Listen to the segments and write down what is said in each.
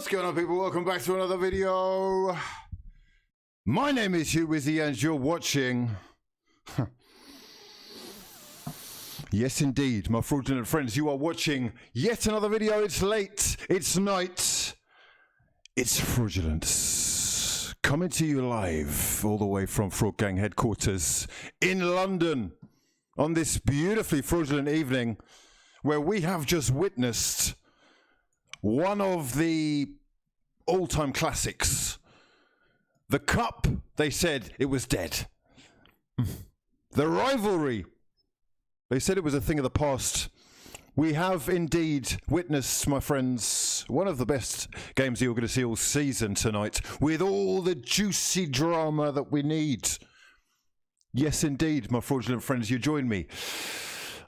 What's going on, people? Welcome back to another video. My name is hughwizzy and you're watching... Yes, indeed, my fraudulent friends, you are watching yet another video. It's late, it's night, it's fraudulence. Coming to you live all the way from Fraud Gang headquarters in London on this beautifully fraudulent evening where we have just witnessed one of the all-time classics. The Cup, they said it was dead. The rivalry, they said it was a thing of the past. We have indeed witnessed, my friends, one of the best games you're going to see all season tonight, with all the juicy drama that we need. Yes, indeed, my fraudulent friends, you join me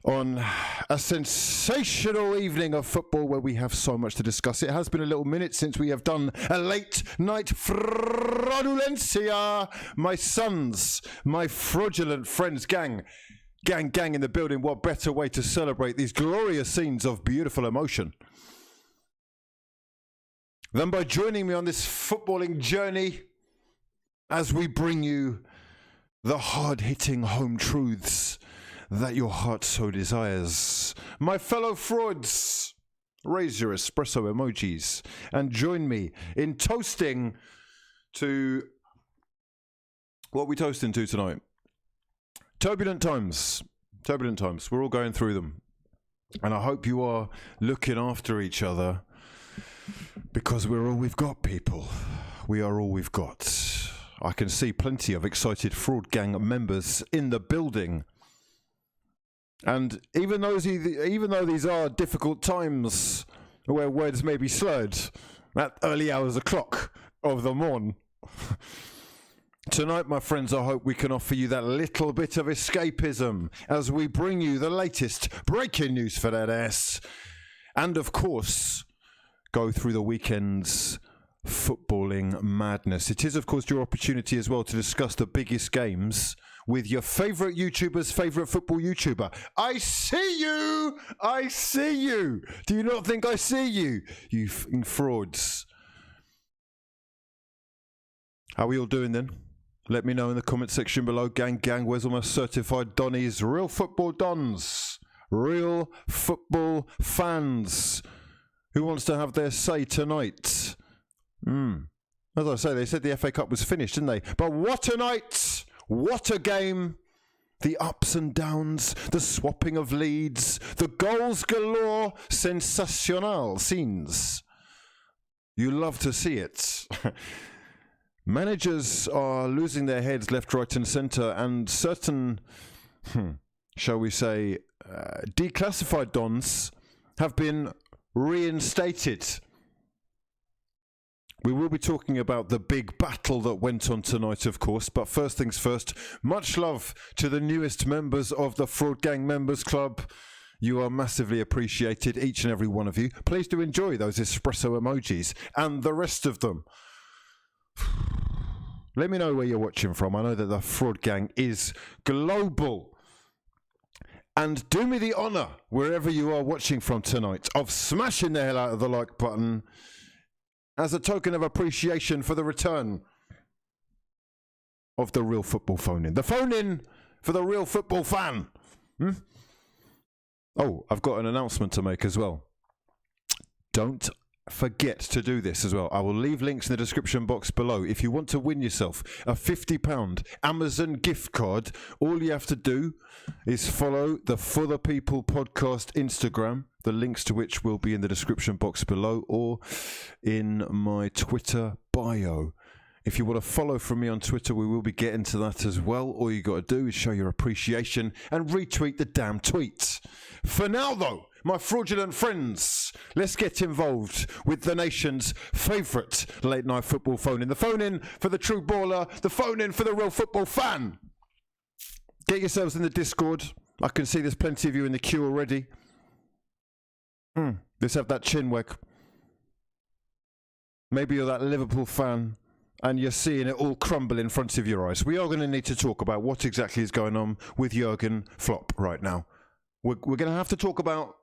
on a sensational evening of football where we have so much to discuss. It has been a little minute since we have done a late night fraudulencia. My sons, my fraudulent friends, gang in the building. What better way to celebrate these glorious scenes of beautiful emotion than by joining me on this footballing journey as we bring you the hard-hitting home truths that your heart so desires. My fellow frauds, raise your espresso emojis and join me in toasting to what are we toasting to tonight? Turbulent times. Turbulent times. We're all going through them. And I hope you are looking after each other because we're all we've got, people. We are all we've got. I can see plenty of excited Fraud Gang members in the building. And even though these are difficult times where words may be slurred at early hours o'clock of the morn, tonight, my friends, I hope we can offer you that little bit of escapism as we bring you the latest breaking news for that ass. And of course, go through the weekend's footballing madness. It is, of course, your opportunity as well to discuss the biggest games with your favourite YouTuber's favourite football YouTuber. I see you! I see you! Do you not think I see you? You f***ing frauds. How are we all doing then? Let me know in the comment section below. Gang, where's all my certified Donnies? Real football dons. Real football fans. Who wants to have their say tonight? As I say, they said the FA Cup was finished, didn't they? But what a night! What a game! The ups and downs, the swapping of leads, the goals galore, sensational scenes. You love to see it. Managers are losing their heads left, right and centre, and certain, shall we say, declassified dons have been reinstated. We will be talking about the big battle that went on tonight, of course, but first things first, much love to the newest members of the Fraud Gang Members Club. You are massively appreciated, each and every one of you. Please do enjoy those espresso emojis and the rest of them. Let me know where you're watching from. I know that the Fraud Gang is global. And do me the honour, wherever you are watching from tonight, of smashing the hell out of the like button as a token of appreciation for the return of the real football phone-in. The phone-in for the real football fan. Oh, I've got an announcement to make as well. Don't forget to do this as well. I will leave links in the description box below. If you want to win yourself a £50 Amazon gift card, all you have to do is follow the For the People podcast Instagram, the links to which will be in the description box below or in my Twitter bio. If you want to follow from me on Twitter, we will be getting to that as well. All you got to do is show your appreciation and retweet the damn tweet. For now, though, my fraudulent friends, let's get involved with the nation's favourite late night football phone-in. The phone-in for the true baller, the phone-in for the real football fan. Get yourselves in the Discord. I can see there's plenty of you in the queue already. Let's have that chin wag. Maybe you're that Liverpool fan and you're seeing it all crumble in front of your eyes. We are going to need to talk about what exactly is going on with Jurgen Klopp right now. We're going to have to talk about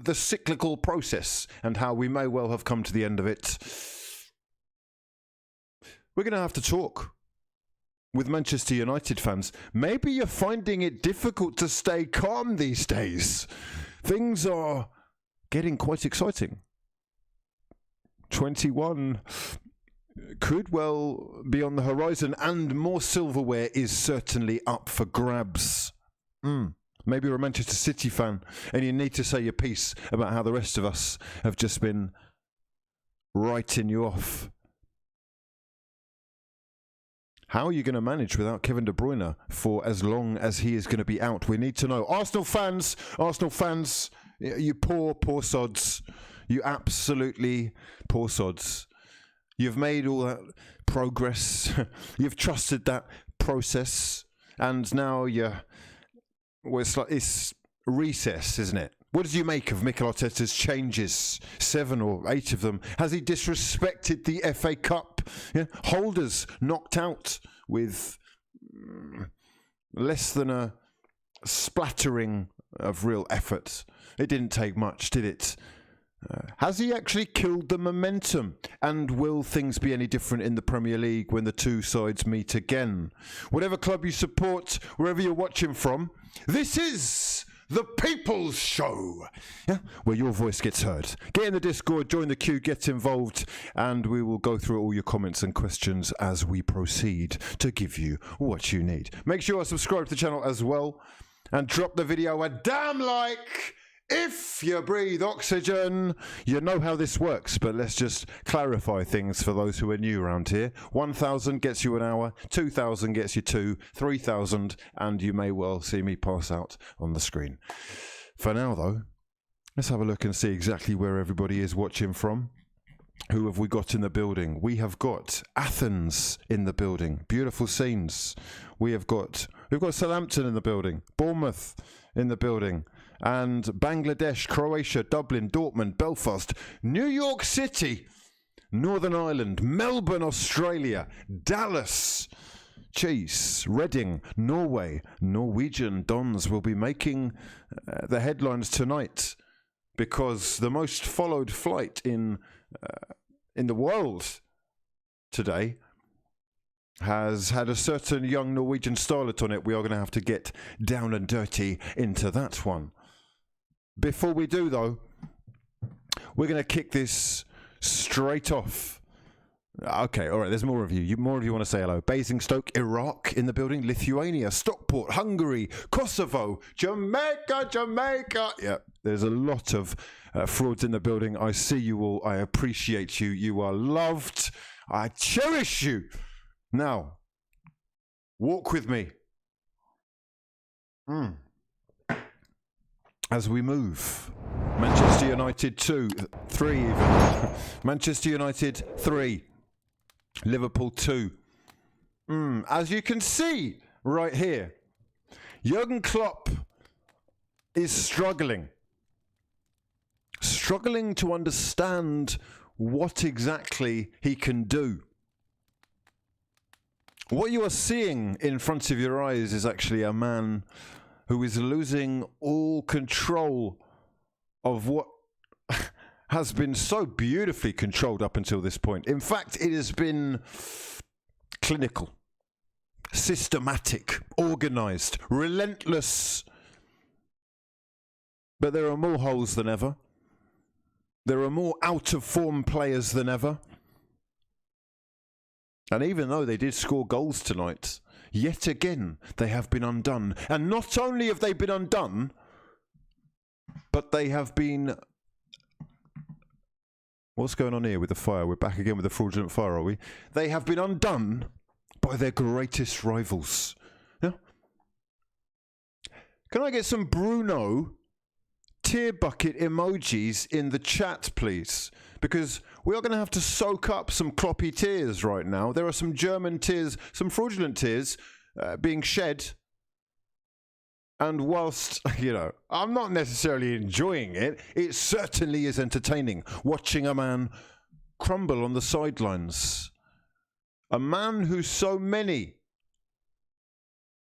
the cyclical process and how we may well have come to the end of it. we're going to have to talk with Manchester United fans. Maybe you're finding it difficult to stay calm these days. Things are getting quite exciting. 21 could well be on the horizon, and more silverware is certainly up for grabs. Maybe you're a Manchester City fan and you need to say your piece about how the rest of us have just been writing you off. How are you going to manage without Kevin De Bruyne for as long as he is going to be out? We need to know. Arsenal fans, you poor sods. You absolutely poor sods. You've made all that progress. You've trusted that process. And now it's recess, isn't it? What did you make of Mikel Arteta's changes? 7 or 8 of them. Has he disrespected the FA Cup? Yeah? Holders knocked out with less than a splattering of real effort. It didn't take much, did it? Has he actually killed the momentum? And will things be any different in the Premier League when the two sides meet again? Whatever club you support, wherever you're watching from, this is the People's Show, where your voice gets heard. Get in the Discord, join the queue, get involved, and we will go through all your comments and questions as we proceed to give you what you need. Make sure you subscribe to the channel as well, and drop the video a damn like if you breathe oxygen. You know how this works, but let's just clarify things for those who are new around here. 1,000 gets you an hour, 2,000 gets you 2, 3,000, and you may well see me pass out on the screen. For now, though, let's have a look and see exactly where everybody is watching from. Who have we got in the building? We have got Athens in the building. Beautiful scenes. We've got Southampton in the building, Bournemouth in the building, and Bangladesh, Croatia, Dublin, Dortmund, Belfast, New York City, Northern Ireland, Melbourne, Australia, Dallas, Reading, Norway. Norwegian Dons will be making the headlines tonight because the most followed flight in the world today has had a certain young Norwegian starlet on it. We are going to have to get down and dirty into that one. Before we do, though, we're going to kick this straight off. Okay, all right, there's more of you. More of you want to say hello. Basingstoke, Iraq in the building. Lithuania, Stockport, Hungary, Kosovo, Jamaica. Yeah, there's a lot of frauds in the building. I see you all. I appreciate you. You are loved. I cherish you. Now, walk with me. As we move. Manchester United 2, 3 even. Manchester United 3. Liverpool 2. As you can see right here, Jurgen Klopp is struggling to understand what exactly he can do. What you are seeing in front of your eyes is actually a man who is losing all control of what has been so beautifully controlled up until this point. In fact, it has been clinical, systematic, organized, relentless. But there are more holes than ever. There are more out-of-form players than ever. And even though they did score goals tonight, yet again, they have been undone. And not only have they been undone, but they have been... What's going on here with the fire? We're back again with the fraudulent fire, are we? They have been undone by their greatest rivals. Yeah? Can I get some Bruno tear bucket emojis in the chat, please? Because we are going to have to soak up some Kloppy tears right now. There are some German tears, some fraudulent tears being shed. And whilst, I'm not necessarily enjoying it, it certainly is entertaining watching a man crumble on the sidelines. A man who so many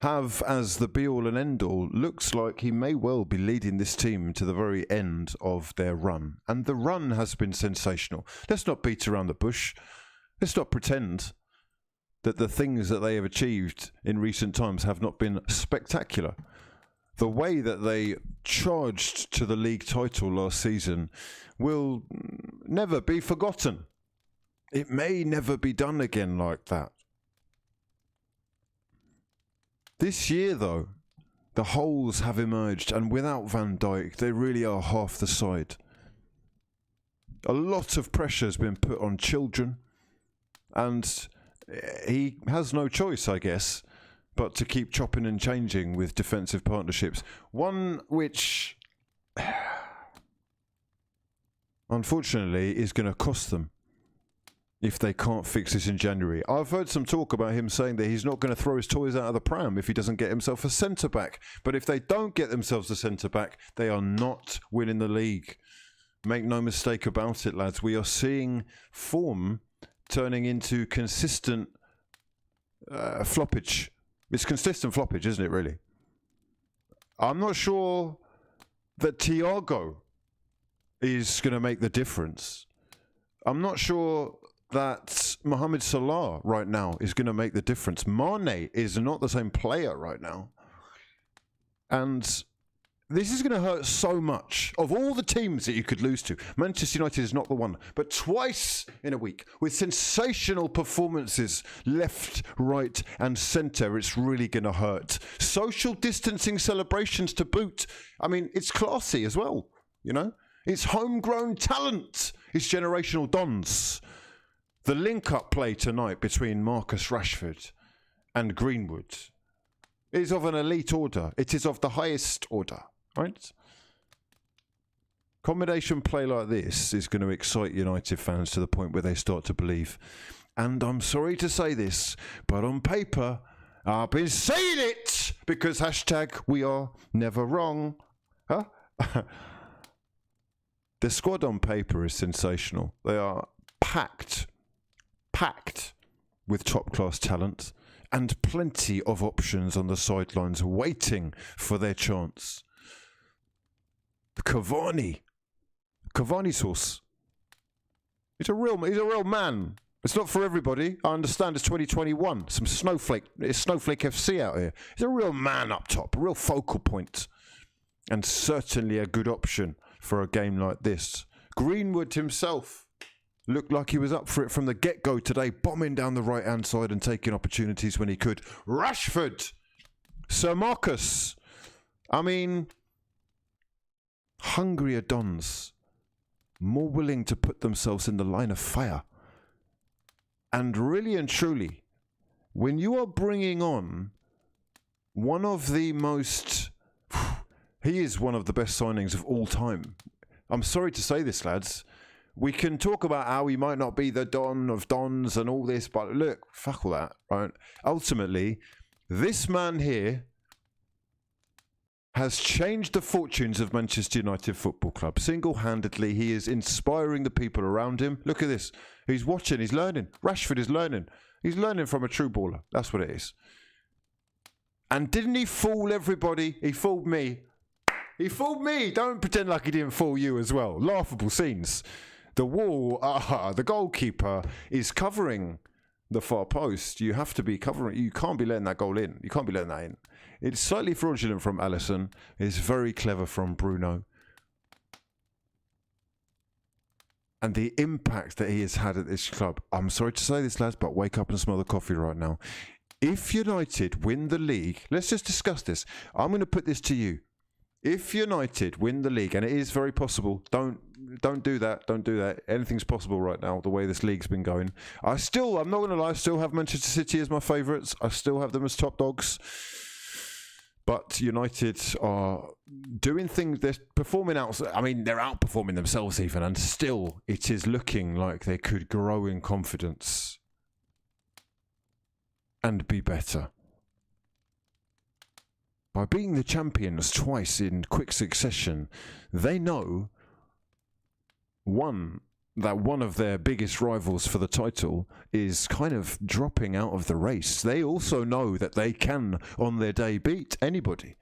have as the be-all and end-all looks like he may well be leading this team to the very end of their run. And the run has been sensational. Let's not beat around the bush. Let's not pretend that the things that they have achieved in recent times have not been spectacular. The way that they charged to the league title last season will never be forgotten. It may never be done again like that. This year, though, the holes have emerged, and without Van Dijk, they really are half the side. A lot of pressure has been put on children, and he has no choice, I guess, but to keep chopping and changing with defensive partnerships. One which, unfortunately, is going to cost them if they can't fix this in January. I've heard some talk about him saying that he's not going to throw his toys out of the pram if he doesn't get himself a centre-back. But if they don't get themselves a centre-back, they are not winning the league. Make no mistake about it, lads. We are seeing form turning into consistent floppage. It's consistent floppage, isn't it, really? I'm not sure that Thiago is going to make the difference. I'm not sure that Mohamed Salah right now is going to make the difference. Mane is not the same player right now. And this is going to hurt so much. Of all the teams that you could lose to, Manchester United is not the one. But twice in a week, with sensational performances left, right and centre, it's really going to hurt. Social distancing celebrations to boot. I mean, it's classy as well, you know? It's homegrown talent. It's generational dons. The link-up play tonight between Marcus Rashford and Greenwood is of an elite order. It is of the highest order, right? Combination play like this is going to excite United fans to the point where they start to believe. And I'm sorry to say this, but on paper, I've been saying it because hashtag we are never wrong. Huh? The squad on paper is sensational. They are packed with top-class talent and plenty of options on the sidelines waiting for their chance. Cavani sauce. He's a real man. It's not for everybody. I understand it's 2021. It's Snowflake FC out here. He's a real man up top, a real focal point, and certainly a good option for a game like this. Greenwood himself looked like he was up for it from the get-go today, bombing down the right-hand side and taking opportunities when he could. Rashford, Sir Marcus, I mean, hungrier dons, more willing to put themselves in the line of fire. And really and truly, when you are bringing on one of the most... He is one of the best signings of all time. I'm sorry to say this, lads. We can talk about how he might not be the Don of Dons and all this, but look, fuck all that, right? Ultimately, this man here has changed the fortunes of Manchester United Football Club. Single-handedly, he is inspiring the people around him. Look at this. He's watching, he's learning. Rashford is learning. He's learning from a true baller. That's what it is. And didn't he fool everybody? He fooled me. He fooled me. Don't pretend like he didn't fool you as well. Laughable scenes. The wall, the goalkeeper is covering the far post. You have to be covering. You can't be letting that goal in. You can't be letting that in. It's slightly fraudulent from Alisson. It's very clever from Bruno. And the impact that he has had at this club. I'm sorry to say this, lads, but wake up and smell the coffee right now. If United win the league, let's just discuss this. I'm going to put this to you. If United win the league, and it is very possible, don't do that, don't do that. Anything's possible right now, the way this league's been going. I'm not going to lie, I still have Manchester City as my favourites. I still have them as top dogs. But United are doing things, they're performing out, I mean, they're outperforming themselves even, and still it is looking like they could grow in confidence and be better. By being the champions twice in quick succession, they know, one, that one of their biggest rivals for the title is kind of dropping out of the race. They also know that they can, on their day, beat anybody.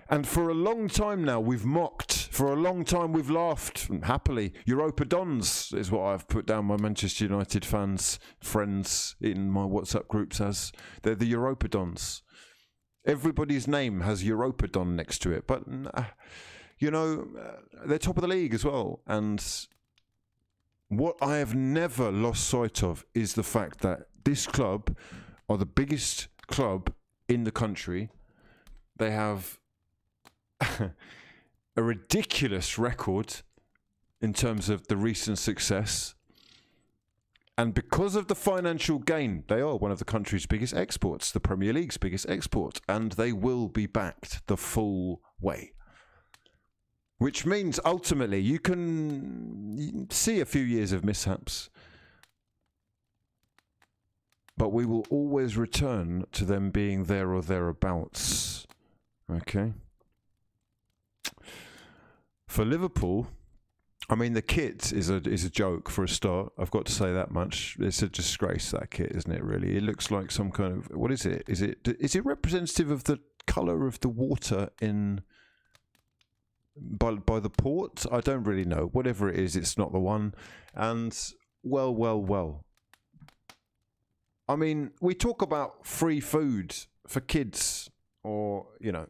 And for a long time now, we've mocked For a long time we've laughed, happily. Europa Dons is what I've put down my Manchester United friends in my WhatsApp groups as. They're the Europa Dons. Everybody's name has Europa Don next to it. But, you know, they're top of the league as well. And what I have never lost sight of is the fact that this club are the biggest club in the country. They have a ridiculous record in terms of the recent success, and because of the financial gain, they are one of the country's biggest exports, the Premier League's biggest export, and they will be backed the full way, which means ultimately you can see a few years of mishaps, but we will always return to them being there or thereabouts. Okay. For Liverpool, I mean, the kit is a joke for a start. I've got to say that much. It's a disgrace, that kit, isn't it? Really, it looks like some kind of, what is it? Is it representative of the colour of the water in by the port? I don't really know. Whatever it is, it's not the one. And well. I mean, we talk about free food for kids, or you know.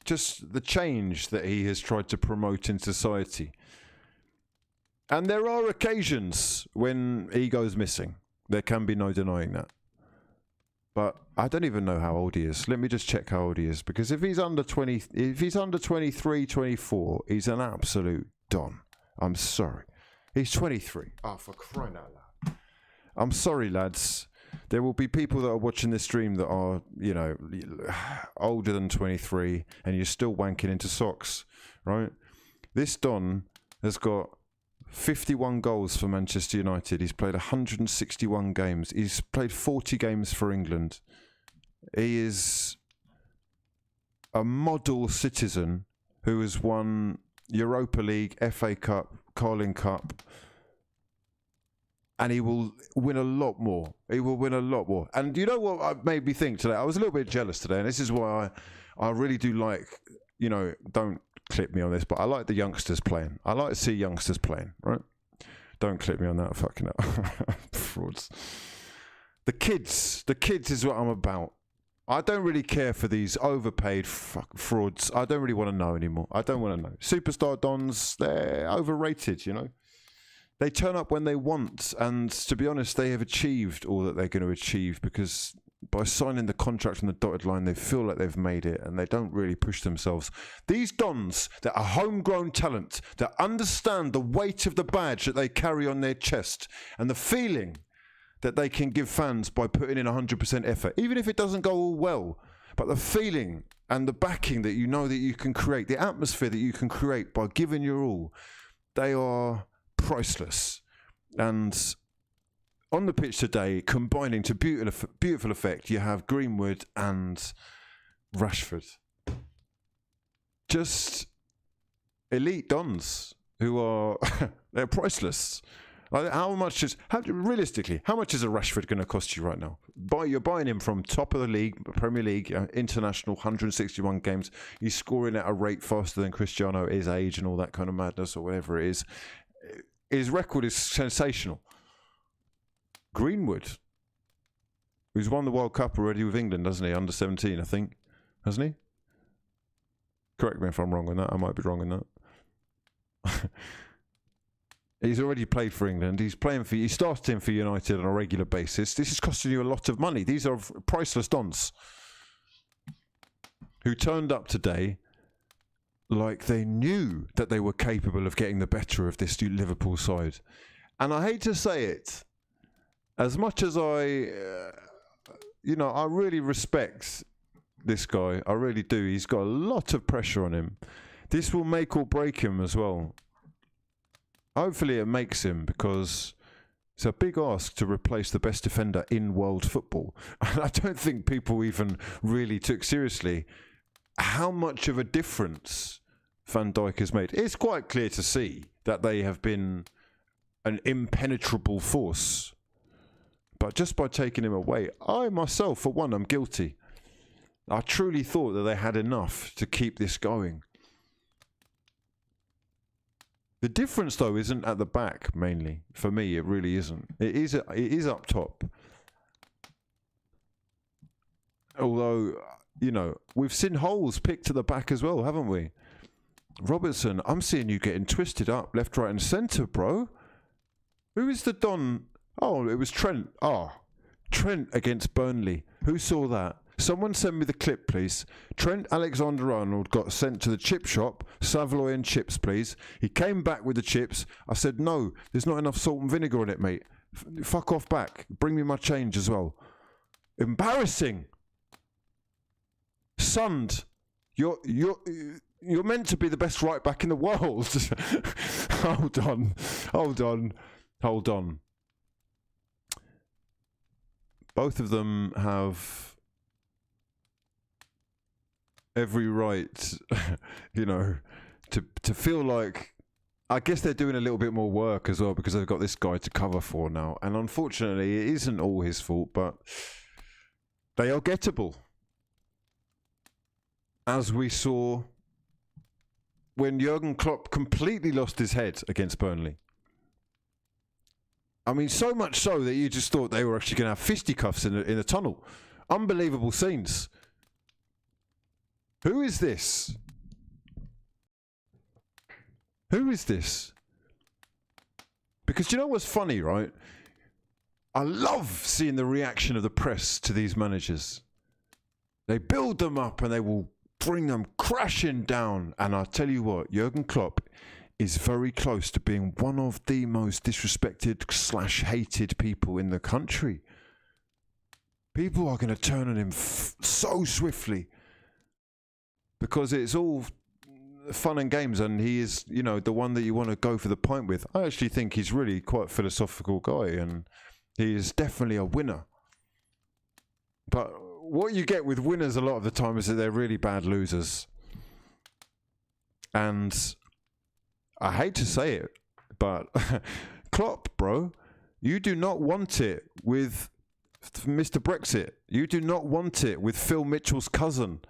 Just the change that he has tried to promote in society. And there are occasions when he goes missing. There can be no denying that. But I don't even know how old he is. Let me just check how old he is. Because if he's under 20, if he's under 23, 24, he's an absolute don. I'm sorry. He's 23. Oh, for crying out loud. I'm sorry, lads. There will be people that are watching this stream that are, you know, older than 23, and you're still wanking into socks, right? This Don has got 51 goals for Manchester United. He's played 161 games. He's played 40 games for England. He is a model citizen who has won Europa League, FA Cup, Carling Cup, and he will win a lot more. He will win a lot more. And you know what made me think today? I was a little bit jealous today, and this is why I really do like, you know, don't clip me on this, but I like the youngsters playing. I like to see youngsters playing, right? Don't clip me on that, fucking up. Frauds. The kids is what I'm about. I don't really care for these overpaid frauds. I don't really want to know anymore. I don't want to know. Superstar Dons, they're overrated, you know. They turn up when they want, and to be honest, they have achieved all that they're going to achieve, because by signing the contract on the dotted line, they feel like they've made it, and they don't really push themselves. These Dons that are homegrown talent, that understand the weight of the badge that they carry on their chest, and the feeling that they can give fans by putting in 100% effort, even if it doesn't go all well, but the feeling and the backing that you know that you can create, the atmosphere that you can create by giving your all, they are priceless. And on the pitch today, combining to beautiful effect, you have Greenwood and Rashford. Just elite Dons who are they're priceless. Like, realistically, how much is a Rashford going to cost you right now? You're buying him from top of the league, Premier League, international, 161 games. He's scoring at a rate faster than Cristiano at his age and all that kind of madness, or whatever it is. His record is sensational. Greenwood, who's won the World Cup already with England, hasn't he? Under 17, I think. Hasn't he? Correct me if I'm wrong on that. I might be wrong on that. He's already played for England. He started in for United on a regular basis. This is costing you a lot of money. These are priceless Dons who turned up today like they knew that they were capable of getting the better of this Liverpool side. And I hate to say it, as much as I really respect this guy. I really do. He's got a lot of pressure on him. This will make or break him as well. Hopefully it makes him, because it's a big ask to replace the best defender in world football. And I don't think people even really took seriously how much of a difference Van Dijk has made. It's quite clear to see that they have been an impenetrable force. But just by taking him away, I myself, for one, am guilty. I truly thought that they had enough to keep this going. The difference, though, isn't at the back, mainly. For me, it really isn't. It is up top. Although, you know, we've seen holes picked to the back as well, haven't we? Robertson, I'm seeing you getting twisted up left, right and centre, bro. Who is the Don? Oh, it was Trent. Oh, Trent against Burnley. Who saw that? Someone send me the clip, please. Trent Alexander-Arnold got sent to the chip shop. Savoy and chips, please. He came back with the chips. I said, no, there's not enough salt and vinegar in it, mate. Fuck off back. Bring me my change as well. Embarrassing. Sund, you're meant to be the best right back in the world. Hold on. Both of them have every right, you know, to feel like, I guess they're doing a little bit more work as well because they've got this guy to cover for now. And unfortunately, it isn't all his fault, but they are gettable. As we saw when Jurgen Klopp completely lost his head against Burnley. I mean, so much so that you just thought they were actually going to have fisticuffs in the tunnel. Unbelievable scenes. Who is this? Who is this? Because you know what's funny, right? I love seeing the reaction of the press to these managers. They build them up and they will bring them crashing down. And I'll tell you what, Jurgen Klopp is very close to being one of the most disrespected / hated people in the country. People are going to turn on him so swiftly because it's all fun and games and he is, you know, the one that you want to go for the pint with. I actually think he's really quite a philosophical guy and he is definitely a winner. But what you get with winners a lot of the time is that they're really bad losers. And I hate to say it, but Klopp, bro, you do not want it with Mr. Brexit. You do not want it with Phil Mitchell's cousin.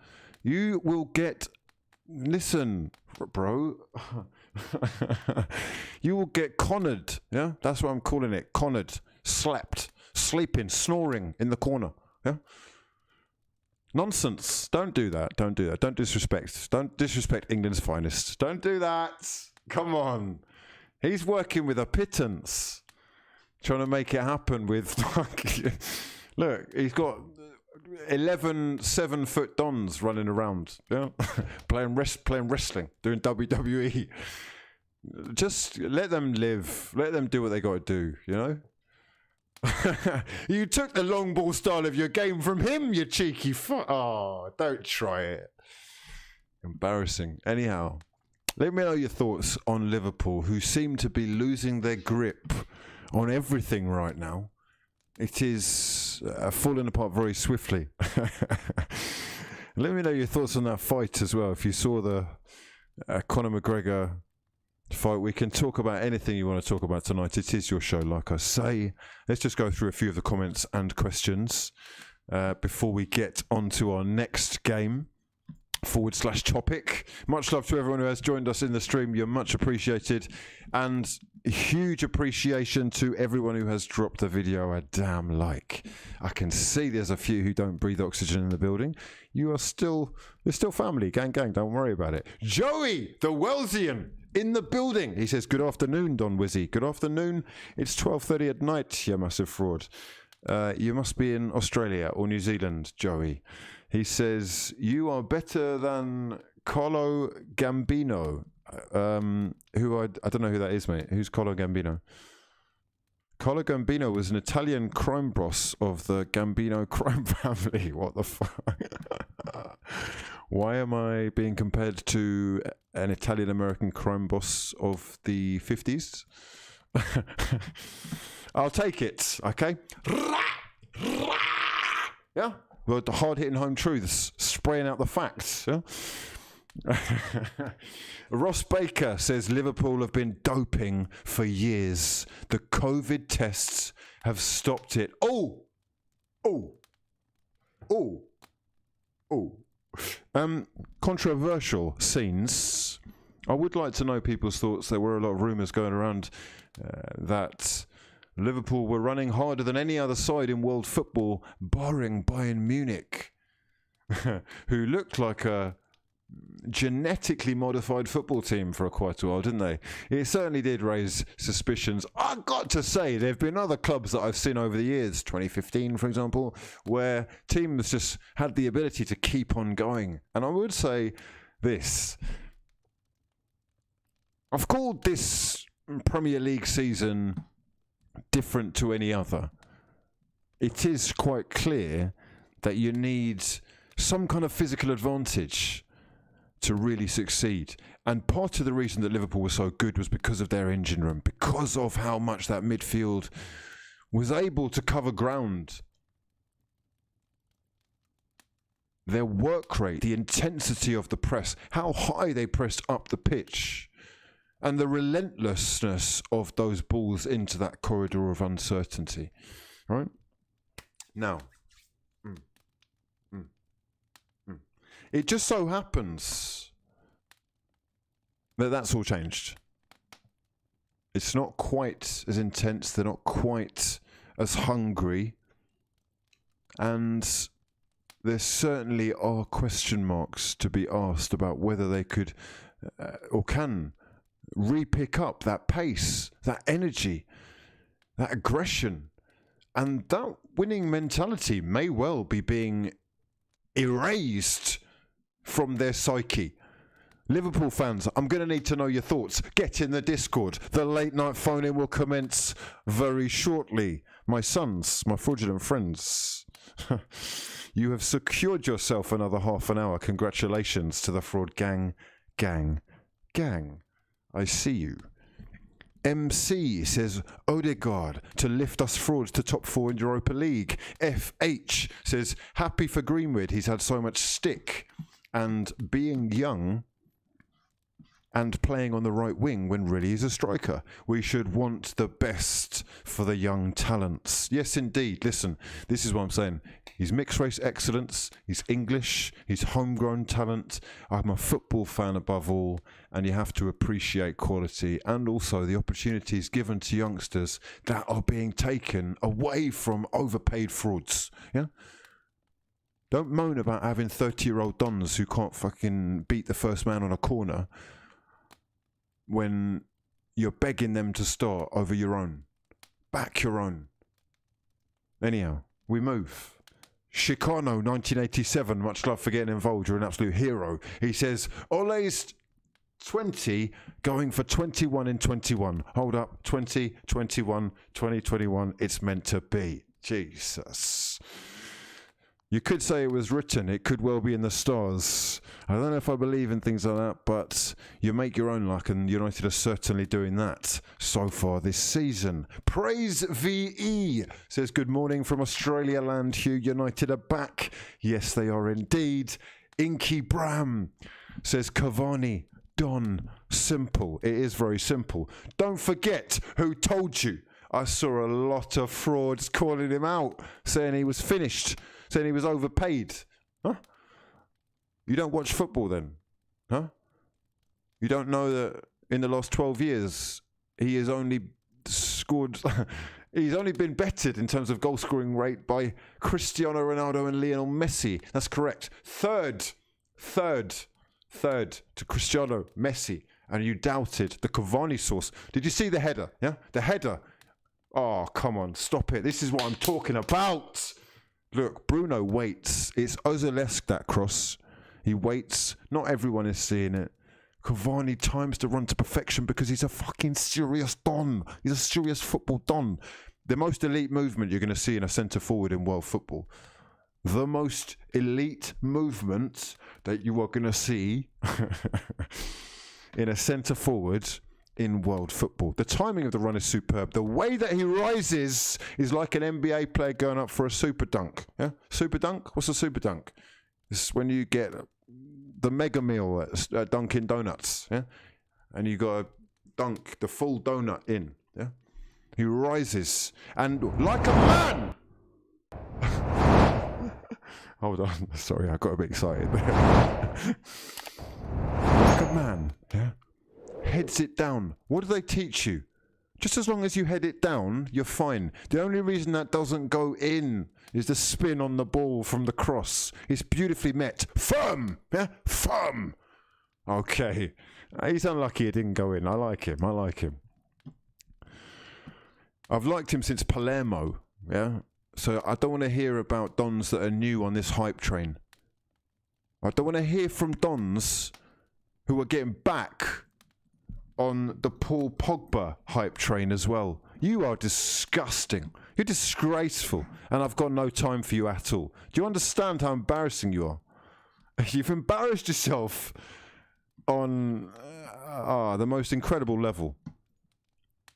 You will get, listen, bro, you will get connered, yeah? That's what I'm calling it, connered, slapped, sleeping, snoring in the corner, yeah? Nonsense. Don't do that. Don't do that. Don't disrespect. Don't disrespect England's finest. Don't do that. Come on. He's working with a pittance. Trying to make it happen with... Look, he's got 11 7-foot dons running around. Yeah? playing wrestling. Doing WWE. Just let them live. Let them do what they got to do, you know? You took the long ball style of your game from him, you cheeky Oh, don't try it. Embarrassing. Anyhow, let me know your thoughts on Liverpool, who seem to be losing their grip on everything right now. It is falling apart very swiftly. Let me know your thoughts on that fight as well. If you saw the Conor McGregor fight, we can talk about anything you want to talk about tonight. It is your show, like I say. Let's just go through a few of the comments and questions before we get on to our next game / topic. Much love to everyone who has joined us in the stream. You're much appreciated, and huge appreciation to everyone who has dropped the video a damn like. I can see there's a few who don't breathe oxygen in the building. You're still family. Gang, don't worry about it. Joey, the Wellesian, in the building. He says, good afternoon, Don Wizzy. Good afternoon. It's 12:30 at night, you massive fraud. You must be in Australia or New Zealand, Joey. He says, you are better than Carlo Gambino. Who I don't know who that is, mate. Who's Carlo Gambino? Carlo Gambino was an Italian crime boss of the Gambino crime family. What the fuck? Why am I being compared to an Italian-American crime boss of the 50s? I'll take it, okay? Yeah? Well, the hard-hitting home truths, spraying out the facts, yeah? Ross Baker says Liverpool have been doping for years. The COVID tests have stopped it. Controversial scenes I would like to know people's thoughts. There were a lot of rumours going around that Liverpool were running harder than any other side in world football, barring Bayern Munich, who looked like a genetically modified football team for quite a while, didn't they? It certainly did raise suspicions. I've got to say, there have been other clubs that I've seen over the years, 2015 for example, where teams just had the ability to keep on going. And I would say this: I've called this Premier League season different to any other. It is quite clear that you need some kind of physical advantage to really succeed. And part of the reason that Liverpool was so good was because of their engine room, because of how much that midfield was able to cover ground. Their work rate, the intensity of the press, how high they pressed up the pitch, and the relentlessness of those balls into that corridor of uncertainty. Right? Now, it just so happens that that's all changed. It's not quite as intense, they're not quite as hungry, and there certainly are question marks to be asked about whether they could or can re-pick up that pace, that energy, that aggression, and that winning mentality may well be being erased from their psyche. Liverpool fans, I'm going to need to know your thoughts. Get in the Discord. The late night phone-in will commence very shortly. My sons, my fraudulent friends, you have secured yourself another half an hour. Congratulations to the fraud gang. I see you. MC says Odegaard to lift us frauds to top 4 in Europa League. FH says happy for Greenwood. He's had so much stick, and being young and playing on the right wing when really he's a striker. We should want the best for the young talents. Yes, indeed. Listen, this is what I'm saying. He's mixed race excellence. He's English. He's homegrown talent. I'm a football fan above all, and you have to appreciate quality and also the opportunities given to youngsters that are being taken away from overpaid frauds. Yeah. Don't moan about having 30-year-old dons who can't fucking beat the first man on a corner when you're begging them to start over your own. Back your own. Anyhow, we move. Chicano 1987, much love for getting involved. You're an absolute hero. He says, Ole's 20 going for 21 in 21. Hold up, 20, 21, 2021. It's meant to be. Jesus. You could say it was written. It could well be in the stars. I don't know if I believe in things like that, but you make your own luck, and United are certainly doing that so far this season. Praise VE says, good morning from Australia land, Hugh. United are back. Yes, they are indeed. Inky Bram says, Cavani, Don, simple. It is very simple. Don't forget who told you. I saw a lot of frauds calling him out, saying he was finished, saying he was overpaid. Huh? You don't watch football then? Huh? You don't know that in the last 12 years, he has only scored, he's only been bettered in terms of goal scoring rate by Cristiano Ronaldo and Lionel Messi. That's correct. Third to Cristiano Messi. And you doubted the Cavani source. Did you see the header? Yeah? The header. Oh, come on, stop it. This is what I'm talking about. Look, Bruno waits. It's Ozilesque, that cross. He waits. Not everyone is seeing it. Cavani times the run to perfection because he's a fucking serious don. He's a serious football don. The most elite movement you're going to see in a centre-forward in world football. The most elite movement that you are going to see in a centre-forward in world football. The timing of the run is superb. The way that he rises is like an NBA player going up for a super dunk. Yeah, super dunk. What's a super dunk? It's when you get the mega meal at Dunkin' Donuts. Yeah, and you got to dunk the full donut in. Yeah, he rises and like a man. Hold on, sorry, I got a bit excited. Like a man. Yeah. heads it down. What do they teach you? Just as long as you head it down, you're fine. The only reason that doesn't go in is the spin on the ball from the cross. It's beautifully met. Firm! Yeah? Firm! Okay. He's unlucky it didn't go in. I like him. I like him. I've liked him since Palermo. Yeah? So I don't want to hear about Dons that are new on this hype train. I don't want to hear from Dons who are getting back on the Paul Pogba hype train as well. You are disgusting. You're disgraceful. And I've got no time for you at all. Do you understand how embarrassing you are? You've embarrassed yourself on the most incredible level.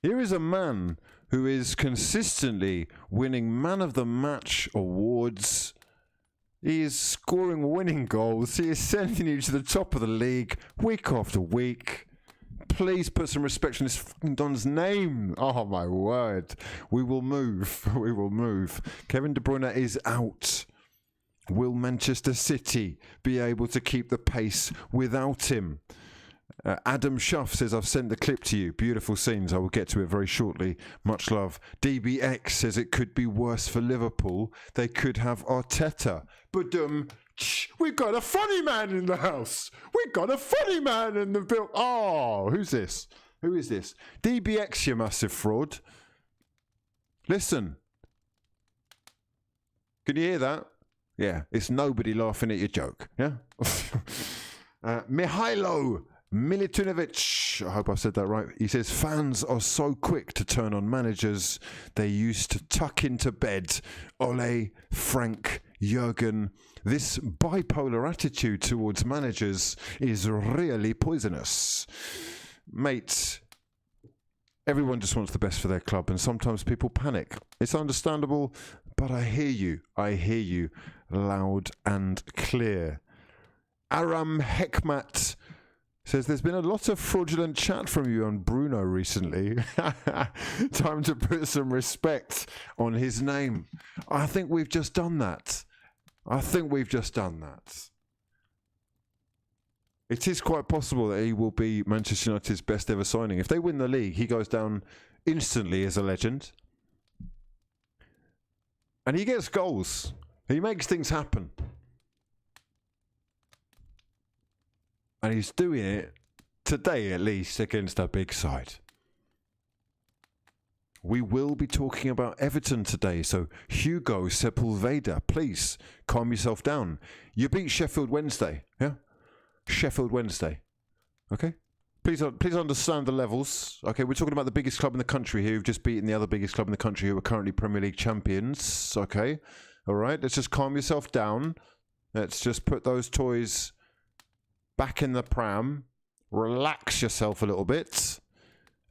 Here is a man who is consistently winning Man of the Match awards. He is scoring winning goals. He is sending you to the top of the league week after week. Please put some respect on this fucking Don's name. Oh my word. We will move. We will move. Kevin De Bruyne is out. Will Manchester City be able to keep the pace without him? Adam Schuff says, I've sent the clip to you. Beautiful scenes. I will get to it very shortly. Much love. DBX says it could be worse for Liverpool. They could have Arteta. But we've got a funny man in the house. We've got a funny man in the build. Oh, who's this? Who is this? DBX, you massive fraud. Listen. Can you hear that? Yeah, it's nobody laughing at your joke. Yeah? Mihailo Milutinovic, I hope I said that right. He says, fans are so quick to turn on managers they used to tuck into bed. Ole, Frank, Jurgen. This bipolar attitude towards managers is really poisonous. Mate, everyone just wants the best for their club, and sometimes people panic. It's understandable, but I hear you. I hear you loud and clear. Aram Hekmat says, there's been a lot of fraudulent chat from you on Bruno recently. Time to put some respect on his name. I think we've just done that. I think we've just done that. It is quite possible that he will be Manchester United's best ever signing. If they win the league, he goes down instantly as a legend. And he gets goals. He makes things happen. And he's doing it today, at least, against a big side. We will be talking about Everton today, so Hugo Sepulveda, please calm yourself down. You beat Sheffield Wednesday, yeah? Sheffield Wednesday, okay? Please understand the levels, okay? We're talking about the biggest club in the country here who've just beaten the other biggest club in the country who are currently Premier League champions, okay? All right, let's just calm yourself down. Let's just put those toys back in the pram, relax yourself a little bit,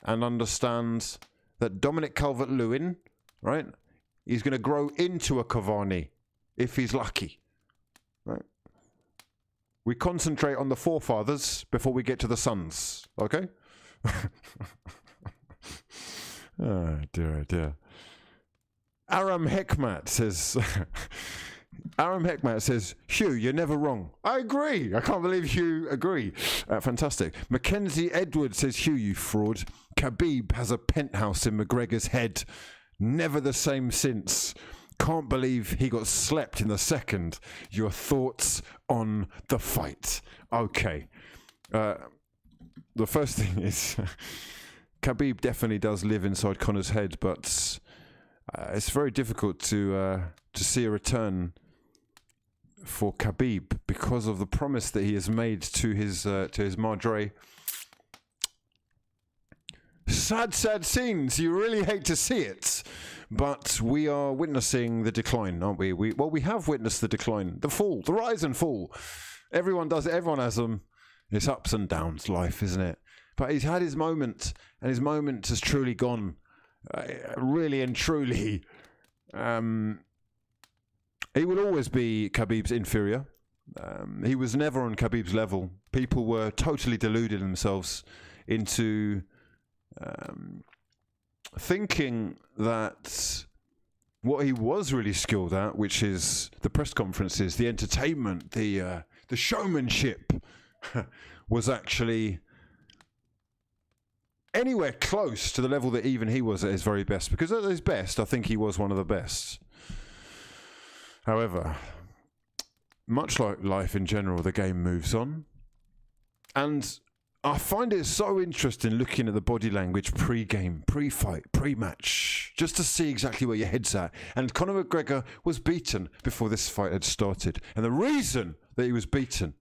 and understand that Dominic Calvert-Lewin, right, he's going to grow into a Cavani if he's lucky, right? We concentrate on the forefathers before we get to the sons, okay? Oh, dear, oh, dear. Aram Hekmat says... Aram Hekmat says, Hugh, you're never wrong. I agree. I can't believe you agree. Fantastic. Mackenzie Edwards says, Hugh, you fraud. Khabib has a penthouse in McGregor's head. Never the same since. Can't believe he got slept in the second. Your thoughts on the fight? Okay. The first thing is, Khabib definitely does live inside Conor's head, but it's very difficult to see a return for Khabib because of the promise that he has made to his madre. Sad scenes. You really hate to see it, but we are witnessing the decline, aren't we? We have witnessed the decline, the fall, the rise and fall. Everyone does it. Everyone has them. It's ups and downs, life, isn't it? But he's had his moment, and his moment has truly gone. Really and truly. He will always be Khabib's inferior. He was never on Khabib's level. People were totally deluded themselves into thinking that what he was really skilled at, which is the press conferences, the entertainment, the showmanship, was actually anywhere close to the level that even he was at his very best. Because at his best, I think he was one of the best. However, much like life in general, the game moves on. And I find it so interesting looking at the body language pre-game, pre-fight, pre-match, just to see exactly where your head's at. And Conor McGregor was beaten before this fight had started. And the reason that he was beaten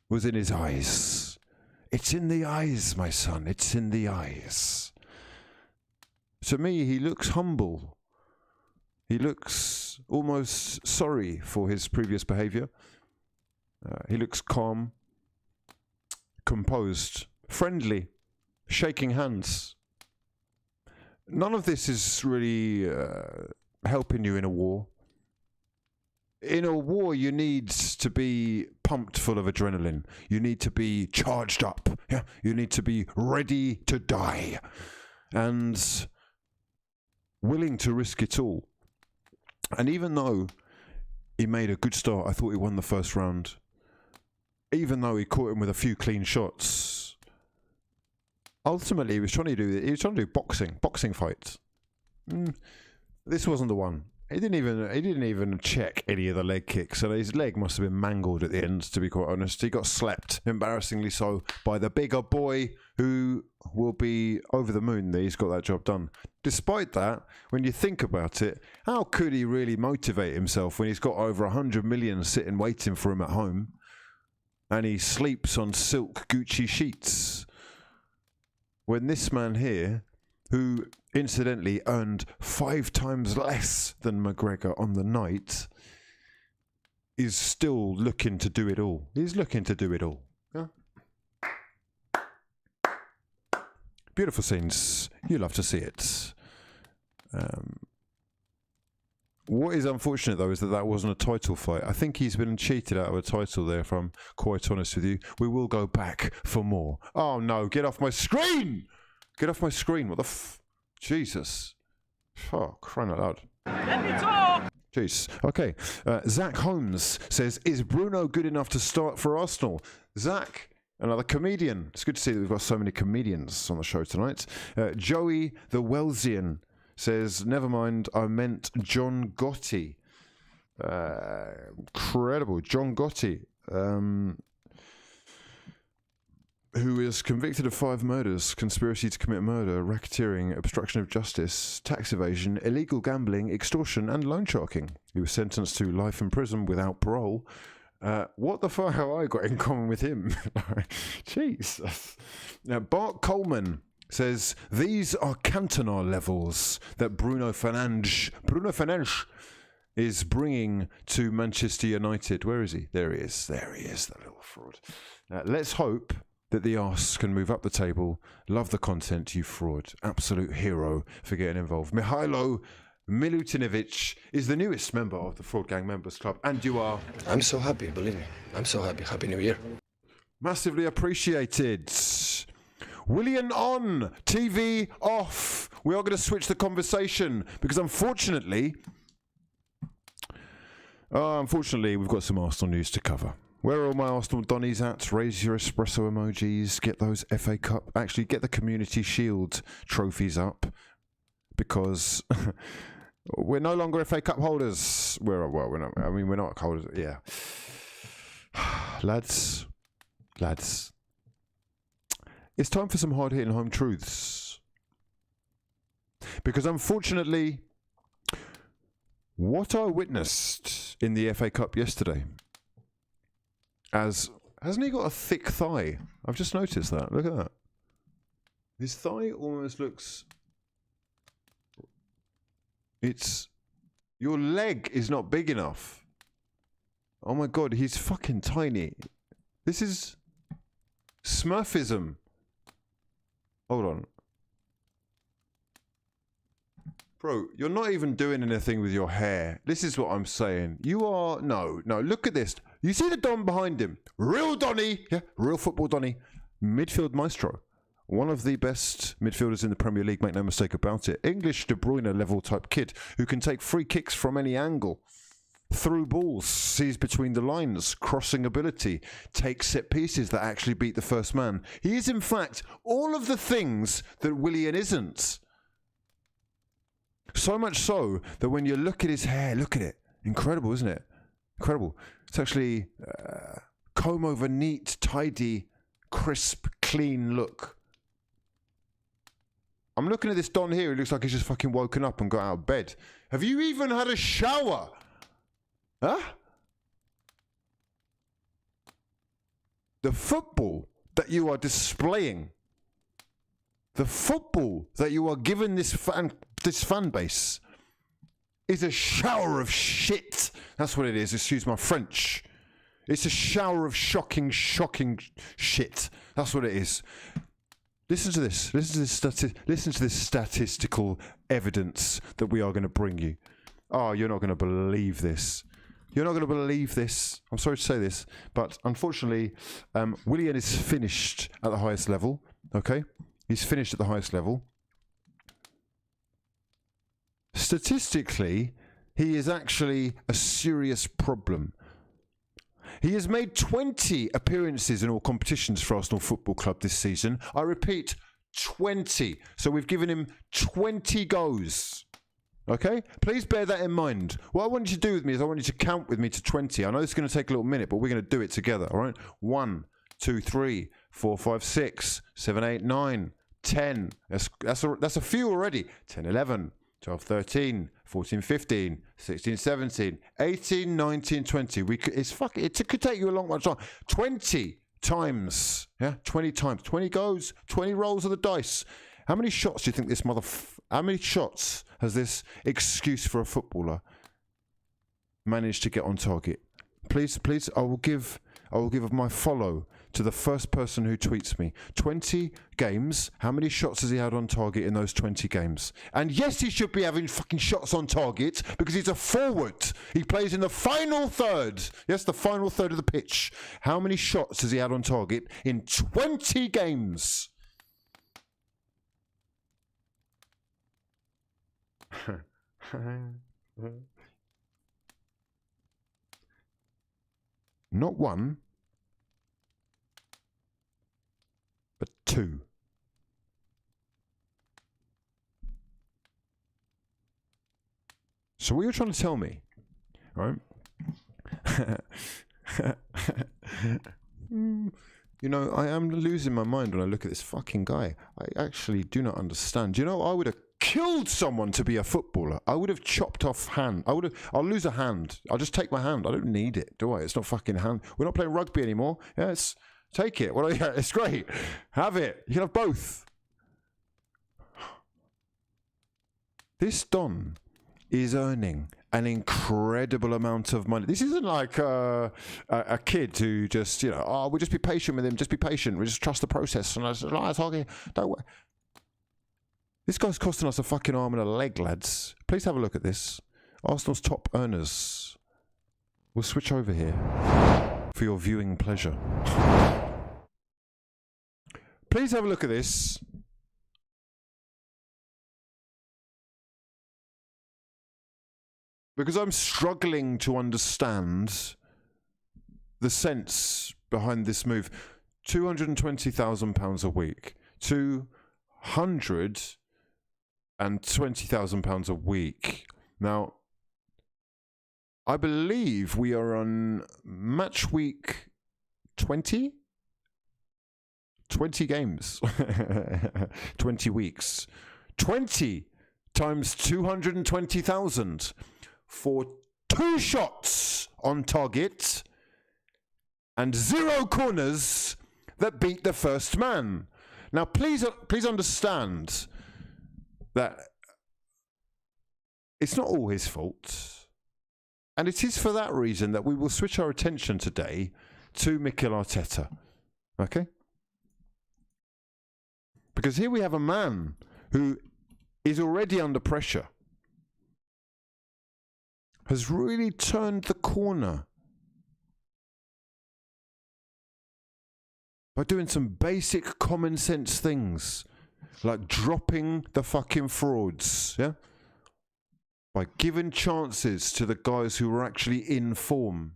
was in his eyes. It's in the eyes, my son. It's in the eyes. To me, he looks humble. He looks almost sorry for his previous behaviour. He looks calm, composed, friendly, shaking hands. None of this is really helping you in a war. In a war, you need to be pumped full of adrenaline. You need to be charged up. Yeah, you need to be ready to die and willing to risk it all. And even though he made a good start, I thought he won the first round. Even though he caught him with a few clean shots, ultimately he was trying to do boxing fights. This wasn't the one. He didn't even check any of the leg kicks, so his leg must have been mangled at the end, to be quite honest. He got slapped, embarrassingly so, by the bigger boy who will be over the moon that he's got that job done. Despite that, when you think about it, how could he really motivate himself when he's got over 100 million sitting waiting for him at home and he sleeps on silk Gucci sheets? When this man here, who incidentally earned 5 times less than McGregor on the night, is still looking to do it all. He's looking to do it all. Yeah. Beautiful scenes. You love to see it. What is unfortunate, though, is that that wasn't a title fight. I think he's been cheated out of a title there, if I'm quite honest with you. We will go back for more. Oh, no. Get off my screen! Get off my screen. What the Jesus. Oh, crying out loud. Let me talk! Jeez. Okay. Zach Holmes says, is Bruno good enough to start for Arsenal? Zach, another comedian. It's good to see that we've got so many comedians on the show tonight. Joey the Wellesian says, never mind, I meant John Gotti. Incredible. John Gotti. Who is convicted of 5 murders, conspiracy to commit murder, racketeering, obstruction of justice, tax evasion, illegal gambling, extortion, and loan sharking. He was sentenced to life in prison without parole. What the fuck have I got in common with him? Jeez. Now, Bart Coleman says, these are Cantona levels that Bruno Fernandes is bringing to Manchester United. Where is he? There he is. There he is, the little fraud. Let's hope that the arse can move up the table. Love the content, you fraud. Absolute hero for getting involved. Mihailo Milutinovic is the newest member of the Fraud Gang Members Club, and you are... I'm so happy, believe me. I'm so happy. Happy New Year. Massively appreciated. William on, TV off. We are going to switch the conversation because unfortunately, we've got some Arsenal news to cover. Where are all my Arsenal Donnies at? Raise your espresso emojis. Get those FA Cup. Actually, get the Community Shield trophies up because we're no longer FA Cup holders. We're not. I mean, we're not holders. Yeah, lads. It's time for some hard-hitting home truths. Because unfortunately, what I witnessed in the FA Cup yesterday, hasn't he got a thick thigh? I've just noticed that. Look at that. His thigh almost looks... Your leg is not big enough. Oh my god, he's fucking tiny. This is Smurfism. Hold on. Bro, you're not even doing anything with your hair. This is what I'm saying. You are... No, look at this. You see the Don behind him? Real Donny. Yeah, real football Donny. Midfield maestro. One of the best midfielders in the Premier League, make no mistake about it. English De Bruyne level type kid who can take free kicks from any angle. through balls, sees between the lines, crossing ability, takes set pieces that actually beat the first man. He is, in fact, all of the things that Willian isn't. So much so that when you look at his hair, look at it. Incredible, isn't it? Incredible. It's actually comb over neat, tidy, crisp, clean look. I'm looking at this Don here. He looks like he's just fucking woken up and got out of bed. Have you even had a shower? Huh? The football that you are displaying, the football that you are giving this fan base is a shower of shit. That's what it is. Excuse my French. It's a shower of shocking shit. That's what it is. Listen to this. Listen to this statistical evidence that we are going to bring you. Oh, you're not going to believe this. You're not going to believe this. I'm sorry to say this, but unfortunately, Willian is finished at the highest level. Okay? He's finished at the highest level. Statistically, he is actually a serious problem. He has made 20 appearances in all competitions for Arsenal Football Club this season. I repeat, 20. So we've given him 20 goes. Okay? Please bear that in mind. What I want you to do with me is I want you to count with me to 20. I know it's going to take a little minute, but we're going to do it together. All right? 1, 2, 3, 4, 5, 6, 7, 8, 9, 10. That's a few already. 10, 11. 12, 13, 14, 15, 16, 17, 18, 19, 20. It could take you a long time. 20 times. Yeah, 20 times. 20 goes, 20 rolls of the dice. How many shots do you think this how many shots has this excuse for a footballer managed to get on target? Please, I will give my follow to the first person who tweets me. 20 games. How many shots has he had on target in those 20 games? And yes, he should be having fucking shots on target because he's a forward. He plays in the final third. Yes, the final third of the pitch. How many shots has he had on target in 20 games? Not one, but 2. So what you're trying to tell me, right? You know, I am losing my mind when I look at this fucking guy. I actually do not understand. You know, I would have killed someone to be a footballer. I would have chopped off hand. I'll lose a hand. I'll just take my hand. I don't need it, do I? It's not fucking hand. We're not playing rugby anymore. Yes. Take it. Well, yeah, it's great. Have it. You can have both. This Don is earning an incredible amount of money. This isn't like a kid who just, you know, oh, we'll just be patient with him. Just be patient. We just trust the process. And I was like, don't worry. This guy's costing us a fucking arm and a leg, lads. Please have a look at this. Arsenal's top earners. We'll switch over here for your viewing pleasure. Please have a look at this. Because I'm struggling to understand the sense behind this move. £220,000 a week. £220,000 a week. Now, I believe we are on match week 20? 20 games. 20 weeks. 20 times 220,000 for 2 shots on target and 0 corners that beat the first man. Now, please understand that it's not all his fault. And it is for that reason that we will switch our attention today to Mikel Arteta. Okay? Because here we have a man who is already under pressure, has really turned the corner by doing some basic common sense things like dropping the fucking frauds, yeah? by giving chances to the guys who were actually in form.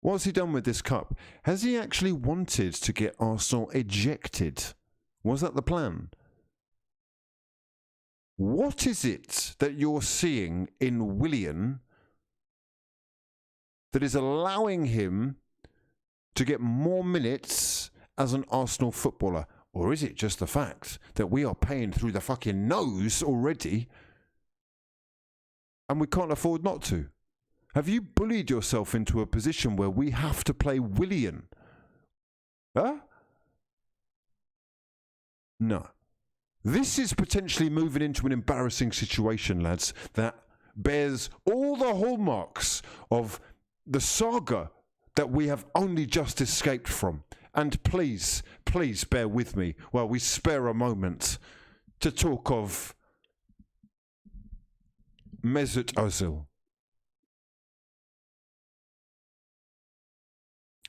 What's he done with this cup? Has he actually wanted to get Arsenal ejected? Was that the plan? What is it that you're seeing in Willian that is allowing him to get more minutes as an Arsenal footballer? Or is it just the fact that we are paying through the fucking nose already and we can't afford not to? Have you bullied yourself into a position where we have to play Willian? Huh? No. This is potentially moving into an embarrassing situation, lads, that bears all the hallmarks of the saga that we have only just escaped from. And please, please bear with me while we spare a moment to talk of Mesut Ozil,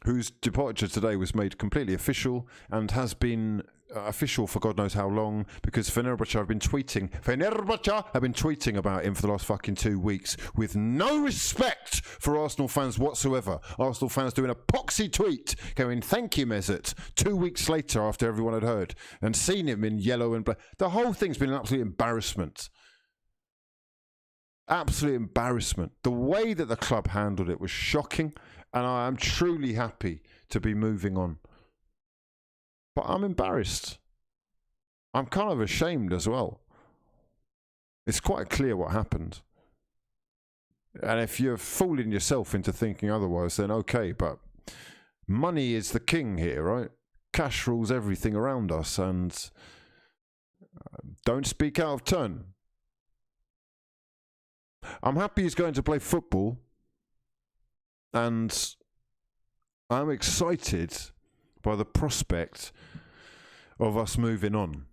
whose departure today was made completely official and has been official for God knows how long, because Fenerbahce have been tweeting about him for the last fucking 2 weeks with no respect for Arsenal fans whatsoever. Arsenal fans doing a poxy tweet going, "Thank you, Mesut," 2 weeks later after everyone had heard and seen him in yellow and black. The whole thing's been an absolute embarrassment. Absolute embarrassment. The way that the club handled it was shocking, and I am truly happy to be moving on. But I'm embarrassed. I'm kind of ashamed as well. It's quite clear what happened. And if you're fooling yourself into thinking otherwise, then okay, but money is the king here, right? Cash rules everything around us, and don't speak out of turn. I'm happy he's going to play football, and I'm excited by the prospect of us moving on.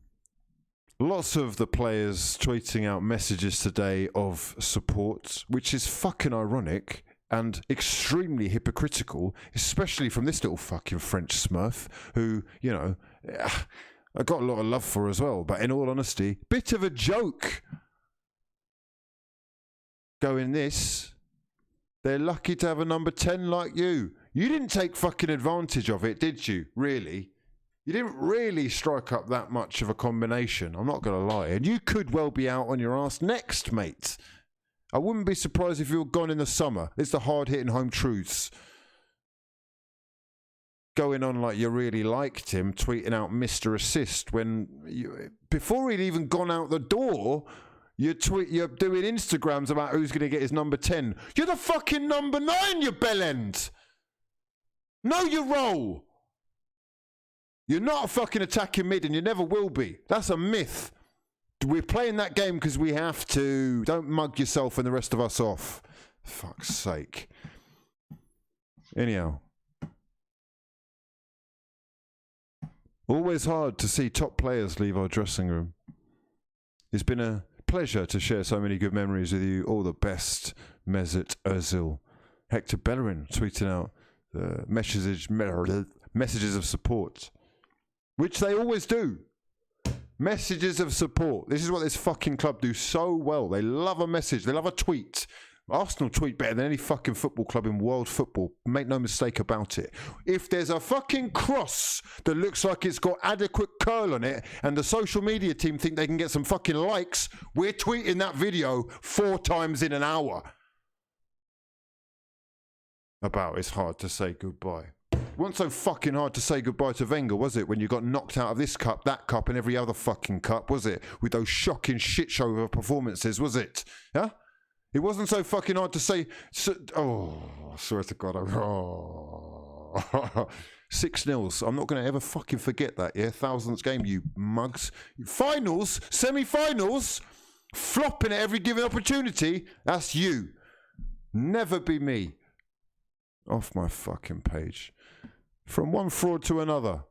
Lots of the players tweeting out messages today of support, which is fucking ironic and extremely hypocritical, especially from this little fucking French smurf who, you know, I got a lot of love for as well, but in all honesty, bit of a joke. Going this, they're lucky to have a number 10 like you. You didn't take fucking advantage of it, did you? Really? You didn't really strike up that much of a combination, I'm not going to lie. And you could well be out on your ass next, mate. I wouldn't be surprised if you were gone in the summer. It's the hard-hitting home truths. Going on like you really liked him, tweeting out Mr. Assist when before he'd even gone out the door, you're doing Instagrams about who's going to get his number 10. You're the fucking number 9, you bellend. Know your role. You're not a fucking attacking mid, and you never will be. That's a myth. We're playing that game because we have to. Don't mug yourself and the rest of us off. Fuck's sake. Anyhow. Always hard to see top players leave our dressing room. It's been a pleasure to share so many good memories with you. All the best, Mesut Ozil. Hector Bellerin tweeting out messages of support, which they always do. Messages of support. This is what this fucking club do so well. They love a message. They love a tweet. Arsenal tweet better than any fucking football club in world football. Make no mistake about it. If there's a fucking cross that looks like it's got adequate curl on it and the social media team think they can get some fucking likes, we're tweeting that video 4 times in an hour. About it's hard to say goodbye. It wasn't so fucking hard to say goodbye to Wenger, was it? When you got knocked out of this cup, that cup, and every other fucking cup, was it? With those shocking shit show of performances, was it? Yeah? It wasn't so fucking hard to say. Oh, I swear to God. 6-0. I'm not going to ever fucking forget that, yeah? 1000th game, you mugs. Finals, semi-finals, flopping at every given opportunity. That's you. Never be me. Off my fucking page. From one fraud to another.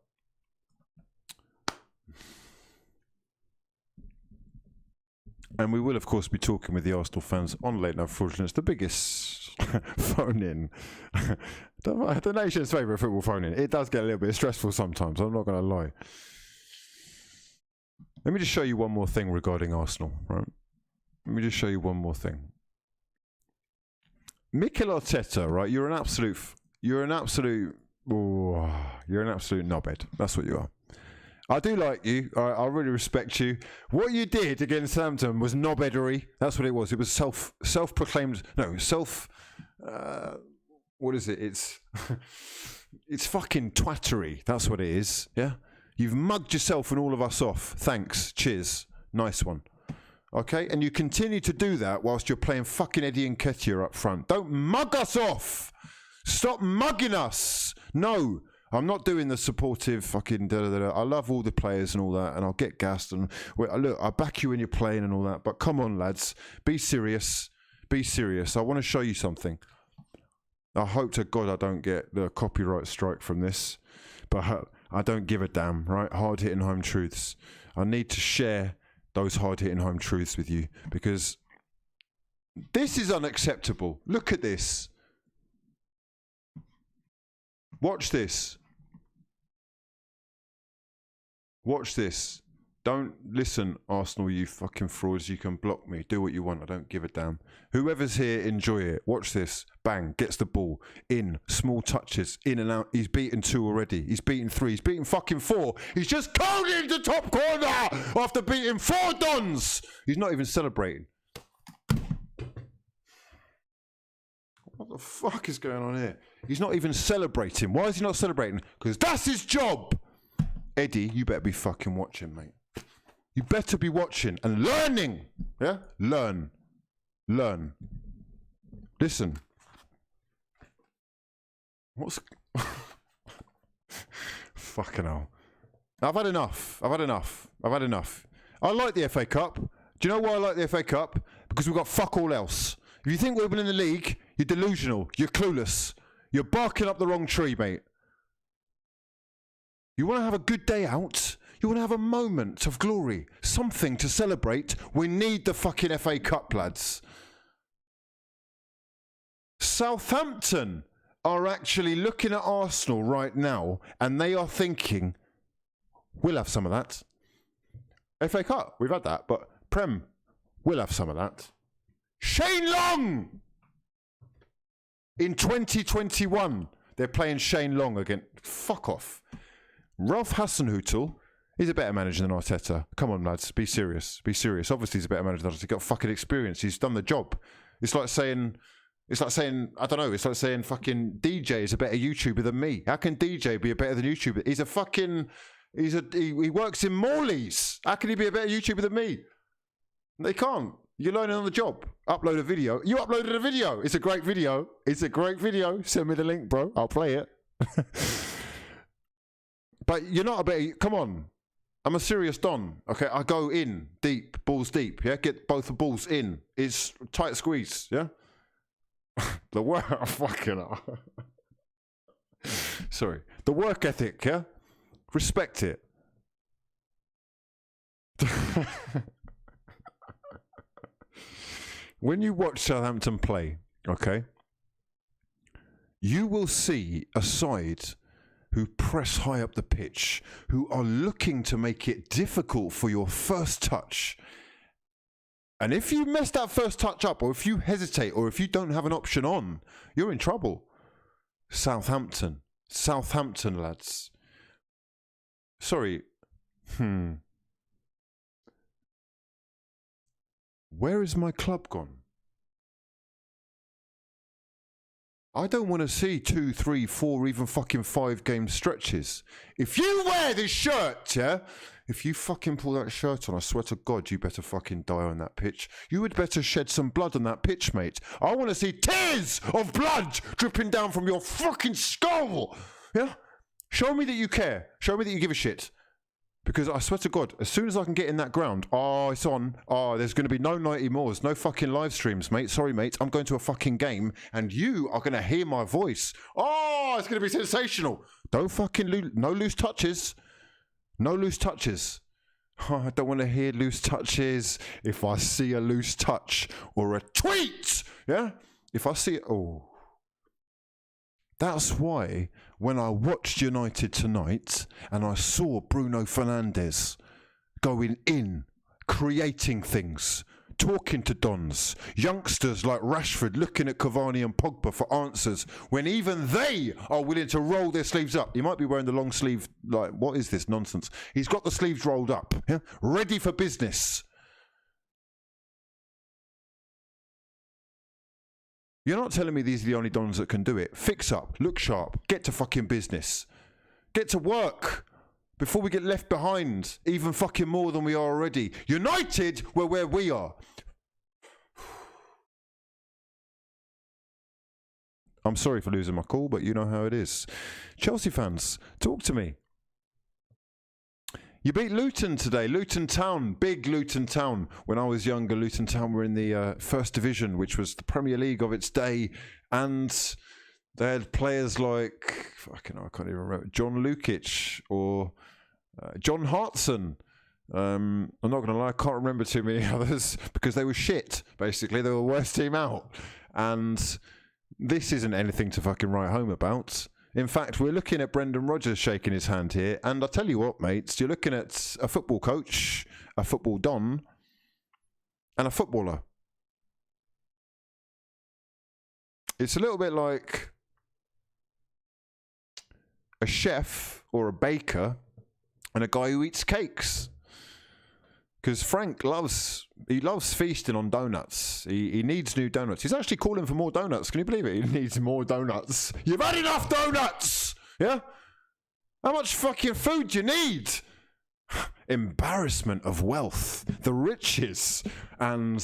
And we will, of course, be talking with the Arsenal fans on Late Night Fraudulence, the biggest phone-in. The nation's favourite football phone-in. It does get a little bit stressful sometimes, I'm not going to lie. Let me just show you one more thing regarding Arsenal, right? Let me just show you one more thing. Mikel Arteta, right? You're an absolute knobhead. That's what you are. I do like you. I really respect you. What you did against Southampton was knobheadery. That's what it was. It was self-proclaimed. No, what is it? It's fucking twattery. That's what it is. Yeah. You've mugged yourself and all of us off. Thanks. Cheers. Nice one. Okay? And you continue to do that whilst you're playing fucking Eddie Nketiah up front. Don't mug us off! Stop mugging us! No! I'm not doing the supportive fucking da-da-da-da. I love all the players and all that, and I'll get gassed. And look, I back you when you're playing and all that, but come on, lads. Be serious. Be serious. I want to show you something. I hope to God I don't get the copyright strike from this, but I don't give a damn, right? Hard-hitting home truths. I need to share those hard-hitting home truths with you because this is unacceptable. Look at this. Watch this. Watch this. Don't listen, Arsenal, you fucking frauds. You can block me. Do what you want. I don't give a damn. Whoever's here, enjoy it. Watch this. Bang. Gets the ball. In. Small touches. In and out. He's beaten 2 already. He's beaten 3. He's beaten fucking 4. He's just coding the top corner after beating 4 dons. He's not even celebrating. What the fuck is going on here? He's not even celebrating. Why is he not celebrating? Because that's his job. Eddie, you better be fucking watching, mate. You better be watching and learning. Yeah? Learn. Learn. Listen. What's... Fucking hell. I've had enough. I've had enough. I've had enough. I like the FA Cup. Do you know why I like the FA Cup? Because we've got fuck all else. If you think we've been in the league, you're delusional. You're clueless. You're barking up the wrong tree, mate. You want to have a good day out? You want to have a moment of glory? Something to celebrate? We need the fucking FA Cup, lads. Southampton are actually looking at Arsenal right now, and they are thinking, we'll have some of that. FA Cup, we've had that, but Prem, we'll have some of that. Shane Long! In 2021, they're playing Shane Long again. Fuck off. Ralph Hasenhüttl, he's a better manager than Arteta. Come on, lads, be serious. Be serious. Obviously, he's a better manager than Arteta. He's got fucking experience. He's done the job. It's like saying, I don't know, it's like saying fucking DJ is a better YouTuber than me. How can DJ be a better than YouTuber? He's a fucking, he works in Morley's. How can he be a better YouTuber than me? They can't. You're learning on the job. Upload a video. You uploaded a video. It's a great video. It's a great video. Send me the link, bro. I'll play it. But you're not a better... Come on. I'm a serious don. Okay, I go in deep, balls deep. Yeah, get both the balls in. It's tight squeeze. Yeah. The work... Fucking hell. Sorry. The work ethic. Yeah. Respect it. When you watch Southampton play, okay, you will see a side who press high up the pitch, who are looking to make it difficult for your first touch. And if you mess that first touch up, or if you hesitate, or if you don't have an option on, you're in trouble. Southampton, lads. Sorry. Where is my club gone? I don't want to see 2, 3, 4, even fucking 5 game stretches. If you wear this shirt, yeah? If you fucking pull that shirt on, I swear to God, you better fucking die on that pitch. You would better shed some blood on that pitch, mate. I want to see tears of blood dripping down from your fucking skull. Yeah? Show me that you care. Show me that you give a shit. Because I swear to God, as soon as I can get in that ground, oh, it's on. Oh, there's going to be no 90 mores, no fucking live streams, mate. Sorry, mate. I'm going to a fucking game, and you are going to hear my voice. Oh, it's going to be sensational. Don't fucking no loose touches. No loose touches. Oh, I don't want to hear loose touches. If I see a loose touch or a tweet, yeah? If I see it, oh. That's why when I watched United tonight and I saw Bruno Fernandes going in, creating things, talking to dons, youngsters like Rashford looking at Cavani and Pogba for answers when even they are willing to roll their sleeves up. He might be wearing the long sleeve, like, what is this nonsense? He's got the sleeves rolled up, yeah? Ready for business. You're not telling me these are the only dons that can do it. Fix up, look sharp, get to fucking business. Get to work before we get left behind even fucking more than we are already. United, we're where we are. I'm sorry for losing my call, but you know how it is. Chelsea fans, talk to me. You beat Luton today. Luton Town, big Luton Town. When I was younger, Luton Town were in the First Division, which was the Premier League of its day. And they had players like, I can't even remember, John Lukic or John Hartson. I'm not going to lie, I can't remember too many others because they were shit, basically. They were the worst team out. And this isn't anything to fucking write home about. In fact, we're looking at Brendan Rodgers shaking his hand here. And I'll tell you what, mates, you're looking at a football coach, a football don, and a footballer. It's a little bit like a chef or a baker and a guy who eats cakes. Because Frank loves feasting on donuts. He needs new donuts. He's actually calling for more donuts. Can you believe it? He needs more donuts. You've had enough donuts! Yeah? How much fucking food do you need? Embarrassment of wealth. The riches. And,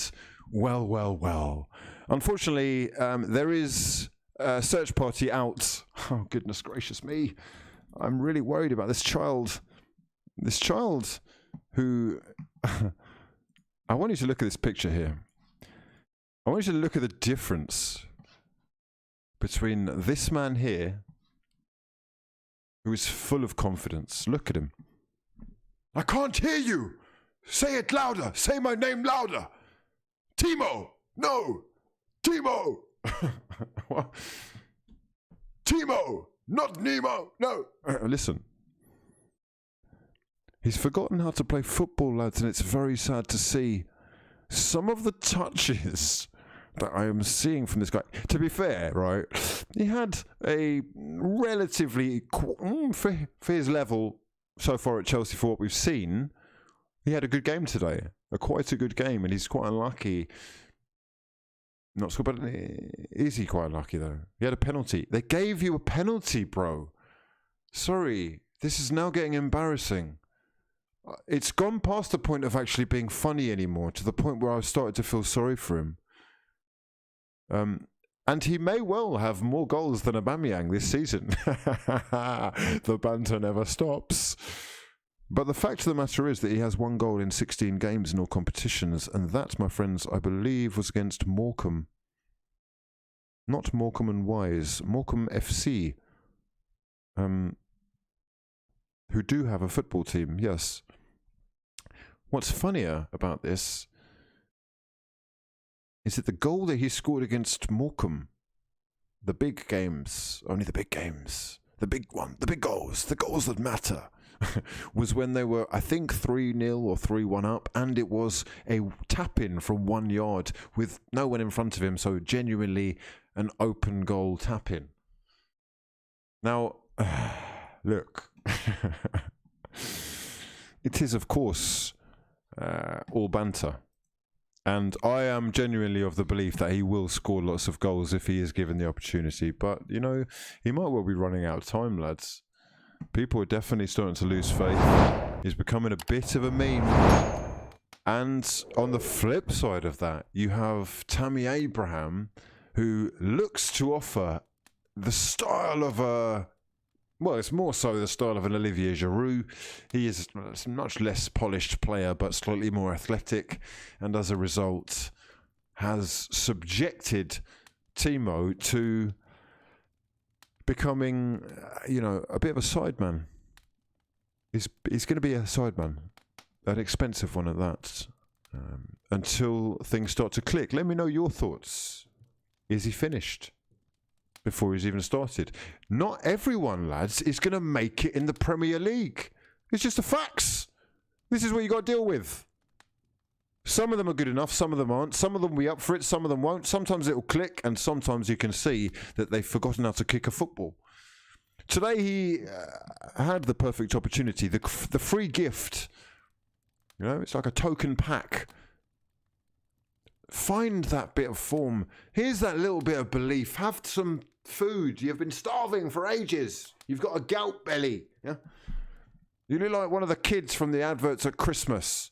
well. Unfortunately, there is a search party out. Oh, goodness gracious me. I'm really worried about this child. This child who... I want you to look at this picture here. I want you to look at the difference between this man here, who is full of confidence. Look at him. I can't hear you. Say it louder. Say my name louder. Timo. No. Timo. What? Timo. Not Nemo. No. Listen. He's forgotten how to play football, lads, and it's very sad to see some of the touches that I am seeing from this guy. To be fair, right, he had a relatively, for his level so far at Chelsea, for what we've seen, he had a good game today, quite a good game, and he's quite unlucky. Not so, but is he quite unlucky, though? He had a penalty. They gave you a penalty, bro. Sorry, this is now getting embarrassing. It's gone past the point of actually being funny anymore, to the point where I've started to feel sorry for him. And he may well have more goals than Aubameyang this season. The banter never stops. But the fact of the matter is that he has 1 goal in 16 games in all competitions, and that, my friends, I believe was against Morecambe. Not Morecambe and Wise, Morecambe FC. Who do have a football team, yes. What's funnier about this is that the goal that he scored against Morecambe, the big games, only the big games, the big one, the big goals, the goals that matter, was when they were, I think, 3-0 or 3-1 up, and it was a tap-in from 1 yard with no one in front of him, so genuinely an open goal tap-in. Now, look, it is, of course, all banter. And I am genuinely of the belief that he will score lots of goals if he is given the opportunity. But, you know, he might well be running out of time, lads. People are definitely starting to lose faith. He's becoming a bit of a meme. And on the flip side of that, you have Tammy Abraham, who looks to offer the style of a... Well, it's more so the style of an Olivier Giroud. He is a much less polished player, but slightly more athletic, and as a result has subjected Timo to becoming, you know, a bit of a sideman. He's going to be a sideman, an expensive one at that, until things start to click. Let me know your thoughts. Is he finished before he's even started? Not everyone, lads, is going to make it in the Premier League. It's just the facts. This is what you got to deal with. Some of them are good enough, some of them aren't. Some of them will be up for it, some of them won't. Sometimes it will click, and sometimes you can see that they've forgotten how to kick a football. Today he had the perfect opportunity, the free gift. You know, it's like a token pack. Find that bit of form. Here's that little bit of belief. Have some food. You've been starving for ages. You've got a gout belly. Yeah. You look like one of the kids from the adverts at Christmas.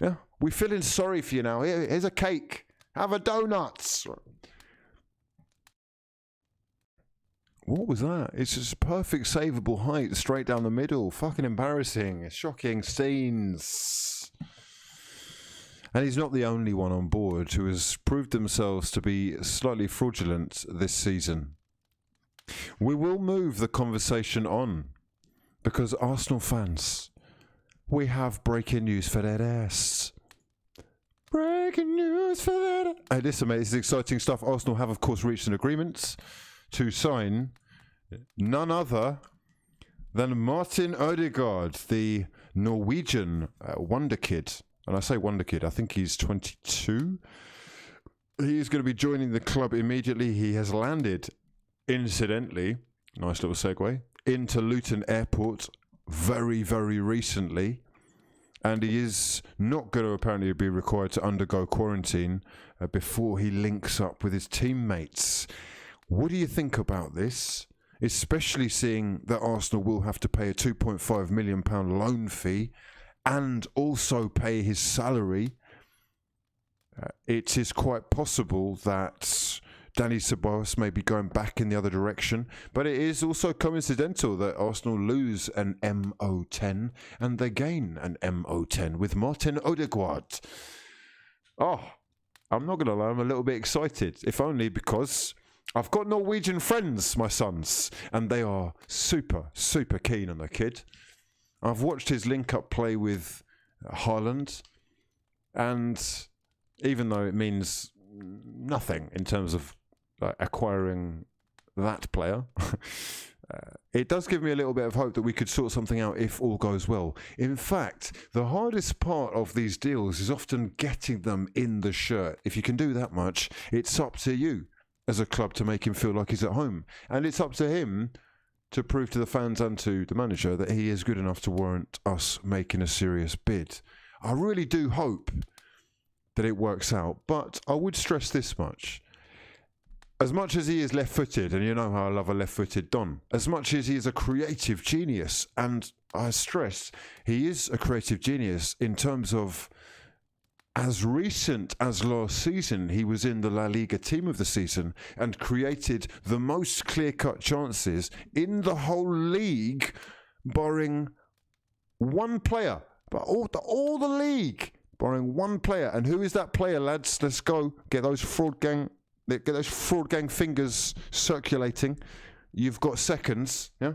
Yeah. We're feeling sorry for you now. Here's a cake. Have a donuts. What was that? It's just perfect savable height straight down the middle. Fucking embarrassing. Shocking scenes. And he's not the only one on board who has proved themselves to be slightly fraudulent this season. We will move the conversation on because Arsenal fans, we have breaking news for their ass. Breaking news for their ass. Hey, listen, mate, this is exciting stuff. Arsenal have, of course, reached an agreement to sign none other than Martin Odegaard, the Norwegian wonder kid. And I say wonder kid, I think he's 22. He's going to be joining the club immediately. He has landed, incidentally, nice little segue, into Luton Airport very, very recently. And he is not going to apparently be required to undergo quarantine before he links up with his teammates. What do you think about this? Especially seeing that Arsenal will have to pay a £2.5 million loan fee and also pay his salary. It is quite possible that Danny Ceballos may be going back in the other direction, but it is also coincidental that Arsenal lose an MO10 and they gain an MO10 with Martin Odegaard. Oh, I'm not going to lie, I'm a little bit excited, if only because I've got Norwegian friends, my sons, and they are super, super keen on the kid. I've watched his link-up play with Haaland, and even though it means nothing in terms of acquiring that player, it does give me a little bit of hope that we could sort something out if all goes well. In fact, the hardest part of these deals is often getting them in the shirt. If you can do that much, it's up to you as a club to make him feel like he's at home. And it's up to him to prove to the fans and to the manager that he is good enough to warrant us making a serious bid. I really do hope that it works out, but I would stress this much. As much as he is left-footed, and you know how I love a left-footed Don, as much as he is a creative genius, and I stress, he is a creative genius in terms of as recent as last season, he was in the La Liga team of the season and created the most clear-cut chances in the whole league, barring one player. But all the league, barring one player. And who is that player, lads? Let's go. Get those fraud gang fingers circulating. You've got seconds, yeah?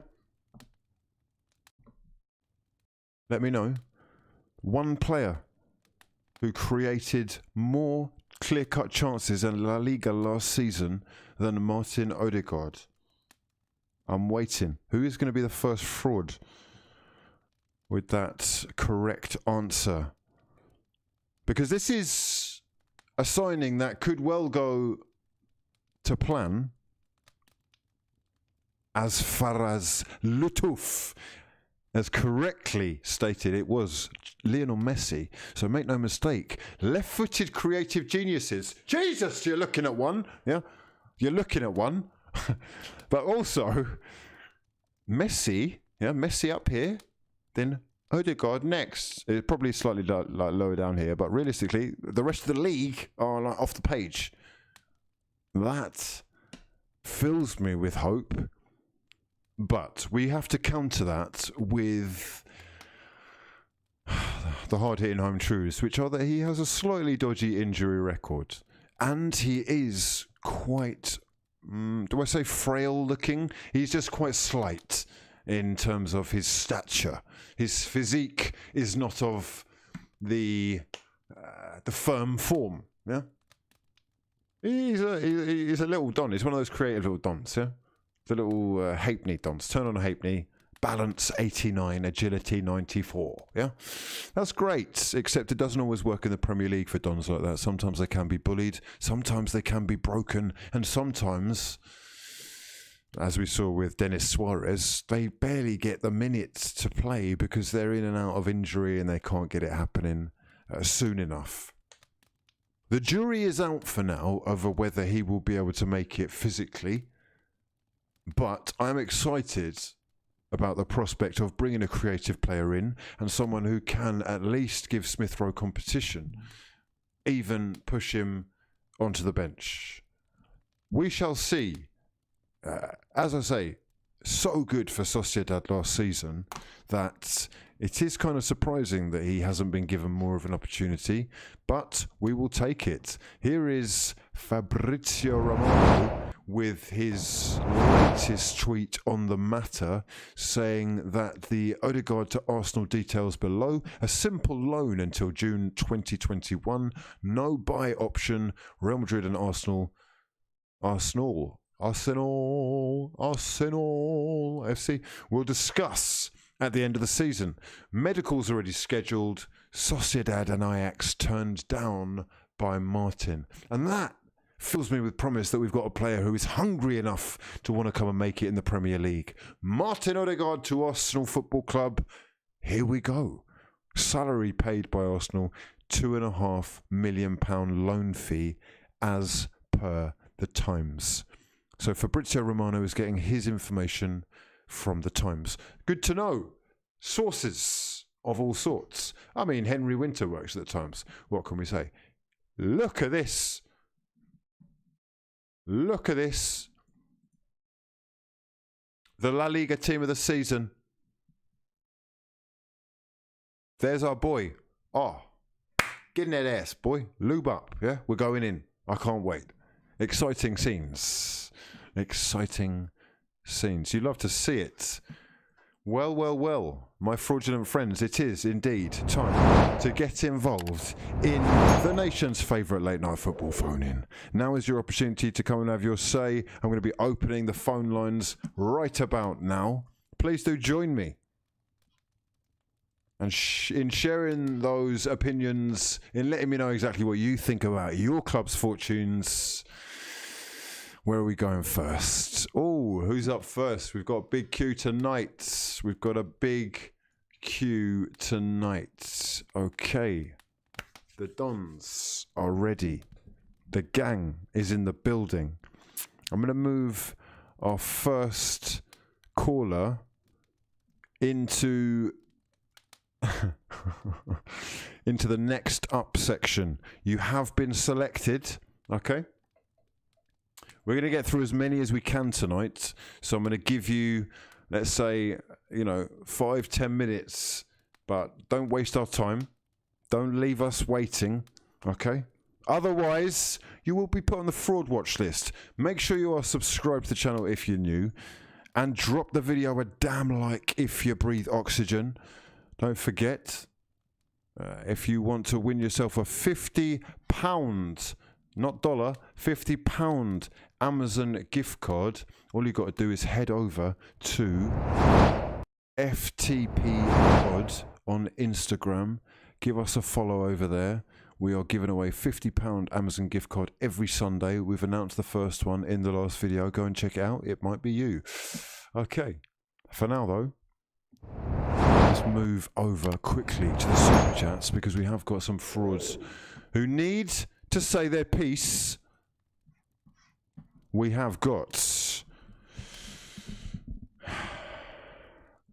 Let me know. One player who created more clear-cut chances in La Liga last season than Martin Odegaard. I'm waiting. Who is going to be the first fraud with that correct answer? Because this is a signing that could well go to plan as far as Lutuf has correctly stated. It was Lionel Messi. So make no mistake, left-footed creative geniuses. Jesus, you're looking at one. Yeah, you're looking at one. But also, Messi, yeah, Messi up here, then Odegaard next. It's probably slightly lower down here, but realistically, the rest of the league are like off the page. That fills me with hope. But we have to counter that with the hard-hitting home truths, which are that he has a slightly dodgy injury record. And he is quite, do I say frail looking? He's just quite slight in terms of his stature. His physique is not of the firm form, yeah? He's a little don. He's one of those creative little dons, yeah? The little halfpenny dons. Turn on a halfpenny, balance 89, agility 94. Yeah, that's great, except it doesn't always work in the Premier League for dons like that. Sometimes they can be bullied, sometimes they can be broken, and sometimes, as we saw with Denis Suarez, they barely get the minutes to play because they're in and out of injury and they can't get it happening soon enough. The jury is out for now over whether he will be able to make it physically, but I'm excited about the prospect of bringing a creative player in and someone who can at least give Smith Rowe competition, even push him onto the bench. We shall see. As I say, so good for Sociedad last season that it is kind of surprising that he hasn't been given more of an opportunity, but we will take it. Here is Fabrizio Romano with his latest tweet on the matter, saying that the Odegaard to Arsenal details below, a simple loan until June 2021, no buy option, Real Madrid and Arsenal FC will discuss at the end of the season. Medicals already scheduled. Sociedad and Ajax turned down by Martin. And that fills me with promise that we've got a player who is hungry enough to want to come and make it in the Premier League. Martin Odegaard to Arsenal Football Club. Here we go. Salary paid by Arsenal, £2.5 million loan fee as per the Times. So Fabrizio Romano is getting his information from the Times. Good to know. Sources of all sorts. I mean, Henry Winter works at the Times. What can we say? Look at this. Look at this. The La Liga team of the season. There's our boy. Oh, get in that ass, boy. Lube up, yeah? We're going in. I can't wait. Exciting scenes. Exciting scenes. You love to see it. Well, well, well, my fraudulent friends, it is indeed time to get involved in the nation's favourite late night football phone-in. Now is your opportunity to come and have your say. I'm going to be opening the phone lines right about now. Please do join me. And in sharing those opinions, in letting me know exactly what you think about your club's fortunes. Where are we going first? Oh, who's up first? We've got a big queue tonight. We've got a big queue tonight. Okay. The Dons are ready. The gang is in the building. I'm going to move our first caller into into the next up section. You have been selected. Okay. We're going to get through as many as we can tonight. So I'm going to give you, let's say, 5-10 minutes, but don't waste our time. Don't leave us waiting. Okay. Otherwise, you will be put on the fraud watch list. Make sure you are subscribed to the channel if you're new, and drop the video a damn like if you breathe oxygen. Don't forget, if you want to win yourself a £50, not dollar, £50 Amazon gift card, all you got to do is head over to FTP Pod on Instagram. Give us a follow over there. We are giving away £50 Amazon gift card every Sunday. We've announced the first one in the last video. Go and check it out. It might be you. Okay. For now, though, let's move over quickly to the super chats because we have got some frauds who need to say their piece. We have got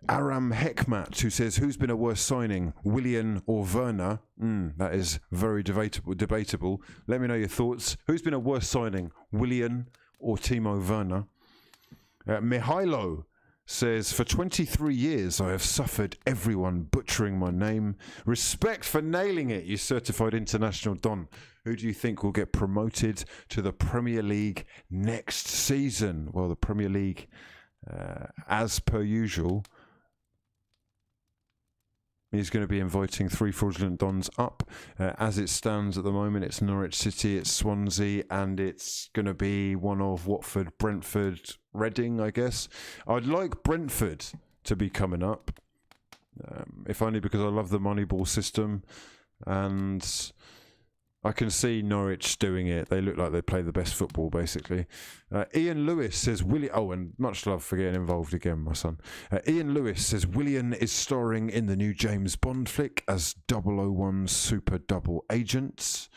Aram Hekmat, who says, who's been a worse signing, Willian or Werner? That is very debatable. Let me know your thoughts. Who's been a worse signing, Willian or Timo Werner? Mihailo says, for 23 years I have suffered everyone butchering my name. Respect for nailing it, you certified international Don. Who do you think will get promoted to the Premier League next season? Well, the Premier League, as per usual, is going to be inviting 3 fraudulent Dons up. As it stands at the moment, it's Norwich City, it's Swansea, and it's going to be one of Watford, Brentford, Reading, I guess. I'd like Brentford to be coming up. If only because I love the Moneyball system, and I can see Norwich doing it. They look like they play the best football, basically. Ian Lewis says, and much love for getting involved again, my son. Ian Lewis says, Willian is starring in the new James Bond flick as 001 Super Double Agent.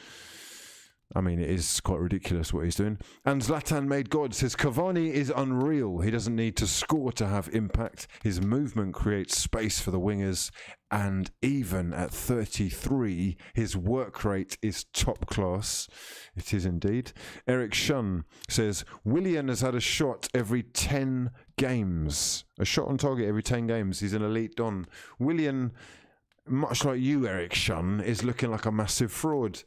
I mean, it is quite ridiculous what he's doing. And Zlatan Made God says, Cavani is unreal. He doesn't need to score to have impact. His movement creates space for the wingers. And even at 33, his work rate is top class. It is indeed. Eric Shun says, Willian has had a shot every 10 games. A shot on target every 10 games. He's an elite Don. Willian, much like you, Eric Shun, is looking like a massive fraud.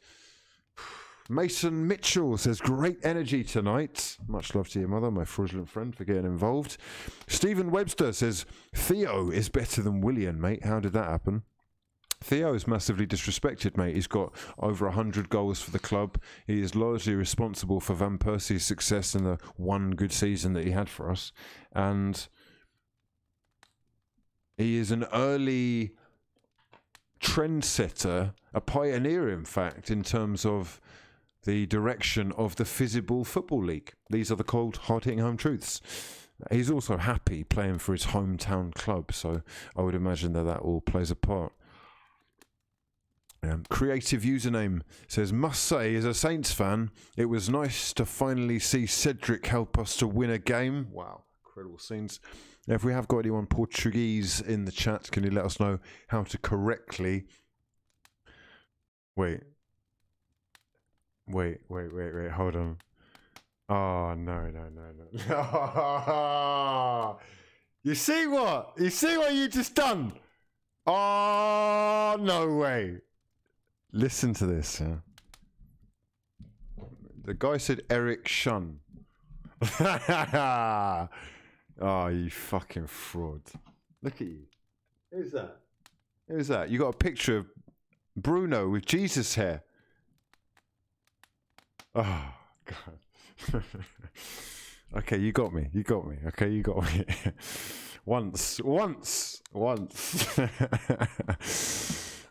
Mason Mitchell says, great energy tonight. Much love to your mother, my fraudulent friend, for getting involved. Stephen Webster says, Theo is better than Willian, mate. How did that happen? Theo is massively disrespected, mate. He's got over 100 goals for the club. He is largely responsible for Van Persie's success in the one good season that he had for us. And he is an early trendsetter, a pioneer, in fact, in terms of the direction of the Fizziball Football League. These are the cold, hard-hitting home truths. He's also happy playing for his hometown club, so I would imagine that all plays a part. Creative username says, must say, as a Saints fan, it was nice to finally see Cedric help us to win a game. Wow, incredible scenes. If we have got anyone Portuguese in the chat, can you let us know how to correctly... Wait, hold on. Oh, no. You see what? You see what you just done? Oh, no way. Listen to this. The guy said Eric Shun. Oh, you fucking fraud. Look at you. Who's that? Who's that? You got a picture of Bruno with Jesus hair. Oh, God. Okay, you got me. Okay, you got me. Once.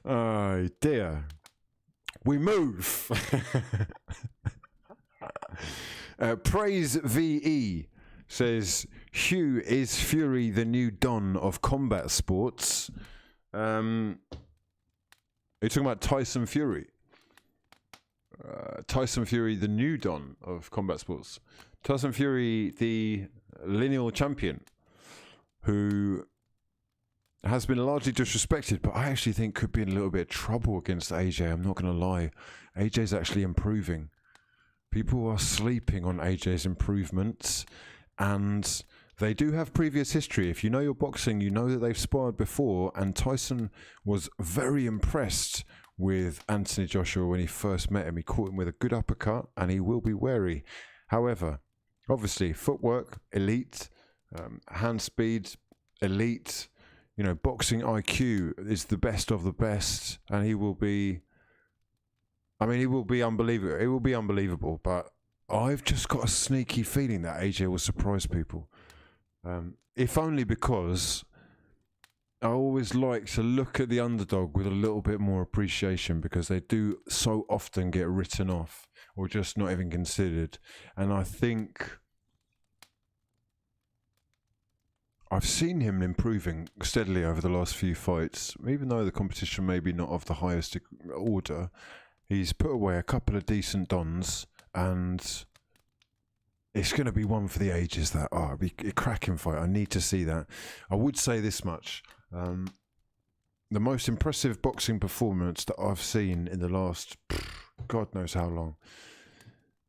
Oh, dear. We move. Praise VE says, Hugh, is Fury the new Don of combat sports? Are you talking about Tyson Fury? Tyson Fury, the new Don of combat sports. Tyson Fury, the lineal champion, who has been largely disrespected, but I actually think could be in a little bit of trouble against AJ. I'm not going to lie. AJ's actually improving. People are sleeping on AJ's improvements, and they do have previous history. If you know your boxing, you know that they've sparred before, and Tyson was very impressed with Anthony Joshua when he first met him. He caught him with a good uppercut, and he will be wary. However, obviously, footwork, elite, hand speed, elite, boxing IQ is the best of the best, and he will be unbelievable. It will be unbelievable, but I've just got a sneaky feeling that AJ will surprise people. If only because I always like to look at the underdog with a little bit more appreciation, because they do so often get written off or just not even considered. And I think I've seen him improving steadily over the last few fights. Even though the competition may be not of the highest order, he's put away a couple of decent dons, and it's going to be one for the ages. It'll be a cracking fight. I need to see that. I would say this much. The most impressive boxing performance that I've seen in the last God knows how long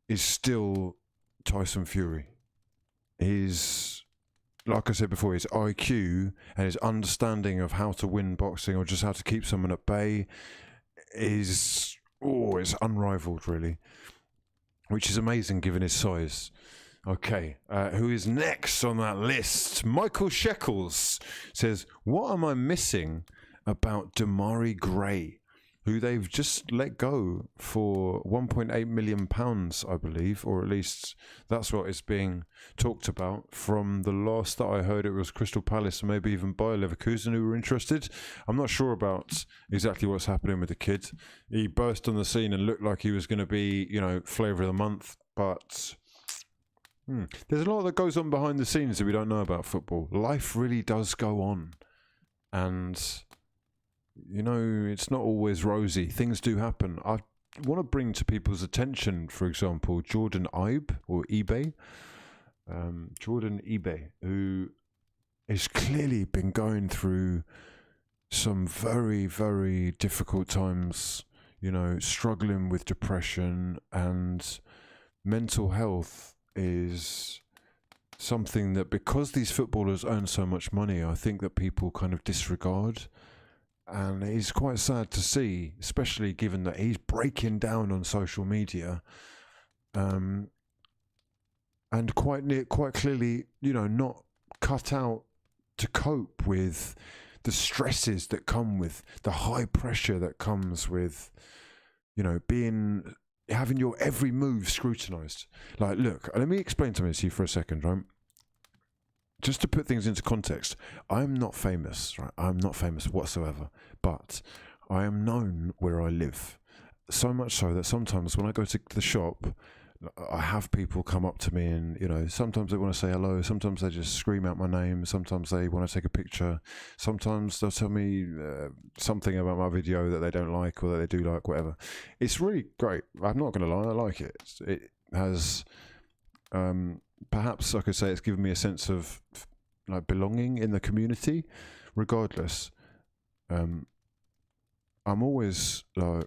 is still Tyson Fury. His, like I said before, his IQ and his understanding of how to win boxing, or just how to keep someone at bay, is it's unrivaled, really, which is amazing given his size. Okay, who is next on that list? Michael Shekels says, what am I missing about Damari Gray? who they've just let go for £1.8 million, I believe, or at least that's what is being talked about. From the last that I heard, it was Crystal Palace and maybe even Bayer Leverkusen who were interested. I'm not sure about exactly what's happening with the kid. He burst on the scene and looked like he was going to be, you know, flavour of the month, but there's a lot that goes on behind the scenes that we don't know about football. Life really does go on, and you know, it's not always rosy. Things do happen. I want to bring to people's attention, for example, Jordan Ibe, or eBay. Jordan Ibe, who has clearly been going through some very, very difficult times, you know, struggling with depression, and mental health is something that, because these footballers earn so much money, I think that people kind of disregard. And it's quite sad to see, especially given that he's breaking down on social media, and quite clearly, you know, not cut out to cope with the stresses that come with the high pressure that comes with, you know, having your every move scrutinized. Like, look, let me explain something to you for a second, right? Just to put things into context, I'm not famous, right? I'm not famous whatsoever, but I am known where I live. So much so that sometimes when I go to the shop, I have people come up to me and, you know, sometimes they want to say hello, sometimes they just scream out my name, sometimes they want to take a picture, sometimes they'll tell me something about my video that they don't like or that they do like, whatever. It's really great. I'm not going to lie, I like it. It has... perhaps I could say it's given me a sense of like belonging in the community. Regardless, I'm always, like,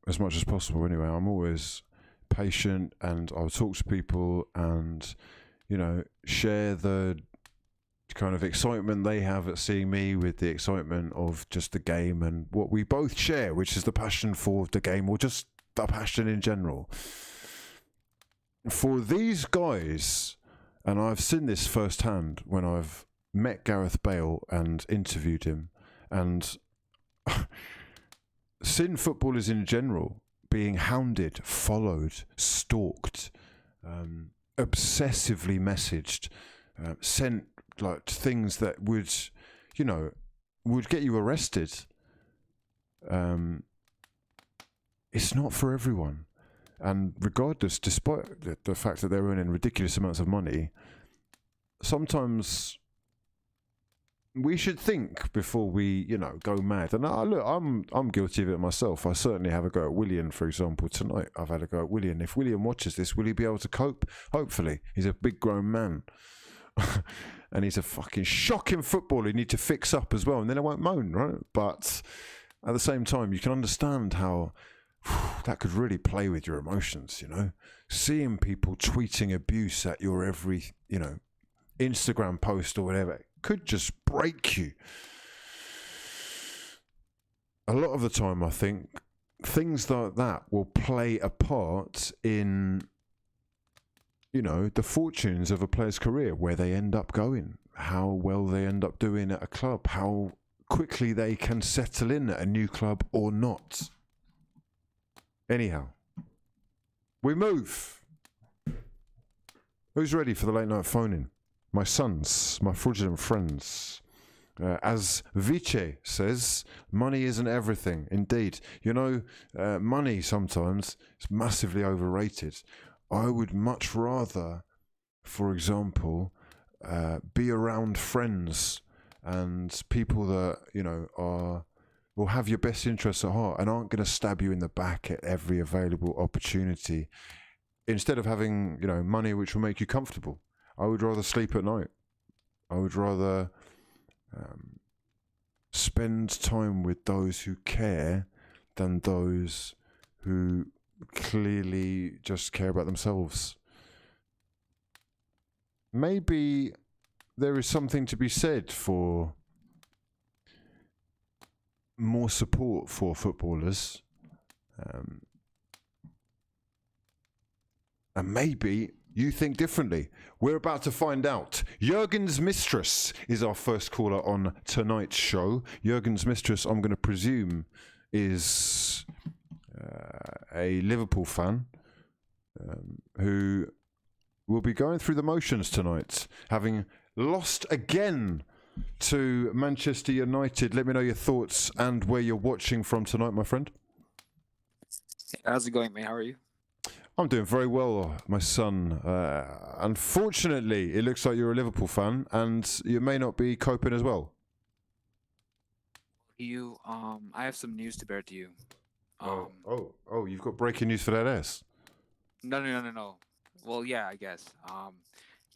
as much as possible anyway, I'm always patient, and I'll talk to people and, you know, share the kind of excitement they have at seeing me with the excitement of just the game and what we both share, which is the passion for the game, or just the passion in general. For these guys, and I've seen this firsthand when I've met Gareth Bale and interviewed him, and seen footballers in general being hounded, followed, stalked, obsessively messaged, sent like things that would, you know, would get you arrested. It's not for everyone. And regardless, despite the fact that they're earning ridiculous amounts of money, sometimes we should think before we, you know, go mad. And look, I'm guilty of it myself. I certainly have a go at William, for example. Tonight, I've had a go at William. If William watches this, will he be able to cope? Hopefully. He's a big grown man. And he's a fucking shocking footballer. You need to fix up as well, and then I won't moan, right? But at the same time, you can understand how that could really play with your emotions, you know? Seeing people tweeting abuse at your every, you know, Instagram post or whatever could just break you. A lot of the time, I think, things like that will play a part in, you know, the fortunes of a player's career, where they end up going, how well they end up doing at a club, how quickly they can settle in at a new club or not. Anyhow, we move. Who's ready for the late night phoning? My sons, my fraudulent friends. As Vice says, money isn't everything. Indeed. You know, money sometimes is massively overrated. I would much rather, for example, be around friends and people that, you know, will have your best interests at heart and aren't going to stab you in the back at every available opportunity, instead of having, you know, money which will make you comfortable. I would rather sleep at night. I would rather spend time with those who care than those who clearly just care about themselves. Maybe there is something to be said for more support for footballers, and maybe you think differently. We're about to find out. Jurgen's mistress is our first caller on tonight's show. Jurgen's mistress, I'm going to presume, is a Liverpool fan who will be going through the motions tonight, having lost again to Manchester United. Let me know your thoughts and where you're watching from tonight, my friend. How's it going, mate? How are you? I'm doing very well, my son. Unfortunately, it looks like you're a Liverpool fan, and you may not be coping as well. I have some news to bear to you. You've got breaking news for that ass. No. Well, yeah, I guess.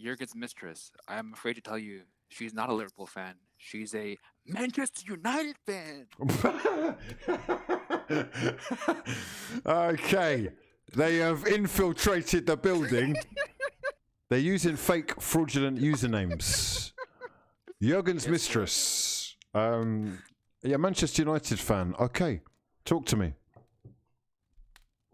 Jurgen's mistress. I'm afraid to tell you, she's not a Liverpool fan. She's a Manchester United fan. Okay. They have infiltrated the building. They're using fake, fraudulent usernames. Jurgen's mistress. Manchester United fan. Okay. Talk to me.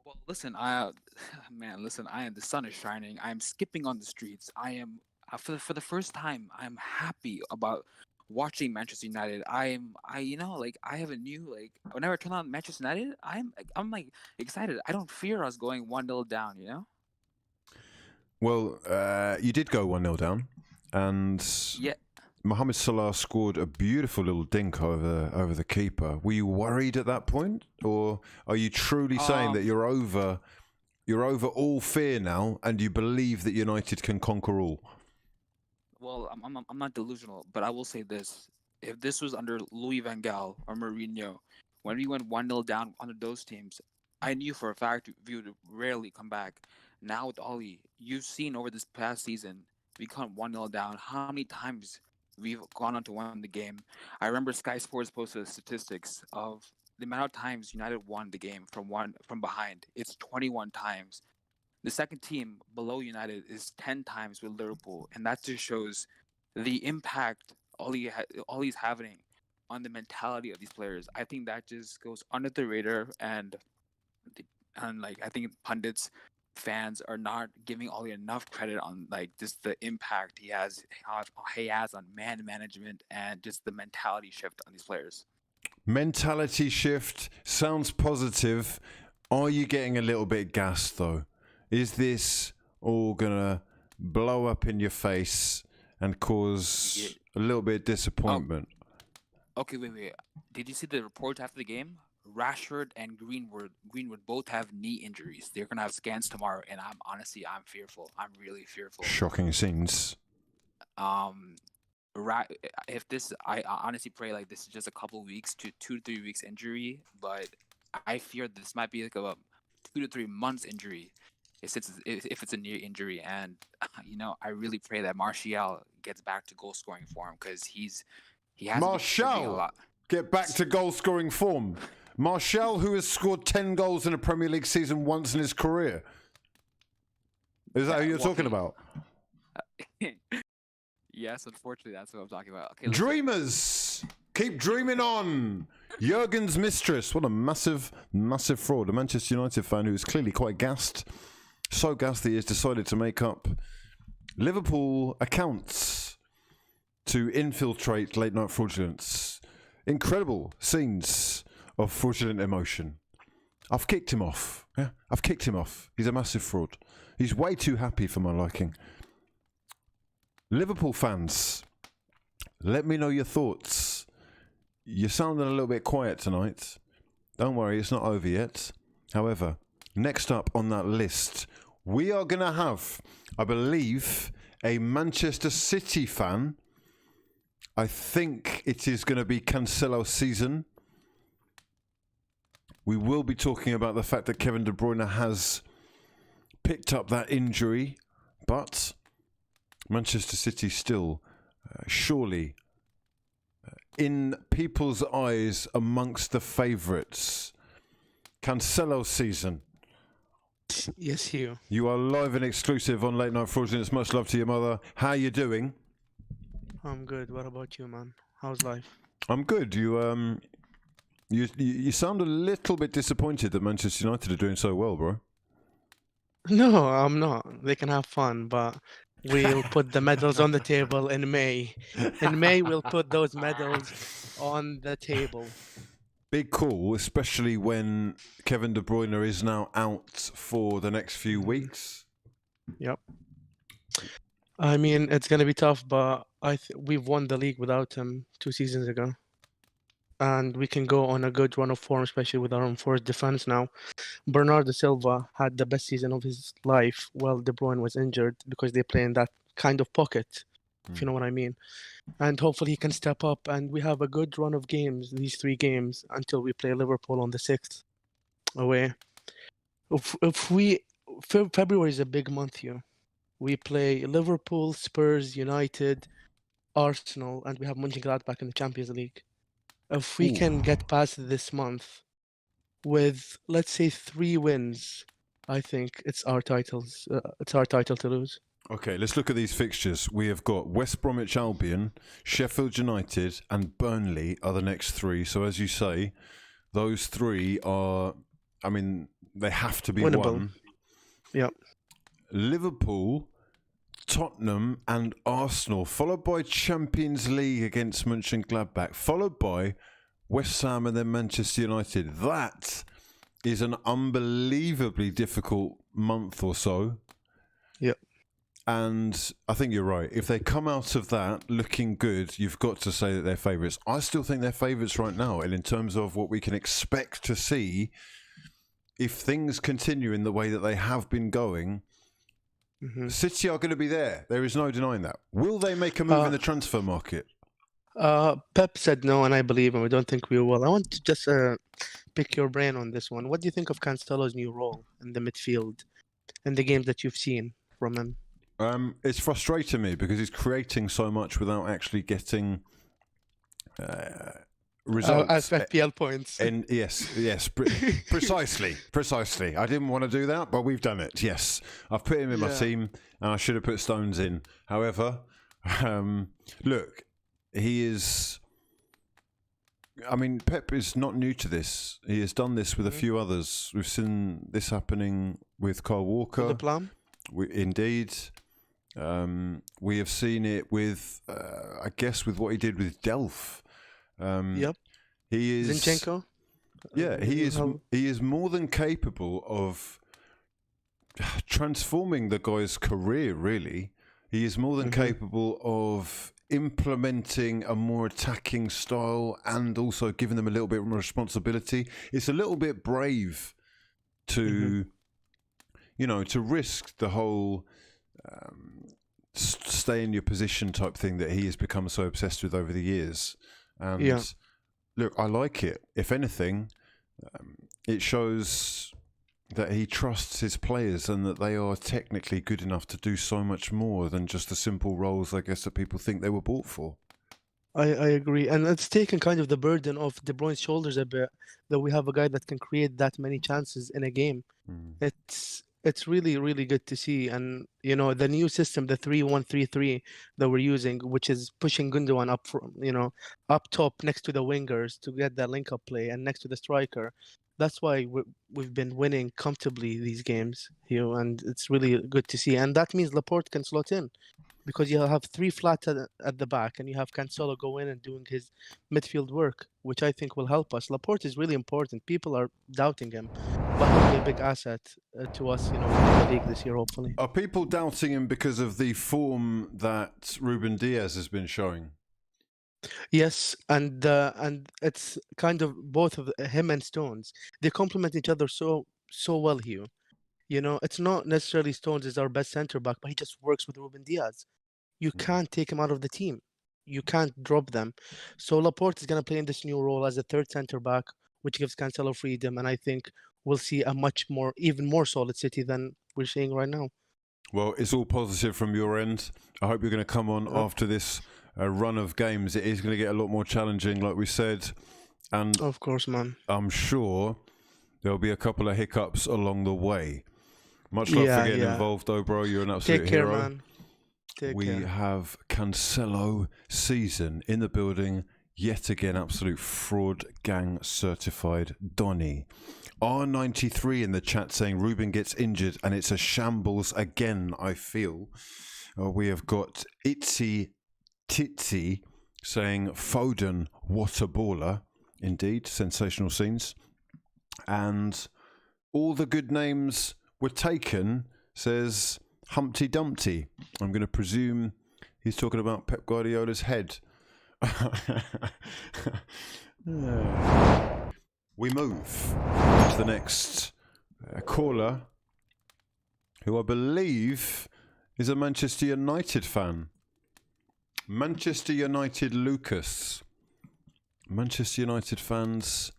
Well, listen, the sun is shining. I am skipping on the streets. I am, for the first time, I'm happy about watching Manchester United. I have a new, whenever I turn on Manchester United, I'm excited. I don't fear us going 1-0 down, you know? Well, you did go 1-0 down, and Yeah. Mohamed Salah scored a beautiful little dink over the keeper. Were you worried at that point, or are you truly saying that you're over all fear now, and you believe that United can conquer all? Well, I'm not delusional, but I will say this: if this was under Louis van Gaal or Mourinho, when we went 1-0 down under those teams, I knew for a fact we would rarely come back. Now with Oli, you've seen over this past season, we come 1-0 down. How many times we've gone on to win the game? I remember Sky Sports posted statistics of the amount of times United won the game from behind. It's 21 times. The second team below United is 10 times with Liverpool, and that just shows the impact Ollie's having on the mentality of these players. I think that just goes under the radar, and I think pundits, fans are not giving Ollie enough credit on just the impact he has on man management and just the mentality shift on these players. Mentality shift sounds positive. Are you getting a little bit gassed though? Is this all gonna blow up in your face and cause a little bit of disappointment? Okay, wait. Did you see the report after the game? Rashford and Greenwood both have knee injuries. They're gonna have scans tomorrow, and I'm fearful. I'm really fearful. Shocking scenes. If this, I honestly pray this is just a couple weeks to 2 to 3 weeks injury, but I fear this might be a 2 to 3 months injury. If it's a knee injury, and I really pray that Martial gets back to goal scoring form, because he has Martial a lot. Get back to goal scoring form. Martial, who has scored 10 goals in a Premier League season once in his career. Is that who you're talking about? Yes, unfortunately, that's what I'm talking about. Okay, Dreamers, keep dreaming on. Jurgen's mistress, what a massive, massive fraud. A Manchester United fan who is clearly quite gassed. So gassed that he has decided to make up Liverpool accounts to infiltrate late night fraudulence. Incredible scenes of fraudulent emotion. I've kicked him off. Yeah, I've kicked him off. He's a massive fraud. He's way too happy for my liking. Liverpool fans, let me know your thoughts. You're sounding a little bit quiet tonight. Don't worry, it's not over yet. However, next up on that list, we are going to have, I believe, a Manchester City fan. I think it is going to be Cancelo season. We will be talking about the fact that Kevin De Bruyne has picked up that injury, but Manchester City still surely in people's eyes amongst the favourites. Cancelo season. Yes, Hugh. You are live and exclusive on Late Night Fraudulence. Much love to your mother. How are you doing? I'm good. What about you, man? How's life? I'm good. You sound a little bit disappointed that Manchester United are doing so well, bro. No, I'm not. They can have fun, but we'll put the medals on the table in May. In May, we'll put those medals on the table. Big call, especially when Kevin De Bruyne is now out for the next few weeks. Yep. I mean, it's gonna be tough, but we've won the league without him 2 seasons ago, and we can go on a good run of form, especially with our enforced defense now. Bernardo Silva had the best season of his life while De Bruyne was injured because they play in that kind of pocket, if you know what I mean. And hopefully he can step up, and we have a good run of games, these 3 games, until we play Liverpool on the 6th away. February is a big month here. We play Liverpool, Spurs, United, Arsenal, and we have Mönchengladbach in the Champions League. If we can get past this month with, let's say, 3 wins, I think it's our titles. It's our title to lose. Okay, let's look at these fixtures. We have got West Bromwich Albion, Sheffield United, and Burnley are the next 3. So as you say, those 3 are, I mean, they have to be Winnable. won. Yep. Liverpool, Tottenham, and Arsenal, followed by Champions League against Mönchengladbach, followed by West Ham and then Manchester United. That is an unbelievably difficult month or so. Yep. And I think you're right. If they come out of that looking good, you've got to say that they're favourites. I still think they're favourites right now. And in terms of what we can expect to see, if things continue in the way that they have been going, City are going to be there. There is no denying that. Will they make a move in the transfer market? Pep said no, and I believe him. I don't think we will. I want to just pick your brain on this one. What do you think of Cancelo's new role in the midfield in the games that you've seen from him? It's frustrating me because he's creating so much without actually getting results. As FPL points. And yes, precisely. I didn't want to do that, but we've done it. Yes, I've put him in my team, and I should have put Stones in. However, look, he is. I mean, Pep is not new to this. He has done this with a few others. We've seen this happening with Kyle Walker. The plan? Indeed. We have seen it with, I guess, with what he did with Delph. Yep. He is Zinchenko? Yeah, he is more than capable of transforming the guy's career, really. He is more than capable of implementing a more attacking style and also giving them a little bit more responsibility. It's a little bit brave to, to risk the whole stay in your position type thing that he has become so obsessed with over the years. And look, I like it. If anything, it shows that he trusts his players and that they are technically good enough to do so much more than just the simple roles, I guess, that people think they were bought for. I agree. And it's taken kind of the burden off De Bruyne's shoulders a bit, that we have a guy that can create that many chances in a game. It's really, really good to see. And, the new system, the 3-1-3-3 that we're using, which is pushing Gundogan up, up top next to the wingers to get that link-up play and next to the striker. That's why we've been winning comfortably these games here, and it's really good to see. And that means Laporte can slot in, because you have 3 flat at the back, and you have Cancelo go in and doing his midfield work, which I think will help us. Laporte is really important. People are doubting him, but he'll be a big asset to us, in the league this year, hopefully. Are people doubting him because of the form that Ruben Diaz has been showing? Yes, and it's kind of both of him and Stones. They complement each other so well here. It's not necessarily Stones is our best centre back, but he just works with Ruben Diaz. You can't take him out of the team. You can't drop them. So Laporte is going to play in this new role as a third centre back, which gives Cancelo freedom, and I think we'll see a even more solid City than we're seeing right now. Well, it's all positive from your end. I hope you're going to come on after this run of games. It is going to get a lot more challenging, like we said. And of course, man. I'm sure there'll be a couple of hiccups along the way. Much love for getting involved, though, bro. You're an absolute hero. Take care, man. We have Cancelo season in the building. Yet again, absolute fraud gang certified Donny. R93 in the chat saying Ruben gets injured and it's a shambles again, I feel. We have got Itzy Titsy saying Foden, what a baller. Indeed, sensational scenes. And all the good names were taken, says Humpty Dumpty. I'm going to presume he's talking about Pep Guardiola's head. We move to the next caller, who I believe is a Manchester United fan. Manchester United Lucas. Manchester United fans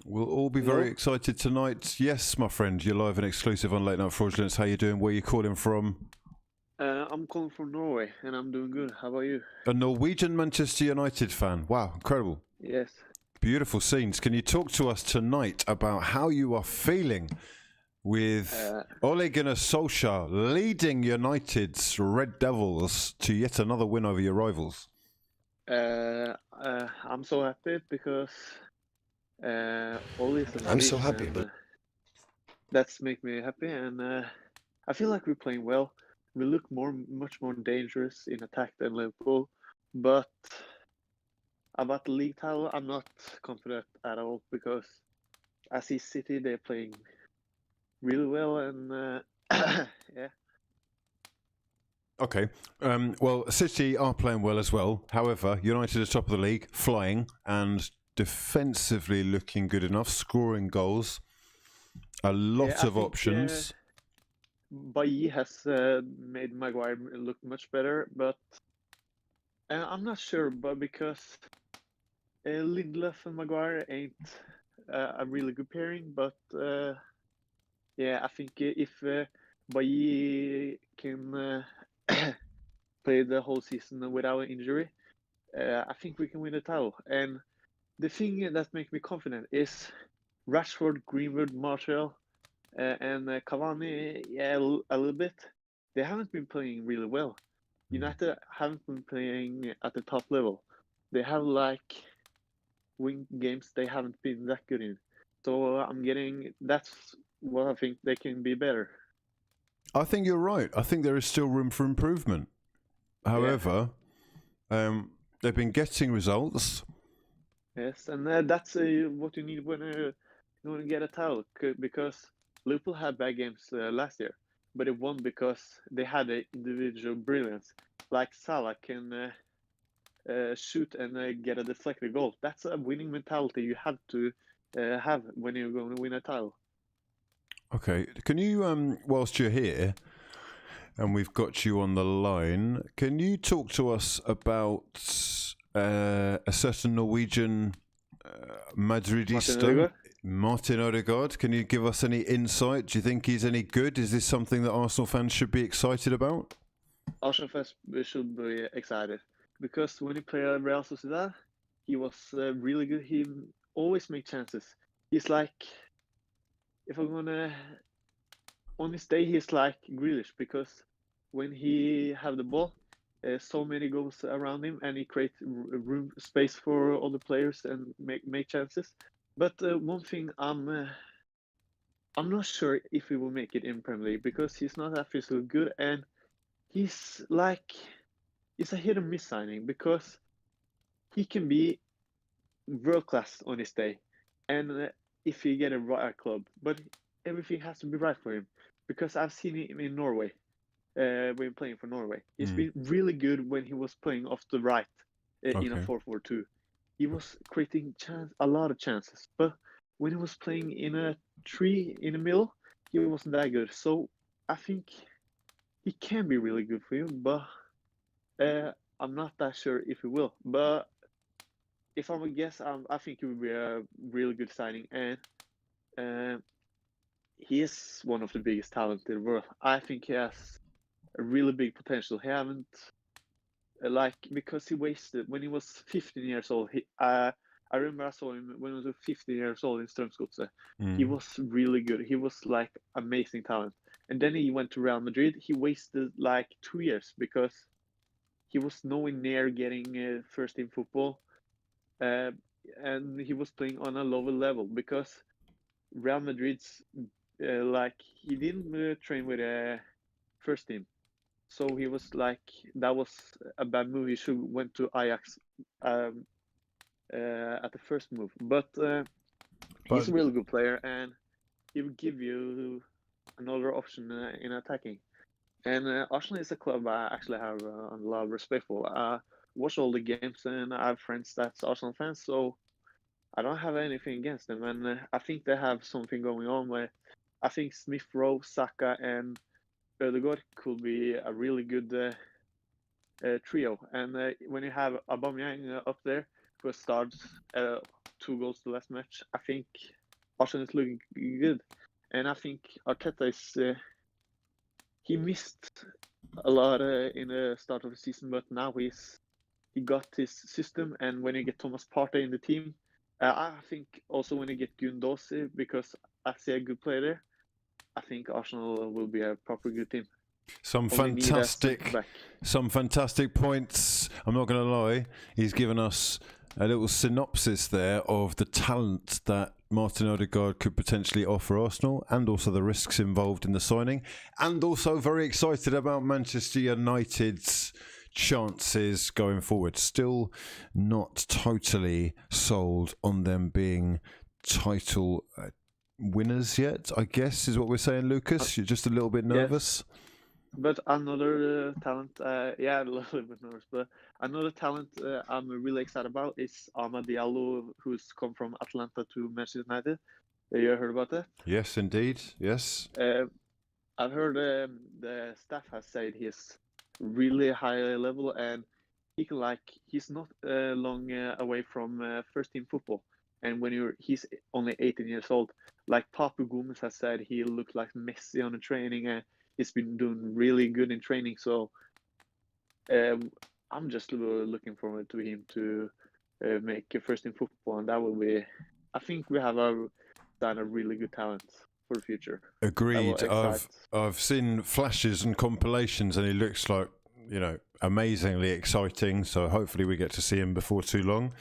will all be very excited tonight. Yes, my friend, you're live and exclusive on Late Night Fraudulence. How you doing? Where you calling from? I'm calling from Norway, and I'm doing good. How about you? A Norwegian Manchester United fan. Wow, incredible. Yes. Beautiful scenes. Can you talk to us tonight about how you are feeling with Ole Gunnar Solskjaer leading United's Red Devils to yet another win over your rivals? I'm so happy because Ole is I'm so happy, but that's make me happy, and I feel like we're playing well. We look much more dangerous in attack than Liverpool, but about the league title, I'm not confident at all because I see City, they're playing really well, and yeah. Okay. Well, City are playing well as well. However, United are top of the league, flying, and defensively looking good enough, scoring goals. A lot of options. Bailly has made Maguire look much better, but I'm not sure. But because Lindelof and Maguire ain't a really good pairing, but yeah, I think if Bailly can play the whole season without injury, I think we can win the title. And the thing that makes me confident is Rashford, Greenwood, Martial, and Cavani, yeah, a little bit. They haven't been playing really well. United haven't been playing at the top level. They have like win games they haven't been that good in. So that's what I think they can be better. I think you're right. I think there is still room for improvement. However, they've been getting results. Yes, and that's what you need when you want to get a title, because Liverpool had bad games last year, but it won because they had an individual brilliance. Like Salah can shoot and get a deflected goal. That's a winning mentality you have to have when you're going to win a title. Okay, can you, whilst you're here, and we've got you on the line, can you talk to us about a certain Norwegian Madridista, Martin Odegaard? Can you give us any insight? Do you think he's any good? Is this something that Arsenal fans should be excited about? Arsenal fans should be excited because when he played at Real Sociedad, he was really good. He always made chances. He's like, if I'm gonna, on his day, he's like Grealish because when he have the ball, so many goals around him, and he creates room, space for all the players and make chances. But one thing I'm not sure if he will make it in Premier League because he's not that physically good, and he's a hit or miss signing because he can be world class on his day, and if he get a right club, but everything has to be right for him because I've seen him in Norway. When playing for Norway, he's been really good when he was playing off the right in a 4-4-2. He was creating a lot of chances, but when he was playing in a 3 in the middle, he wasn't that good. So I think he can be really good for you, but I'm not that sure if he will. But if I'm a guess, I think he will be a really good signing, and he is one of the biggest talents in the world. I think he has a really big potential. He haven't because he wasted when he was 15 years old. I remember I saw him when he was 15 years old in Strømsgodset. He was really good. He was like amazing talent. And then he went to Real Madrid. He wasted like 2 years because he was nowhere near getting first team football, and he was playing on a lower level because Real Madrid's he didn't train with a first team. So he was like, that was a bad move. He should went to Ajax at the first move. But he's a really good player, and he will give you another option in attacking. And Arsenal is a club I actually have a lot of respect for. I watch all the games, and I have friends that's Arsenal fans, so I don't have anything against them. And I think they have something going on where I think Smith Rowe, Saka, and Odegaard could be a really good trio. And when you have Aubameyang up there, who starts 2 goals the last match, I think Arsenal is looking good. And I think Arteta is he missed a lot in the start of the season, but now he got his system. And when you get Thomas Partey in the team, I think also when you get Guendouzi, because I see a good player there, I think Arsenal will be a proper good team. Some Only need a fantastic centre-back. points. I'm not going to lie. He's given us a little synopsis there of the talent that Martin Odegaard could potentially offer Arsenal, and also the risks involved in the signing, and also very excited about Manchester United's chances going forward. Still not totally sold on them being title winners yet, I guess, is what we're saying, Lucas. You're just a little bit nervous. Yes. But another talent, yeah, a little bit nervous, but another talent I'm really excited about is Amad Diallo, who's come from Atlanta to Manchester United. You heard about that? Yes, indeed. Yes. I've heard the staff has said he's really high level, and he's not long away from first team football. And when he's only 18 years old, like Papu Gomez has said, he looked like Messi on the training, and he's been doing really good in training. So I'm just looking forward to him to make a first team football, and that will be. I think we have a really good talent for the future. Agreed. I've seen flashes and compilations, and he looks like, amazingly exciting. So hopefully we get to see him before too long.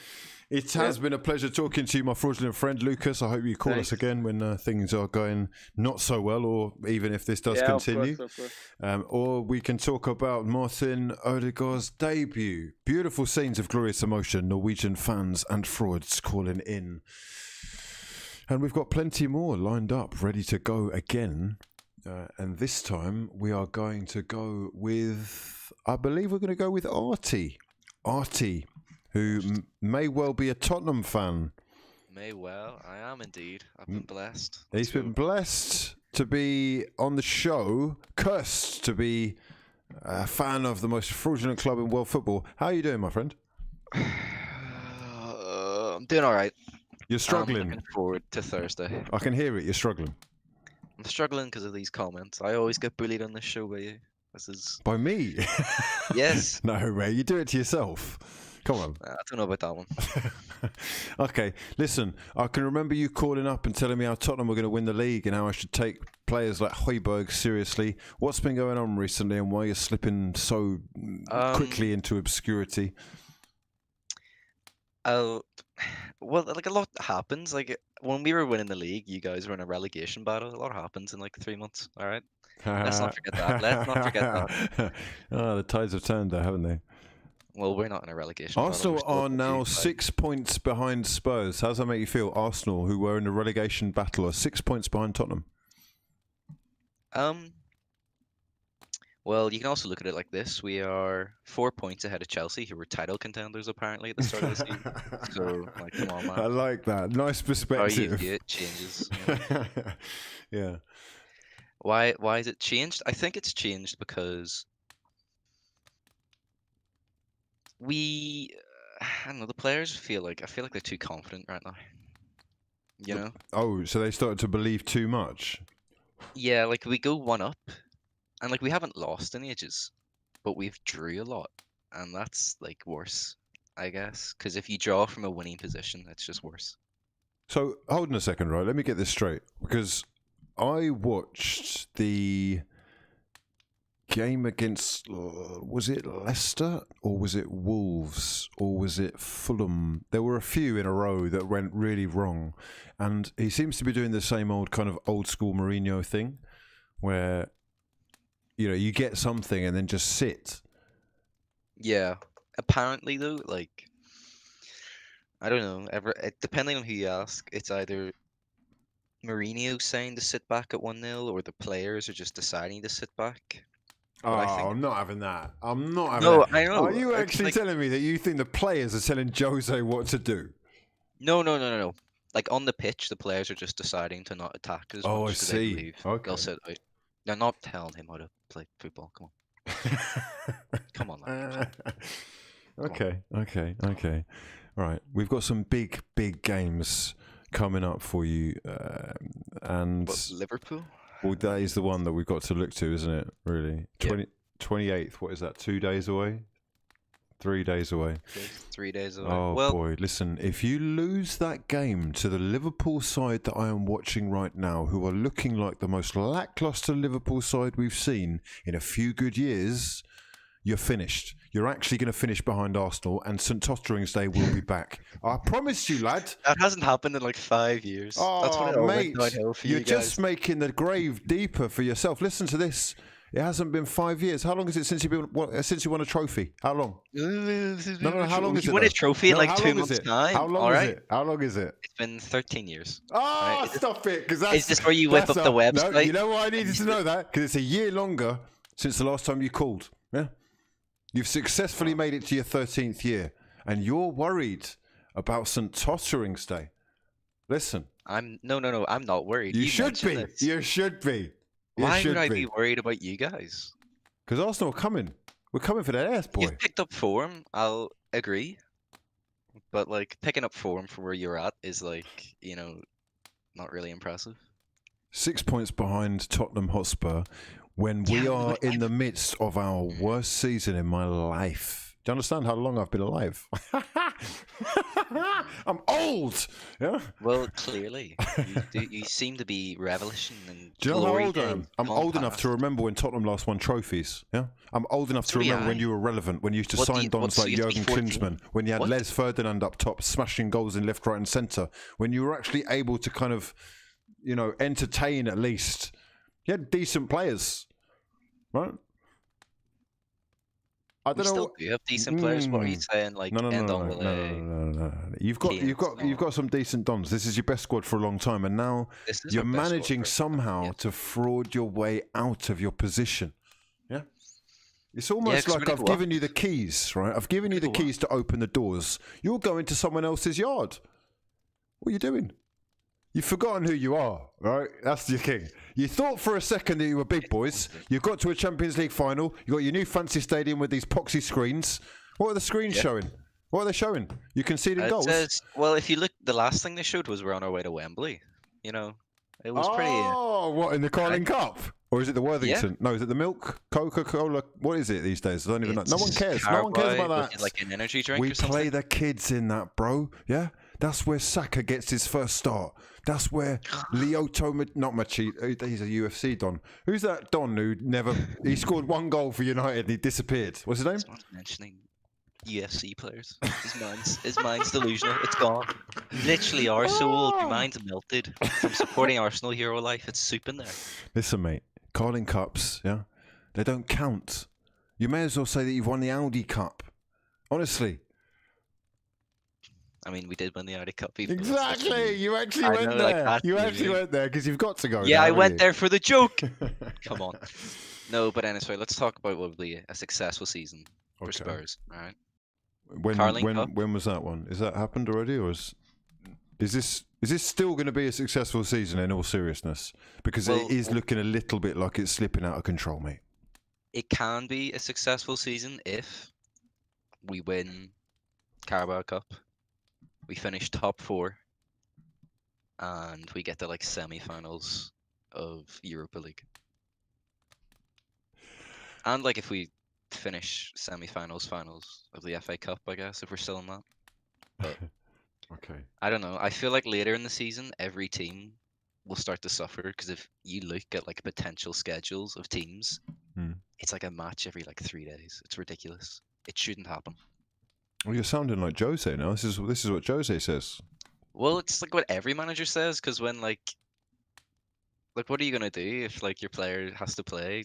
It has been a pleasure talking to you, my fraudulent friend Lucas. I hope you call us again when things are going not so well, or even if this does continue. Of course. Or we can talk about Martin Odegaard's debut. Beautiful scenes of glorious emotion, Norwegian fans and frauds calling in. And we've got plenty more lined up, ready to go again. And this time we are going to go with, I believe we're going to go with Artie. Artie, who may well be a Tottenham fan. May well. I am indeed. I've been blessed. He's been blessed to be on the show, cursed to be a fan of the most fraudulent club in world football. How are you doing, my friend? I'm doing all right. You're struggling. I'm looking forward to Thursday. I can hear it. You're struggling. I'm struggling because of these comments. I always get bullied on this show by you. This is... By me? Yes. No, Ray. You do it to yourself. Come on. I don't know about that one. Okay, listen, I can remember you calling up and telling me how Tottenham were going to win the league and how I should take players like Højbjerg seriously. What's been going on recently, and why you're slipping so quickly into obscurity? Well, like a lot happens. Like when we were winning the league, you guys were in a relegation battle. A lot happens in like 3 months. All right, let's not forget that. Let's not forget that. Oh, the tides have turned there, haven't they? Well, we're not in a relegation. Arsenal are now 6 points behind Spurs. How does that make you feel? Arsenal, who were in a relegation battle, are 6 points behind Tottenham. Well, you can also look at it like this. We are 4 points ahead of Chelsea, who were title contenders apparently at the start of the season. So, like, come on, man. I like that. Nice perspective. How you view it changes. You know? Yeah. Why is it changed? I think it's changed because I don't know, the players I feel like they're too confident right now. You know? Oh, so they started to believe too much? Yeah, like we go one up, and like we haven't lost in ages, but we've drew a lot, and that's like worse, I guess, because if you draw from a winning position, it's just worse. So, hold on a second, right? Let me get this straight, because I watched the game against, was it Leicester, or was it Wolves, or was it Fulham? There were a few in a row that went really wrong, and he seems to be doing the same old kind of old school Mourinho thing, where you get something and then just sit. Yeah, apparently though, like I don't know. Depending on who you ask, it's either Mourinho saying to sit back at 1-0, or the players are just deciding to sit back. Oh, But I think I'm not having that. I'm not having no, that. I know. Are you It's actually like telling me that you think the players are telling Jose what to do? no. Like on the pitch, the players are just deciding to not attack as Oh, I much because they see. believe Okay. they'll sit out. They're not telling him how to play football. Come on, come on, lad. Okay. Right, we've got some big games coming up for you, and What, Liverpool? well, that is the one that we've got to look to, isn't it? Really, Yeah. 28th. What is that? 2 days away? 3 days away? 3 days away. Oh Well, boy, listen, if you lose that game to the Liverpool side that I am watching right now, who are looking like the most lackluster Liverpool side we've seen in a few good years, you're finished. You're actually going to finish behind Arsenal, and St Tottering's Day will be back. I promise you, lad. that hasn't happened in like 5 years. That's when it Oh, all mate, went downhill for you're you guys. just making the grave deeper for yourself. Listen to this. It hasn't been 5 years. How long is it since you won a trophy? How long? No. How long is it? You win a though? trophy in No, like how 2 long is months' it? time. How long all is right? it? How long is it? It's been 13 years. Oh, Right. stop it! Because that's Is this where you whip that's up the No, website? you know why I needed to know that? Because it's a year longer since the last time you called. Yeah, you've successfully made it to your 13th year, and you're worried about St Tottering's Day. Listen, No. I'm not worried. you should mentioned be. this. You should be. Why would I be worried about you guys? Because Arsenal are coming. We're coming for that ass, boy. You've picked up form. I'll agree, but like picking up form from where you're at is like not really impressive. 6 points behind Tottenham Hotspur when we Yeah, are but in the midst of our worst season in my life. Do you understand how long I've been alive? I'm old. Yeah. Well, clearly, you seem to be relishing in Do you know how glory old I am? days I'm gone old enough past. to remember when Tottenham last won trophies. Yeah. I'm old enough to So am remember when I. you were relevant, when you used to What do sign you- dons so like you have to be Jurgen 14? Klinsmann, when you had What? Les Ferdinand up top smashing goals in left, right, and centre, when you were actually able to kind of, entertain at least. You had decent players, right? I We don't know. still do have decent players. What are you saying? Like No. Ndombele, You've got some decent dons. This is your best squad for a long time, and now This is you're our best squad managing for- somehow yeah. to fraud your way out of your position. Yeah, it's almost 'cause we're like gonna I've go given you the keys, right? I've given you the We're gonna go keys to open the doors. You're going to someone else's yard. What are you doing? You've forgotten who you are, right? That's the king. You thought for a second that you were big boys. You got to a Champions League final. You got your new fancy stadium with these poxy screens. What are the screens Yeah. showing? What are they showing? You conceding It goals? says, well, if you look, the last thing they showed was we're on our way to Wembley. It was pretty. Oh, what, in the Carling Cup? Or is it the Worthington? Yeah. No, is it the milk? Coca-Cola? What is it these days? I don't even know. No one It's cares. No one cares Carabao, about which that. is like an energy drink We or something. play the kids in that, bro. Yeah? That's where Saka gets his first start. That's where not Machi, he's a UFC Don. Who's that Don who he scored one goal for United and he disappeared? What's his name? Someone's mentioning UFC players. His mind's delusional. It's gone. Literally, our soul, your mind's melted from supporting Arsenal hero life. It's soup in there. Listen, mate, Carling Cups, yeah? They don't count. You may as well say that you've won the Audi Cup. Honestly. I mean, we did win the Audi Cup. Even though it's not Exactly. really- You actually I went know, like, there. that's You the actually view. went there because you've got to go. Yeah, now, I haven't went you? there for the joke. Come on. No, but anyway, let's talk about what will be a successful season for Okay. Spurs. All right. When Carling Cup. when was that one? Is that happened already, or is this still going to be a successful season in all seriousness? Because Well, it is looking a little bit like it's slipping out of control, mate. It can be a successful season if we win Carabao Cup, we finish top 4, and we get to like semi-finals of Europa League. And like if we finish semi-finals, finals of the FA Cup, I guess, if we're still in that. But Okay. I don't know. I feel like later in the season, every team will start to suffer because if you look at like potential schedules of teams, Hmm. it's like a match every like 3 days. It's ridiculous. It shouldn't happen. Well, you're sounding like Jose now. This is what Jose says. Well, it's like what every manager says, because when like what are you gonna do if like your player has to play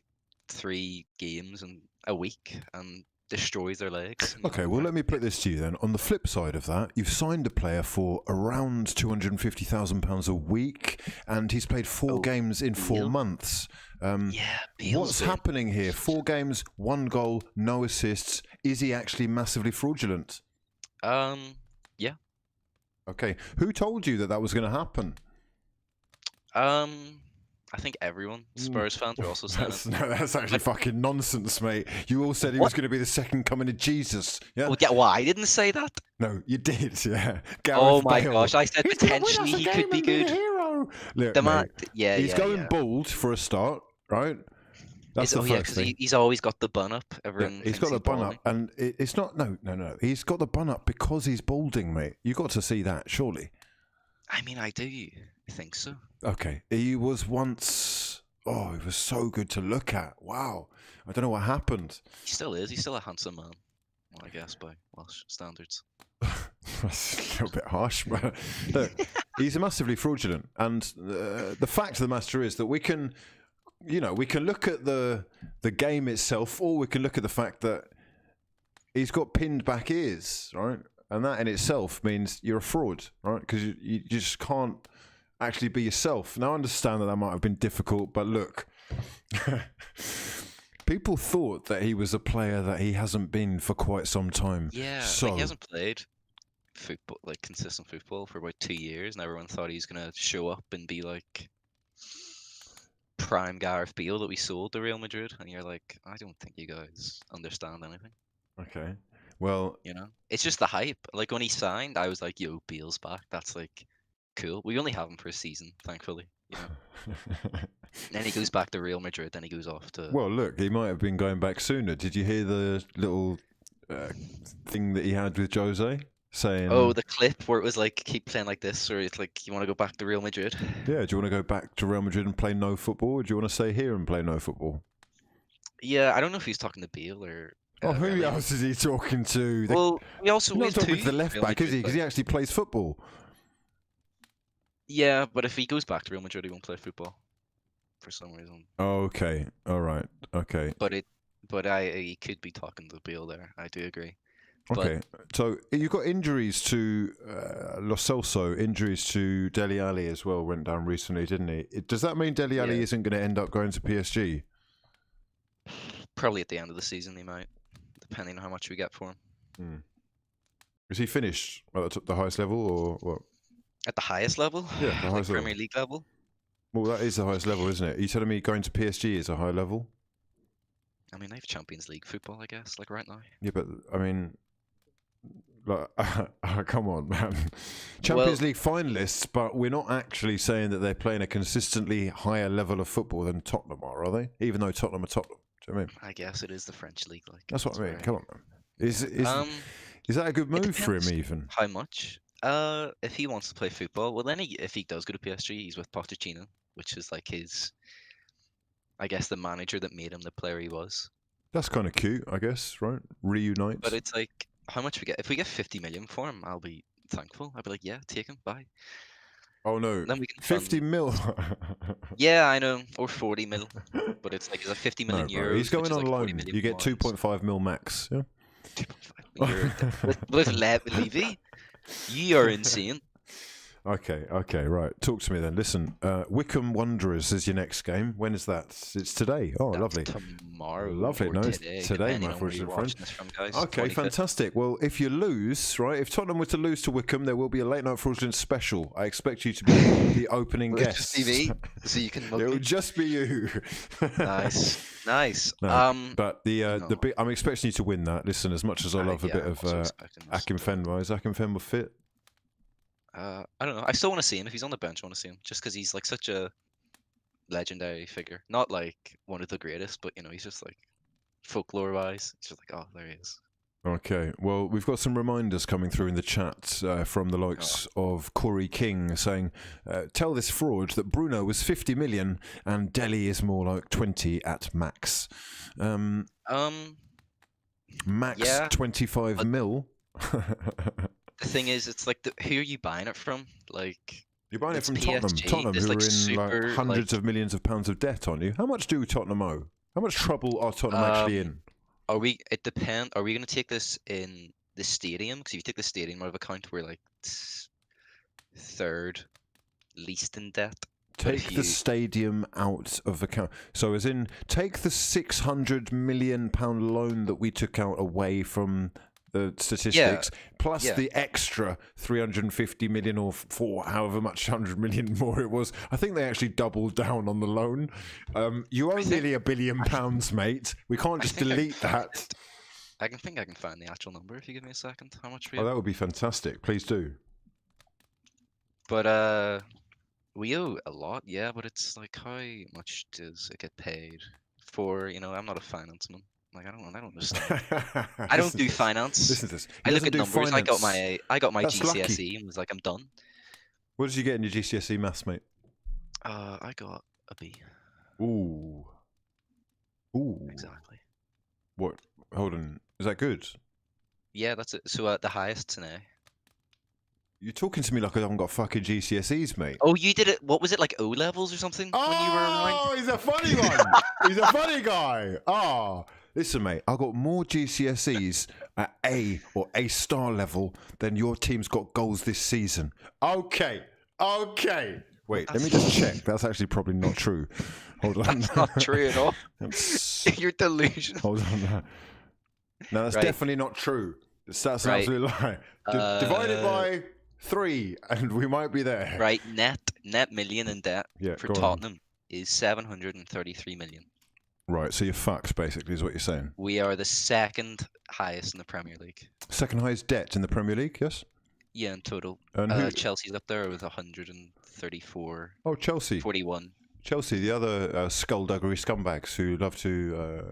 3 games in a week and destroys their legs. you Okay, know, well, like- let me put this to you then. On the flip side of that, you've signed a player for around £250,000 a week, and he's played 4 Oh, games in 4 Beale? months. Yeah, Beale's What's been- happening here? 4 games, 1 goal, no assists. Is he actually massively fraudulent? Yeah. Okay, who told you that that was going to happen? I think everyone, Spurs fans, are also saying That's, it. no, that's actually fucking nonsense, mate. You all said he was going to be the second coming of Jesus. Yeah. Well, yeah, well, I didn't say that. No, you did. Yeah. Oh Gareth my Bale. gosh, I said He's gonna win potentially us a he game could be and a good. hero. Look, The man, mate, yeah, he's yeah, going yeah. bald for a start, right? That's the Oh yeah, first because thing. he's always got the bun up. Yeah, Everyone he's thinks got the bun balding. up, and it's not. No. He's got the bun up because he's balding, mate. You got to see that, surely. I mean, I do think so. Okay, he was once. Oh, he was so good to look at. Wow, I don't know what happened. He still is. He's still a handsome man. Well, I guess by Welsh standards. That's a little bit harsh, but look, he's massively fraudulent. And the fact of the matter is that we can look at the game itself, or we can look at the fact that he's got pinned back ears, right? And that in itself means you're a fraud, right? Because you just can't actually be yourself. Now, I understand that might have been difficult, but look, people thought that he was a player that he hasn't been for quite some time. Yeah, So like he hasn't played football, like consistent football, for about 2 years, and everyone thought he was gonna show up and be like prime Gareth Bale that we sold to Real Madrid, and you're like, I don't think you guys understand anything. okay, well, You know, it's just the hype. Like when he signed, I was like, "Yo, Bale's back. That's like cool." We only have him for a season, thankfully. You know, then he goes back to Real Madrid. Then he goes off to. well, look, he might have been going back sooner. Did you hear the little thing that he had with Jose saying? Oh, the clip where it was like, "Keep playing like this," or it's like, "You want to go back to Real Madrid?" Yeah. Do you want to go back to Real Madrid and play no football, or do you want to stay here and play no football? Yeah, I don't know if he's talking to Bale or. Oh, who Remy. else is he talking to? Well, we also He's not have talking two to the left Real back, is he? Madrid Because he players. actually plays football. Yeah, but if he goes back to Real Madrid, he won't play football for some reason. Okay. All right. Okay. But he could be talking to Bale there. I do agree. Okay. So you've got injuries to Lo Celso, injuries to Dele Alli as well. Went down recently, didn't he? Does that mean Dele Alli Yeah. isn't going to end up going to PSG? Probably at the end of the season, he might, depending on how much we get for him. Is he finished at the highest level, or what? At the highest level? Yeah, the Like highest level. Premier League level? Well, that is the highest level, isn't it? Are you telling me going to PSG is a high level? I mean, they have Champions League football, I guess, like right now. Yeah, but I mean, like, come on, man. Champions League finalists, but we're not actually saying that they're playing a consistently higher level of football than Tottenham are they? Even though Tottenham are Tottenham. Do you know what I mean? I guess it is the French league. Like That's what it's I mean. very- Come on, man. Is that a good move for him, depends. even? How much? If he wants to play football, well, then if he does go to PSG, he's with Pochettino, which is like his, I guess, the manager that made him the player he was. That's kind of cute, I guess, right? Reunite. But it's like, how much we get? If we get 50 million for him, I'll be thankful. I'll be like, yeah, take him, bye. Oh no, Then we can 50 fund- mil. Yeah, I know, or 40 mil. But it's like, it's a 50 No, million bro, euros. he's going which is on like 40 loan. million You get pounds. 2.5 mil max. Yeah. 2.5 million euros. with Levy, you are insane. Okay, right. Talk to me then. Listen, Wycombe Wanderers is your next game. When is that? It's today. Oh, That's lovely. Tomorrow. Lovely. or No, it's today, today, depending my on where friends you're and friends. watching this from, guys. Okay, 25th. fantastic. Well, if you lose, right, if Tottenham were to lose to Wycombe, there will be a late night fraudulent special. I expect you to be the opening Will it guest. just be me? So you can mug It will me? just be you. Nice. No, but the no. big, I'm expecting you to win that. Listen, as much as I love a bit of Akinfenwa, is Akinfenwa fit? I don't know. I still want to see him. If he's on the bench, I want to see him. Just because he's like such a legendary figure. Not like one of the greatest, but you know, he's just like folklore-wise. It's just like, oh, there he is. Okay, well, we've got some reminders coming through in the chat from the likes of Corey King saying, tell this fraud that Bruno was 50 million and Delhi is more like 20 at max. Max Yeah, 25 but- mil. The thing is, it's like, who are you buying it from? Like, You're buying it it's from Tottenham. PSG, Tottenham, there's, who like, are in super, hundreds like- of millions of pounds of debt, aren't you? How much do Tottenham owe? How much trouble are Tottenham actually in? Are we? It depends. Are we going to take this in the stadium? Because if you take the stadium out of account, we're like third least in debt. But if Take the you stadium out of account. So, as in, take the £600 million loan that we took out away from the statistics, plus yeah. the extra 350 million or however much 100 million more it was. I think they actually doubled down on the loan. You owe nearly £1 billion, mate. We can't just delete that. I can find the actual number if you give me a second. How much we Oh, owe? that would be fantastic. Please do. But we owe a lot, yeah. But it's like, how much does it get paid for? You know, I'm not a financeman. Like, I don't understand. I don't do finance. Listen to this. I look at do numbers. finance. I got my That's GCSE lucky. and was like, I'm done. What did you get in your GCSE maths, mate? I got a B. Ooh. Exactly. What? Hold on. Is that good? Yeah, that's it. So the highest today. You're talking to me like I haven't got fucking GCSEs, mate. Oh, you did it. What was it, like O levels or something? When you were around? Oh, he's a funny one. He's a funny guy. Oh, listen, mate. I got more GCSEs at A or A star level than your team's got goals this season. Okay. Wait, let me just check. That's actually probably not true. Hold on. That's not true at all. That's- You're delusional. Hold on. No, that's Right. definitely not true. That's an Right. absolute lie. Divide it by 3, and we might be there. Right, net million in debt Yeah, for go on. Tottenham is 733 million. Right, so you're fucked, basically, is what you're saying. We are the second highest in the Premier League. Second highest debt in the Premier League, yes? Yeah, in total. And who? Chelsea's up there with 134, Oh, Chelsea. 41. Chelsea, the other skullduggery scumbags who love to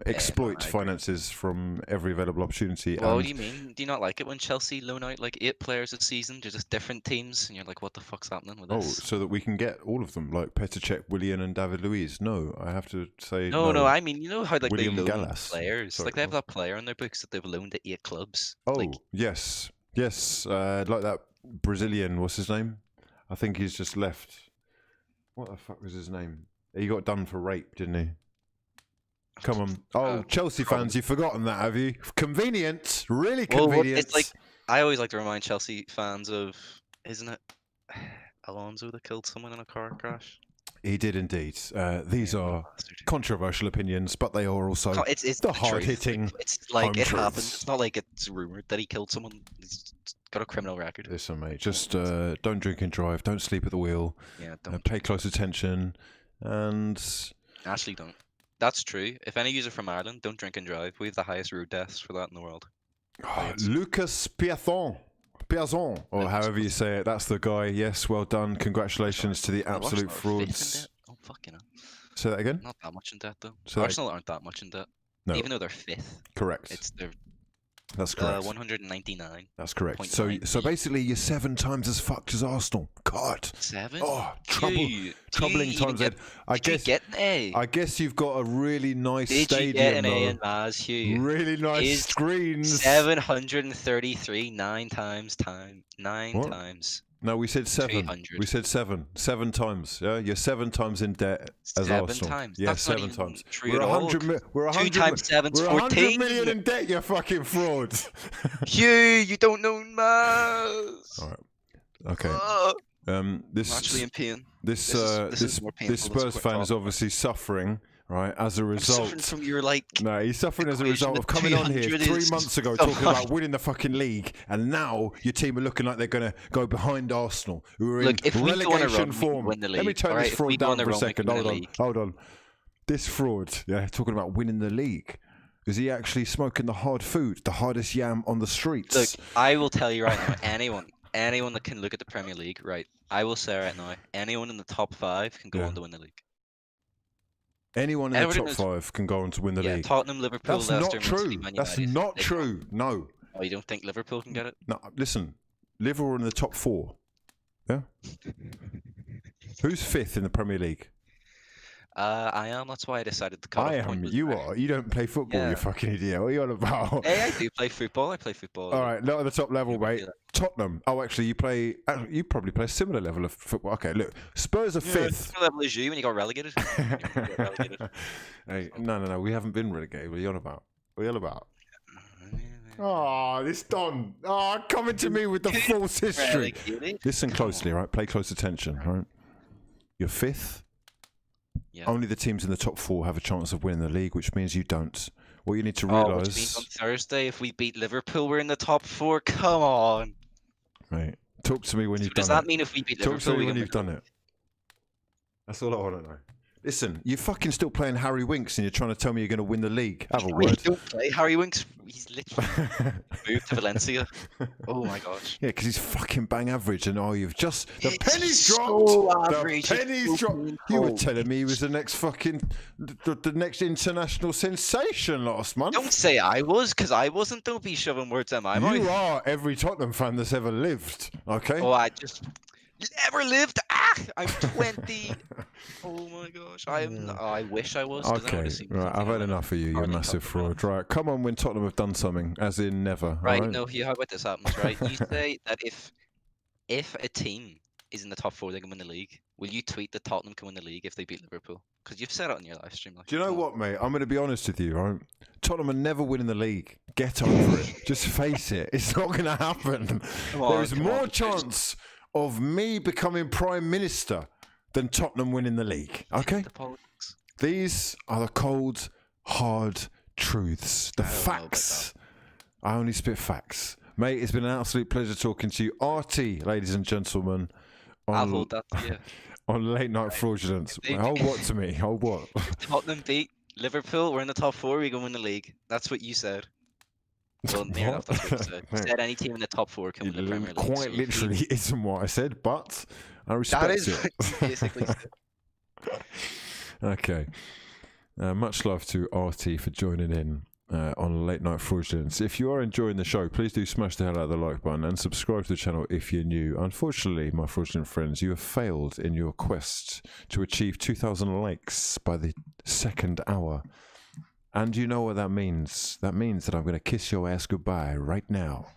exploit I agree. finances from every available opportunity. Well, what and do you mean? Do you not like it when Chelsea loan out like 8 players a season to just different teams, and you're like, what the fuck's happening with Oh, this? so that we can get all of them, like Petr Cech, Willian, and David Luiz. No, I have to say No, I mean, you know how like William they loan Gallas. players, Sorry, like they have go that player on their books that they've loaned to 8 clubs. Oh, Like, yes, like that Brazilian. What's his name? I think he's just left. What the fuck was his name? He got done for rape, didn't he? Come on. Oh, Chelsea fans, you've forgotten that, have you? Convenient. Really well, convenient. it's like I always like to remind Chelsea fans of, isn't it Alonso that killed someone in a car crash? He did indeed. These Yeah, are bastard. controversial opinions, but they are also It's the truth. hard-hitting It's like home it happened. truths. It's not like it's rumored that he killed someone. He's got a criminal record. Listen, mate, just don't drink and drive. Don't sleep at the wheel. Yeah, don't. Pay close attention. And Actually, don't. That's true. If any user from Ireland, don't drink and drive. We have the highest road deaths for that in the world. Lucas Piazon, or Lucas however you say it. That's the guy. Yes, well done. Congratulations to the Well, absolute Arsenal are fifth in frauds. debt. Oh, fucking hell. Say that again? Not that much in debt, though. So, like- Arsenal aren't that much in debt. No, Even though they're 5th. correct. They're That's correct. 199. That's correct. 0.9 So basically, you're 7 times as fucked as Arsenal. God. 7? Oh, Do you troubling even times. get- I Did you guess. get an A? I guess you've got a really nice Did you stadium, get an A though. in Maz, Hugh? Really nice Is screens. 733, 9 times. What? Times. No, we said 7. 300. We said 7. 7 times. Yeah, you're 7 times in debt as 7 Arsenal. times? Yeah, That's not 7 even times. true We're at all. 100. We're 2 100. times 7's We're 100 14. million in debt. You fucking fraud. Hugh, you don't know Maz. All right. Okay. I'm This actually in pain. this this is more painful this than Spurs Squid fan is Talk. obviously suffering, right? As a I'm suffering result. from your like. No, he's suffering as a equation result of of coming on here 300 3 is months ago so talking about much. winning the fucking league, and now your team are looking like they're going to go behind Arsenal, who are Look, in if we go on a run, relegation we can form. win the Let me league, turn alright? this If fraud we go on down a for a run, we second. can win Hold the on, league. hold on. This fraud, yeah, talking about winning the league. Is he actually smoking the hard food, the hardest yam on the streets? Look, I will tell you right now, anyone that can look at the Premier League, right? I will say right now, anyone in the top 5 can go Yeah. on to win the league. Anyone in the Everton top is- 5 can go on to win the Yeah, league. Tottenham, Liverpool, That's Leicester, not Man City, true. Man That's United. not They true. can't. No. Oh, you don't think Liverpool can get it? No, listen. Liverpool are in the top 4. Yeah? Who's 5th in the Premier League? I am. That's why I decided to cut I off point am. was You there. are. You don't play football, you Yeah. fucking idiot. What are you on about? Hey, I do play football. I play football. All right, not at the top level, You would mate. do that. Tottenham. Oh, actually, you probably play a similar level of football. Okay, look. Spurs are Yeah, 5th. same level as you when you got relegated. You got relegated. Hey, no. We haven't been relegated. What are you on about? What are you all about? Oh, this Don. Oh, coming to me with the false history. Listen closely, right? Play close attention, right? You're fifth. Yeah. Only the teams in the top four have a chance of winning the league, which means you don't. What you need to Oh, which means on realise... Thursday, if we beat Liverpool, we're in the top 4. Come on. Right. Talk to me when So you've does done that it. mean if we beat Talk Liverpool, to me we when can you've done it. That's all I want to know. Listen, you're fucking still playing Harry Winks and you're trying to tell me you're going to win the league. Have a We word. don't play Harry Winks. He's literally moved to Valencia. Oh my gosh. Yeah, because he's fucking bang average, and you've just the It's pennies so dropped. average, The it's pennies so dropped. You were painful. telling me he was the next fucking the next international sensation last month. Don't say I was, because I wasn't. Don't be shoving words in my mouth. You are every Tottenham fan that's ever lived. Okay. Oh, I just never lived. I'm 20. Oh my gosh. I wish I was. 'cause then I Okay, would've seen right. I've had something enough of you. You're a Hardly massive come around. fraud. Right, come on. When Tottenham have done something, as in never. Right, all right? no, how about this happens, right? You say that if a team is in the top 4, they can win the league. Will you tweet that Tottenham can win the league if they beat Liverpool? Because you've said it on your live stream. Like, Do you know come on. what, mate? I'm going to be honest with you, right? Tottenham are never winning the league. Get over it. Just face it. It's not going to happen. There is more chance of me becoming Prime Minister than Tottenham winning the league. Okay? The politics. These are the cold, hard truths. The I don't know about facts. I only spit facts. Mate, it's been an absolute pleasure talking to you. RT, ladies and gentlemen. I'll hold that to you. On Late Night Fraudulence. They- Hold what to me? Hold what? Tottenham beat Liverpool, we're in the top 4, we can win the league. That's what you said. Well, near enough, that's what you said. You Mate, said any team in the top 4 can win the Premier League. so quite if we- literally isn't what I said, but I respect That is it. what you basically said. Okay. Much love to RT for joining in on Late Night Fraudulence. If you are enjoying the show, please do smash the hell out of the like button and subscribe to the channel if you're new. Unfortunately, my fraudulent friends, you have failed in your quest to achieve 2,000 likes by the second hour. And you know what that means? That means that I'm going to kiss your ass goodbye right now.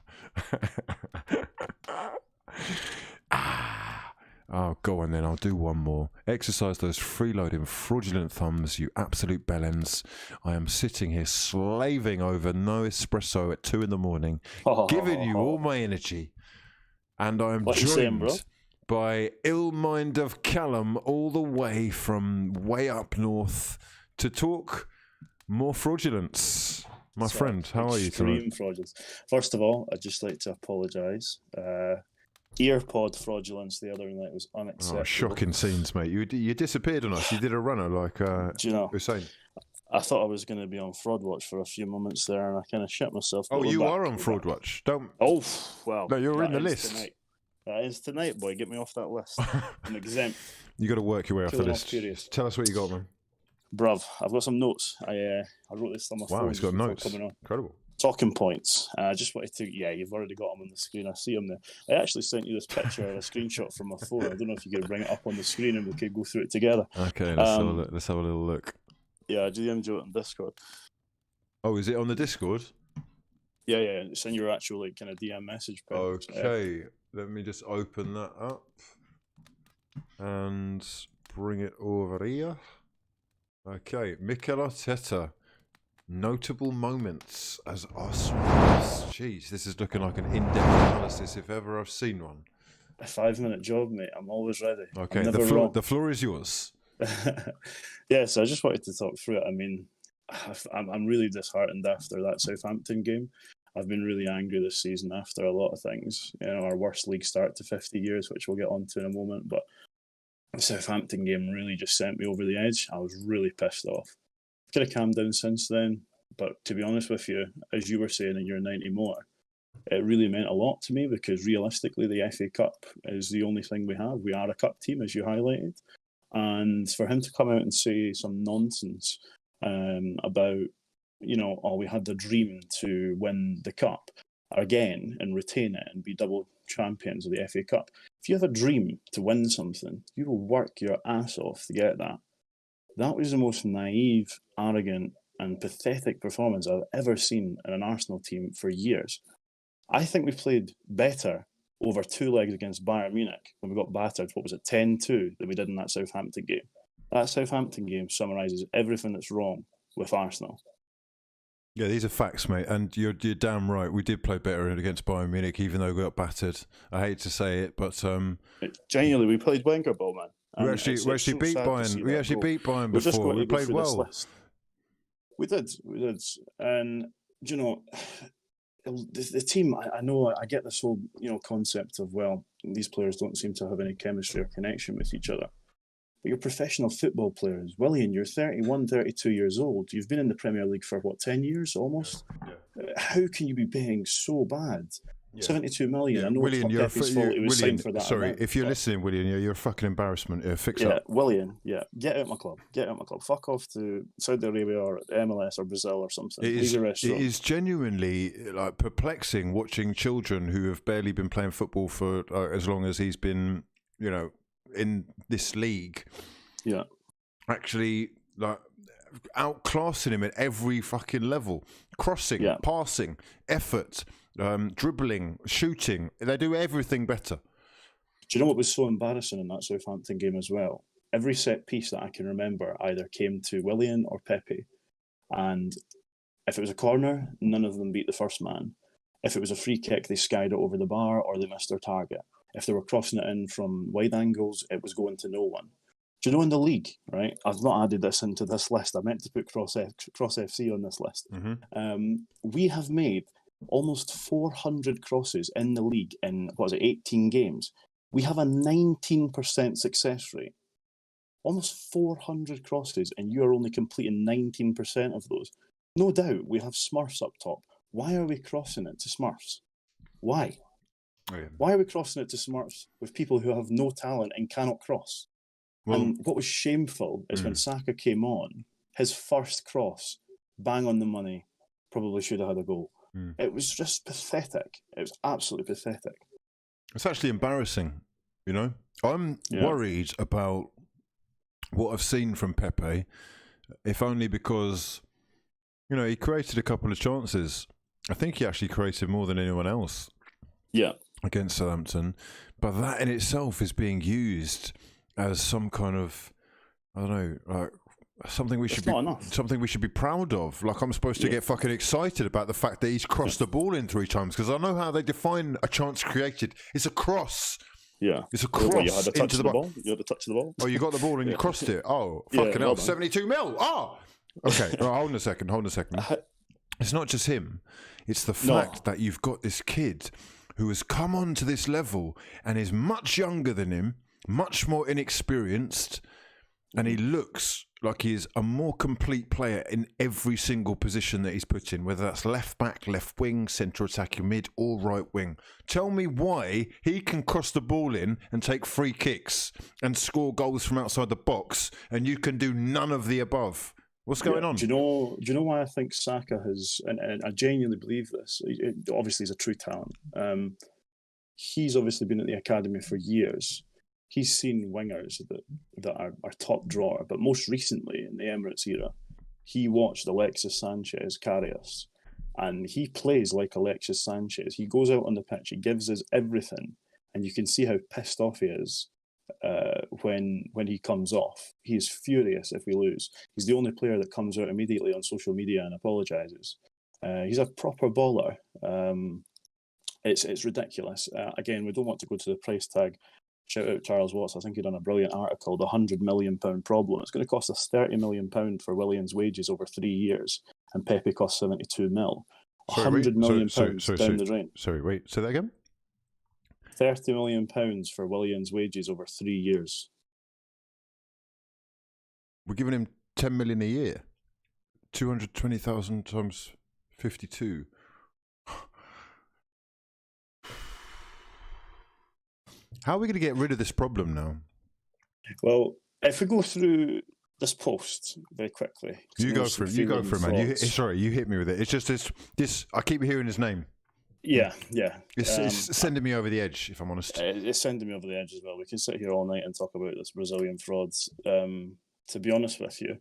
Oh, go on then. I'll do one more. Exercise those freeloading fraudulent thumbs, you absolute bellends. I am sitting here slaving over no espresso at 2 a.m, giving you all my energy. And I am What you saying, bro? joined by Ill Mind of Callum all the way from way up north to talk more fraudulence. My So, friend, how are you tonight? Extreme fraudulence. First of all, I'd just like to apologise. Earpod fraudulence the other night was unacceptable. Oh, shocking scenes, mate. You disappeared on us. You did a runner like Do you know, Hussein. I thought I was going to be on Fraud Watch for a few moments there, and I kind of shit myself. but Oh, we're you back, are on we're Fraud back. Watch. Don't. Oh, well. No, you're in that the is list. Tonight. That is tonight, boy. Get me off that list. I'm exempt. You got to work your way off the Cooling off list. period. Tell us what you got, man. Bruv, I've got some notes. I wrote this on my phone. Wow, he's got before notes. coming on. Incredible. Talking points. I just wanted to, you've already got them on the screen. I see them there. I actually sent you this picture, a screenshot from my phone. I don't know if you could bring it up on the screen and we could go through it together. Okay, let's have a look. Let's have a little look. Yeah, do you enjoy it on Discord? Oh, is it on the Discord? Yeah, it's in your actual kind of DM message page. Okay, let me just open that up and bring it over here. Okay, Mikel Arteta. Notable moments as Arsenal. Jeez, this is looking like an in-depth analysis if ever I've seen one. A 5-minute job, mate. I'm always ready. Okay, I'm the never floor, wrong. the floor is yours. Yeah, so I just wanted to talk through it. I mean, I'm really disheartened after that Southampton game. I've been really angry this season after a lot of things. You know, our worst league start to 50 years, which we'll get onto in a moment. But the Southampton game really just sent me over the edge. I was really pissed off. Could have calmed down since then, but to be honest with you, as you were saying in your 90 more, it really meant a lot to me because realistically the FA Cup is the only thing we have. We are a cup team, as you highlighted. And for him to come out and say some nonsense about, we had the dream to win the cup again and retain it and be double champions of the FA Cup. If you have a dream to win something, you will work your ass off to get that. That was the most naive, arrogant and pathetic performance I've ever seen in an Arsenal team for years. I think we played better over 2 legs against Bayern Munich when we got battered, 10-2 than we did in that Southampton game. That Southampton game summarises everything that's wrong with Arsenal. Yeah, these are facts, mate, and you're damn right. We did play better against Bayern Munich, even though we got battered. I hate to say it, but Genuinely, we played Wenger ball, man. we And actually it's beat so sad to Bayern. see We that actually go. beat Bayern We're just before. going We to go played through this well. list. We did, and you know, the team. I know. I get this whole concept of, well, these players don't seem to have any chemistry or connection with each other. But you're professional football players. William, you're 31, 32 years old. You've been in the Premier League for, what, 10 years almost? Yeah. How can you be paying so bad? Yeah. 72 million. Yeah. I know William, it's not Pepe's fault. He was signed for that. Sorry, if you're listening, William, you're a fucking embarrassment. Fix up. William, get out my club. Get out my club. Fuck off to Saudi Arabia or MLS or Brazil or something. It is genuinely like perplexing watching children who have barely been playing football for as long as he's been, in this league, actually like outclassing him at every fucking level. Crossing, passing, effort, dribbling, shooting. They do everything better. Do you know what was so embarrassing in that Southampton game as well? Every set piece that I can remember either came to Willian or Pepe, and if it was a corner, none of them beat the first man. If it was a free kick, they skied it over the bar or they missed their target. If they were crossing it in from wide angles, it was going to no one. Do you know in the league, right? I've not added this into this list. I meant to put Cross FC on this list. Mm-hmm. We have made almost 400 crosses in the league in, 18 games. We have a 19% success rate. Almost 400 crosses, and you are only completing 19% of those. No doubt we have Smurfs up top. Why are we crossing it to Smurfs? Why? Oh, yeah. Why are we crossing it to Smurfs with people who have no talent and cannot cross? Well, and what was shameful is when Saka came on, his first cross, bang on the money, probably should have had a goal. It was just pathetic. It was absolutely pathetic. It's actually embarrassing, I'm worried about what I've seen from Pepe, if only because, he created a couple of chances. I think he actually created more than anyone else. Yeah. Against Southampton, but that in itself is being used as some kind of, I don't know, like something we should be proud of. Like I'm supposed to get fucking excited about the fact that he's crossed the ball in 3 times, because I know how they define a chance created. It's a cross. Yeah, it's a cross you had a touch into of the ball. You had a touch of the ball. Oh, you got the ball and you crossed it. Oh, fucking hell! 72 mil. Oh, okay. Hold on a second. It's not just him. It's the fact that you've got this kid who has come on to this level and is much younger than him, much more inexperienced, and he looks like he is a more complete player in every single position that he's put in, whether that's left back, left wing, central attacking mid, or right wing. Tell me why he can cross the ball in and take free kicks and score goals from outside the box, and you can do none of the above. What's going on? Do you know why I think Saka has, and I genuinely believe this, obviously he's a true talent. He's obviously been at the academy for years. He's seen wingers that are top drawer, but most recently in the Emirates era, he watched Alexis Sanchez carry us, and he plays like Alexis Sanchez. He goes out on the pitch, he gives us everything, and you can see how pissed off he is when he comes off. He is furious if we lose. He's the only player that comes out immediately on social media and apologises. He's a proper baller. It's ridiculous. Again, we don't want to go to the price tag. Shout out Charles Watts. I think he done a brilliant article, The £100 million problem. It's going to cost us £30 million for William's wages over 3 years, and Pepe cost 72 mil. £100 million down the drain. Sorry, wait. Say that again? £30 million for William's wages over 3 years. We're giving him 10 million a year. 220,000 times 52. How are we going to get rid of this problem now? Well, if we go through this post very quickly. You go for it, man. Sorry, you hit me with it. It's just this. I keep hearing his name. Yeah. It's sending me over the edge, if I'm honest. It's sending me over the edge as well. We can sit here all night and talk about this Brazilian frauds. To be honest with you,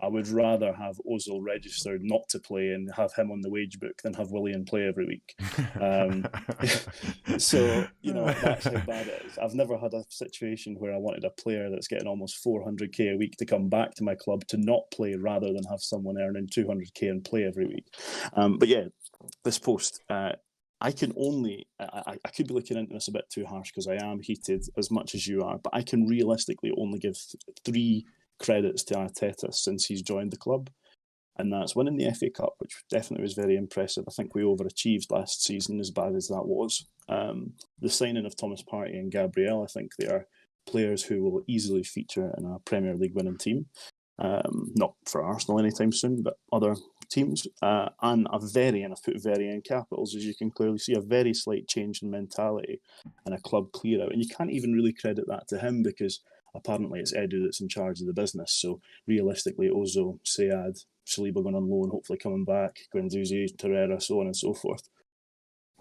I would rather have Ozil registered not to play and have him on the wage book than have Willian play every week. So, that's how bad it is. I've never had a situation where I wanted a player that's getting almost 400k a week to come back to my club to not play rather than have someone earning 200k and play every week. But yeah, this post, I can only, I could be looking into this a bit too harsh because I am heated as much as you are, but I can realistically only give 3 credits to Arteta since he's joined the club. And that's winning the FA Cup, which definitely was very impressive. I think we overachieved last season, as bad as that was. The signing of Thomas Partey and Gabriel, I think they are players who will easily feature in a Premier League winning team. Not for Arsenal anytime soon, but other teams. And I've put very in capitals, as you can clearly see, a very slight change in mentality and a club clear out. And you can't even really credit that to him because apparently it's Edu that's in charge of the business. So realistically, Ozil, Sayad, Saliba going on loan, hopefully coming back, Guendouzi, Torreira, so on and so forth.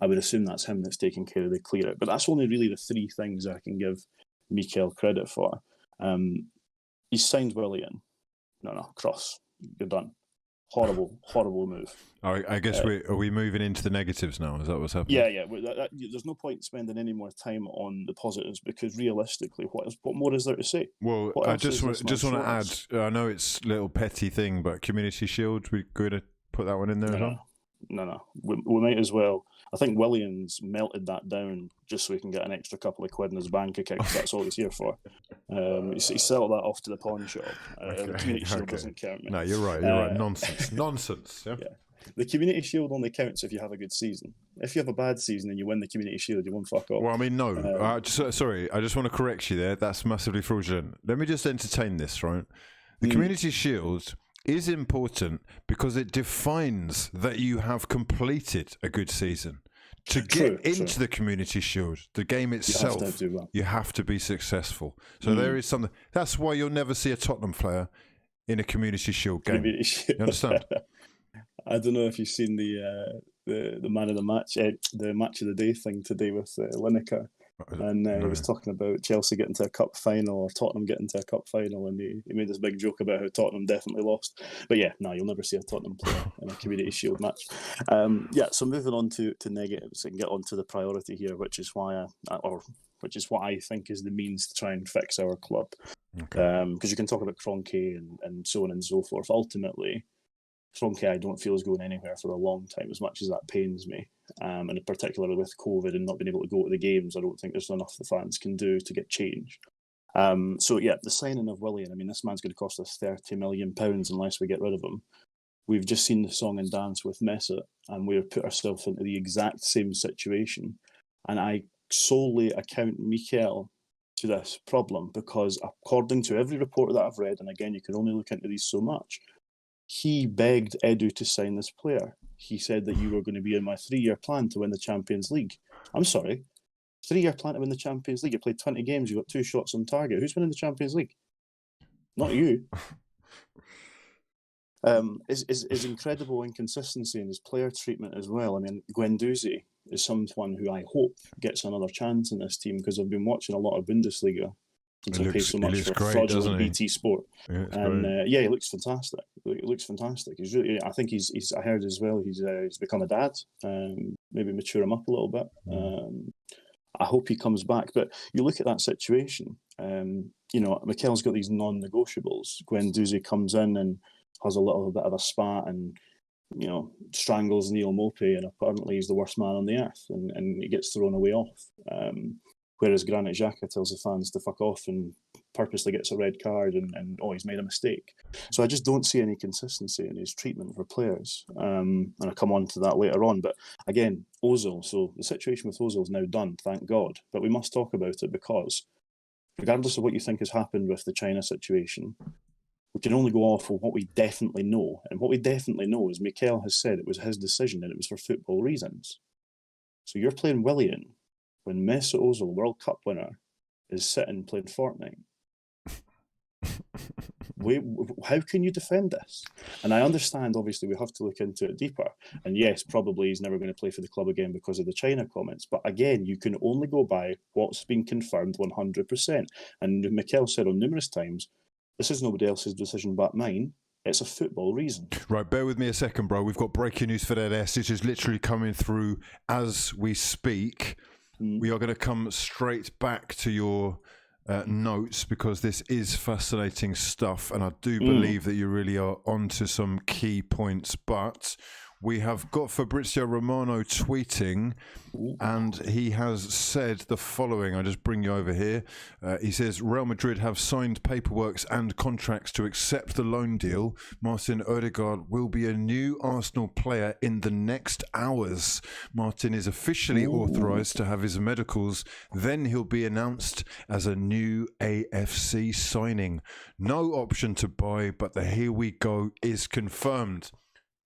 I would assume that's him that's taking care of the clear out. But that's only really the 3 things I can give Mikel credit for. He's signed Willian. No, cross. You're done. Horrible move. I guess are we moving into the negatives now? Is that what's happening? Yeah. There's no point spending any more time on the positives because realistically, what more is there to say? Well, I just want to add. I know it's a little petty thing, but Community Shield. We're going to put that one in there as well. No. We might as well. I think Williams melted that down just so he can get an extra couple of quid in his bank account. That's all he's here for. He settled that off to the pawn shop. The Community Shield doesn't count. No, you're right. Nonsense. Yeah. The Community Shield only counts if you have a good season. If you have a bad season and you win the Community Shield, you won't fuck off. Well, I mean, no. Sorry, I just want to correct you there. That's massively fraudulent. Let me just entertain this, right? The Community Shield is important because it defines that you have completed a good season. To get into the Community Shield, the game itself, you have to be successful. So there is something. That's why you'll never see a Tottenham player in a Community Shield game. You understand? I don't know if you've seen the man of the match, the match of the day thing today with Lineker. And he was talking about Chelsea getting to a cup final or Tottenham getting to a cup final, and he made this big joke about how Tottenham definitely lost. But yeah, no, you'll never see a Tottenham player in a Community Shield match. So moving on to negatives and get on to the priority here, which is why what I think is the means to try and fix our club. Because you can talk about Kroenke and so on and so forth. Ultimately, Kroenke I don't feel is going anywhere for a long time, as much as that pains me. And particularly with COVID and not being able to go to the games, I don't think there's enough the fans can do to get change. The signing of Willian, I mean, this man's going to cost us £30 million unless we get rid of him. We've just seen the song and dance with Mesut, and we've put ourselves into the exact same situation. And I solely account Mikel to this problem because according to every report that I've read, and again, you can only look into these so much, he begged Edu to sign this player. He said that you were going to be in my 3-year plan to win the Champions League. I'm sorry, 3-year plan to win the Champions League. You played 20 games, you got 2 shots on target. Who's winning the Champions League? Not you. His incredible inconsistency in his player treatment as well. I mean, Guendouzi is someone who I hope gets another chance in this team because I've been watching a lot of Bundesliga. He pays so much for fraudulent BT Sport, he looks fantastic. He looks fantastic. He's really. I think he's. I heard as well. He's become a dad. Maybe mature him up a little bit. I hope he comes back. But you look at that situation. Mikel's got these non-negotiables. Guendouzi comes in and has a little bit of a spat and strangles Neil Mopey, and apparently he's the worst man on the earth, and he gets thrown away off. Whereas Granit Xhaka tells the fans to fuck off and purposely gets a red card and he's made a mistake. So I just don't see any consistency in his treatment for players. And I'll come on to that later on. But again, Ozil. So the situation with Ozil is now done, thank God. But we must talk about it because regardless of what you think has happened with the China situation, we can only go off of what we definitely know. And what we definitely know is Mikel has said it was his decision and it was for football reasons. So you're playing Willian when Mesut Ozil, World Cup winner, is sitting playing Fortnite. How can you defend this? And I understand, obviously, we have to look into it deeper. And yes, probably he's never going to play for the club again because of the China comments. But again, you can only go by what's been confirmed 100%. And Mikel said on numerous times, this is nobody else's decision but mine. It's a football reason. Right, bear with me a second, bro. We've got breaking news for that. This is literally coming through as we speak. We are going to come straight back to your notes because this is fascinating stuff, and I do believe that you really are onto some key points. But we have got Fabrizio Romano tweeting, and he has said the following. I'll just bring you over here. He says, Real Madrid have signed paperworks and contracts to accept the loan deal. Martin Odegaard will be a new Arsenal player in the next hours. Martin is officially authorised to have his medicals. Then he'll be announced as a new AFC signing. No option to buy, but the here we go is confirmed.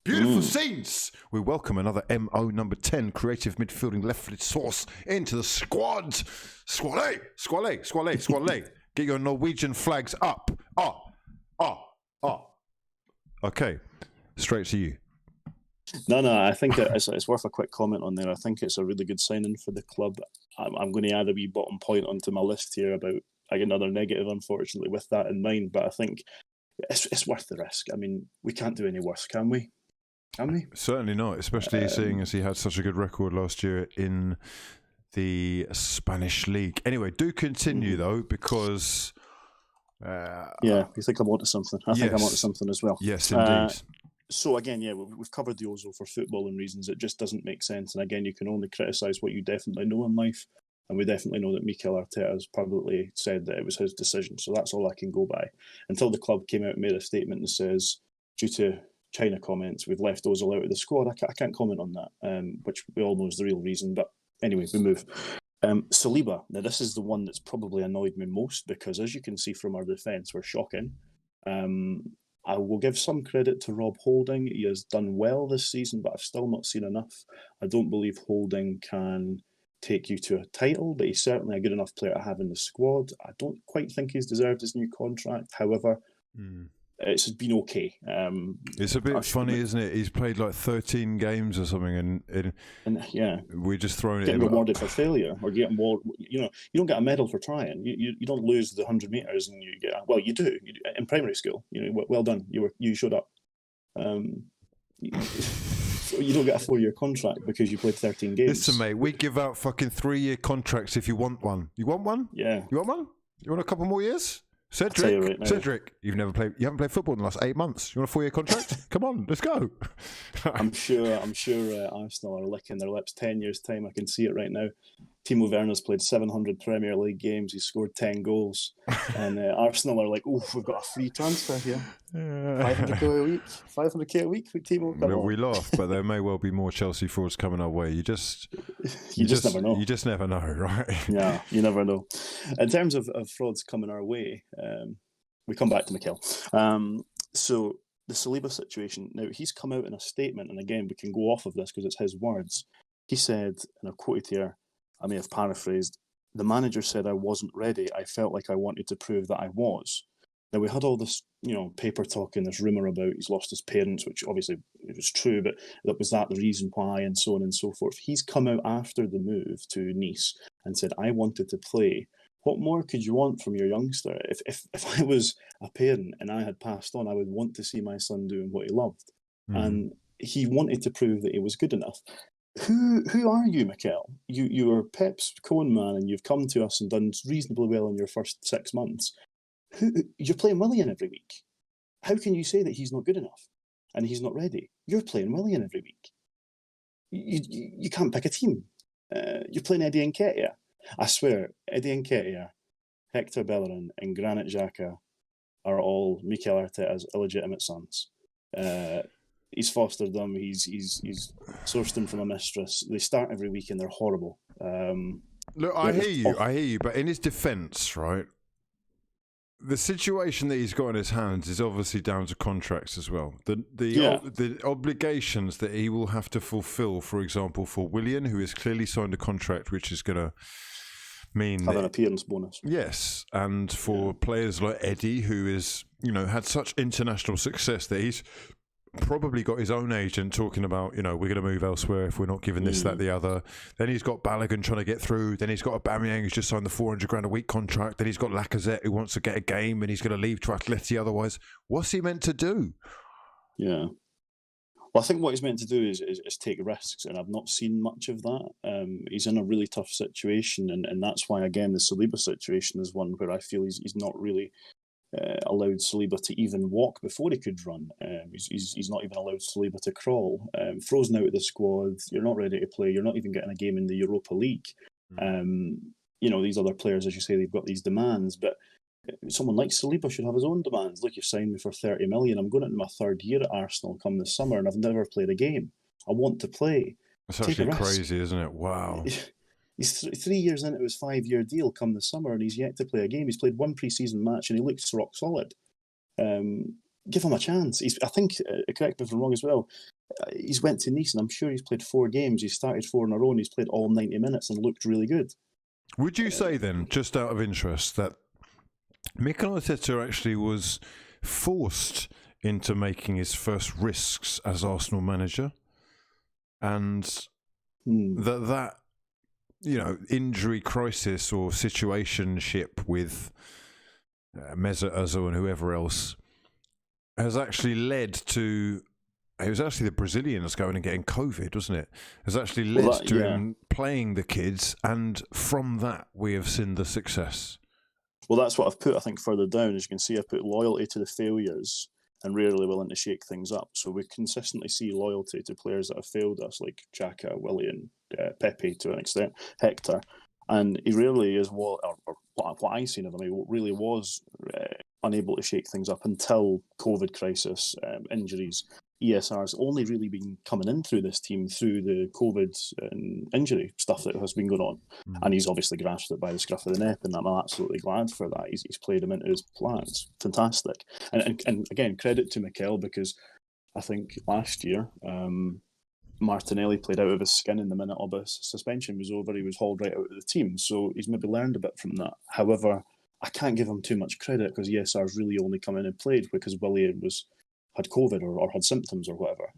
Beautiful scenes. We welcome another MO number 10, creative midfielding left-footed source into the squad. Squale, squale, squale, squale. Get your Norwegian flags up. Okay, straight to you. No, I think it's worth a quick comment on there. I think it's a really good signing for the club. I'm going to add a wee bottom point onto my list here about another negative, unfortunately, with that in mind. But I think it's worth the risk. I mean, we can't do any worse, can we? Can we? Certainly not, especially seeing as he had such a good record last year in the Spanish league. Anyway, do continue though, because you think I'm onto something. I think I'm onto something as well. Yes, indeed. So again, we've covered the Ozil for footballing reasons. It just doesn't make sense. And again, you can only criticise what you definitely know in life. And we definitely know that Mikel Arteta has publicly said that it was his decision. So that's all I can go by. Until the club came out and made a statement that says, due to China comments, we've left Ozil out of the squad. I can't comment on that, which we all know is the real reason. But anyway, we move. Saliba. Now, this is the one that's probably annoyed me most because, as you can see from our defence, we're shocking. I will give some credit to Rob Holding. He has done well this season, but I've still not seen enough. I don't believe Holding can take you to a title, but he's certainly a good enough player to have in the squad. I don't quite think he's deserved his new contract. However, it's been okay. It's a bit funny, isn't it? He's played like 13 games or something, and we're just throwing getting it rewarded for failure, or getting you don't get a medal for trying. You don't lose the 100 meters, and you get you do. In primary school, well done. You showed up. You don't get a 4-year contract because you played 13 games. Listen, mate, we give out fucking 3-year contracts if you want one. You want one? Yeah. You want one? You want a couple more years? Cedric, right now. Cedric, you haven't played football in the last 8 months. You want a 4-year contract? Come on, let's go. I'm sure Arsenal are licking their lips. 10 years' time, I can see it right now. Timo Werner's played 700 Premier League games. He's scored 10 goals. And Arsenal are like, we've got a free transfer here. 500k a week. 500k a week for Timo. Well, we laugh, but there may well be more Chelsea frauds coming our way. You just never know. You just never know, right? Yeah, you never know. In terms of frauds coming our way, we come back to Mikel. So the Saliba situation. Now, he's come out in a statement, and again, we can go off of this because it's his words. He said, and I've quoted here, I may have paraphrased, the manager said I wasn't ready. I felt like I wanted to prove that I was. Now, we had all this, paper talk and this rumour about he's lost his parents, which obviously it was true, but was that the reason why, and so on and so forth. He's come out after the move to Nice and said, I wanted to play. What more could you want from your youngster? If I was a parent and I had passed on, I would want to see my son doing what he loved. And he wanted to prove that he was good enough. Who are you, Mikel? You are Pep's Cohen man, and you've come to us and done reasonably well in your first 6 months. You're playing Willian every week. How can you say that he's not good enough and he's not ready? You're playing Willian every week. You can't pick a team. You're playing Eddie Nketiah. I swear, Eddie Nketiah, Hector Bellerin, and Granit Xhaka are all Mikel Arteta's illegitimate sons. He's fostered them. He's sourced them from a mistress. They start every week and they're horrible. Look, I hear you. But in his defence, right, the situation that he's got in his hands is obviously down to contracts as well. The obligations that he will have to fulfil, for example, for Willian, who has clearly signed a contract which is going to mean have an appearance bonus. Yes, and for players like Eddie, who is had such international success that he's probably got his own agent talking about, we're going to move elsewhere if we're not giving this, that, the other. Then he's got Balogun trying to get through. Then he's got Aubameyang who's just signed the 400 grand a week contract. Then he's got Lacazette who wants to get a game and he's going to leave to Atleti otherwise. What's he meant to do? Yeah. Well, I think what he's meant to do is take risks, and I've not seen much of that. He's in a really tough situation, and that's why, again, the Saliba situation is one where I feel he's not really allowed Saliba to even walk before he could run. He's not even allowed Saliba to crawl. Frozen out of the squad, you're not ready to play, you're not even getting a game in the Europa League. These other players, as you say, they've got these demands, but someone like Saliba should have his own demands. Look, you signed me for 30 million. I'm going into my third year at Arsenal come this summer, and I've never played a game. I want to play. It's actually crazy, isn't it? Wow. He's 3 years into his 5-year deal come the summer, and he's yet to play a game. He's played one pre-season match, and he looks rock solid. Give him a chance. I think, correct me if I'm wrong as well, he's went to Nice, and I'm sure he's played 4 games. He's started 4 in a row, and he's played all 90 minutes and looked really good. Would you say then, just out of interest, that Mikel Arteta actually was forced into making his first risks as Arsenal manager, and that injury crisis or situationship with Mesut Ozil and whoever else has actually led to... It was actually the Brazilians going and getting COVID, wasn't it? Has actually led to him playing the kids, and from that we have seen the success. Well, that's what I've put, I think, further down. As you can see, I put loyalty to the failures and rarely willing to shake things up. So we consistently see loyalty to players that have failed us, like Xhaka, Willian, Pepe to an extent, Hector. And he rarely is, or what I've seen of him, he really was unable to shake things up until COVID crisis, injuries. ESR's only really been coming in through this team through the COVID and injury stuff that has been going on. And he's obviously grasped it by the scruff of the neck, and I'm absolutely glad for that. He's played him into his plans. Fantastic. And again, credit to Mikel, because I think last year, Martinelli played out of his skin in the minute of his suspension was over. He was hauled right out of the team. So he's maybe learned a bit from that. However, I can't give him too much credit, because ESR's really only come in and played because Willian had COVID or had symptoms or whatever.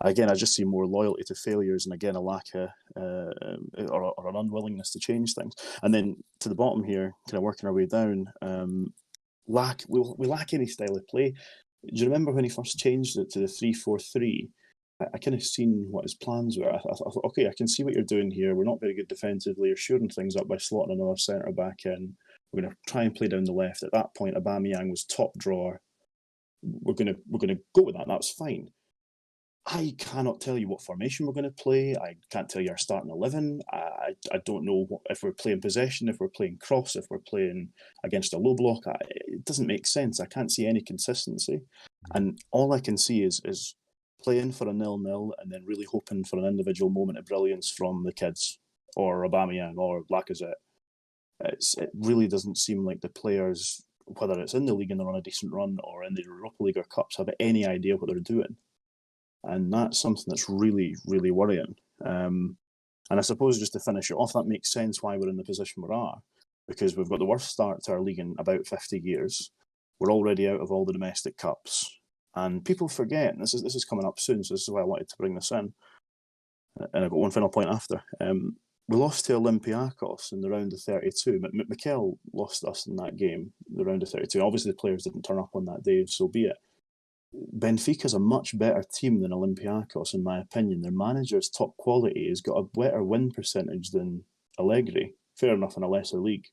Again, I just see more loyalty to failures, and again, a lack of or an unwillingness to change things. And then to the bottom here, kind of working our way down, we lack any style of play. Do you remember when he first changed it to the 3-4-3? I kind of seen what his plans were. I thought, okay, I can see what you're doing here. We're not very good defensively. You're shoring things up by slotting another centre back in. We're going to try and play down the left. At that point, Aubameyang was top drawer. We're going to go with that. That's fine. I cannot tell you what formation we're going to play. I can't tell you our starting 11. I don't know if we're playing possession, if we're playing cross, if we're playing against a low block. It doesn't make sense. I can't see any consistency. And all I can see is playing for a 0-0 and then really hoping for an individual moment of brilliance from the kids or Aubameyang or Lacazette. It really doesn't seem like the players, whether it's in the league and they're on a decent run or in the Europa League or Cups, have any idea what they're doing. And that's something that's really, really worrying. And I suppose just to finish it off, that makes sense why we're in the position we are, because we've got the worst start to our league in about 50 years. We're already out of all the domestic cups. And people forget, and this is coming up soon, so this is why I wanted to bring this in. And I've got one final point after. We lost to Olympiacos in the round of 32. Mikel lost us in that game, the round of 32. Obviously, the players didn't turn up on that day, so be it. Benfica's a much better team than Olympiacos, in my opinion. Their manager's top quality has got a better win percentage than Allegri. Fair enough, in a lesser league.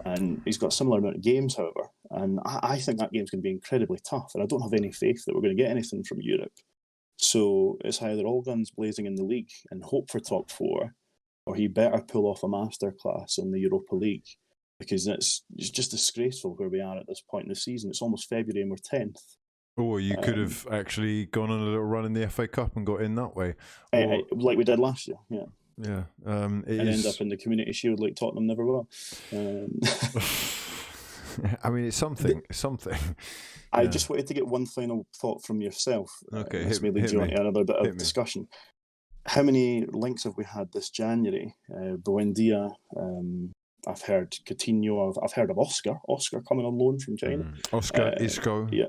And he's got a similar amount of games, however. And I think that game's going to be incredibly tough. And I don't have any faith that we're going to get anything from Europe. So it's either all guns blazing in the league and hope for top 4, or he better pull off a masterclass in the Europa League, because it's just disgraceful where we are at this point in the season. It's almost February and we're 10th. Or you could have actually gone on a little run in the FA Cup and got in that way. Or, like we did last year, yeah. Yeah. And end up in the Community Shield like Tottenham never will. I mean, it's something. It's something. I just wanted to get one final thought from yourself. Okay, this may lead you on to another bit of discussion. How many links have we had this January? Buendia, I've heard Coutinho, I've heard of Oscar coming on loan from China. Oscar, Isco. Yeah.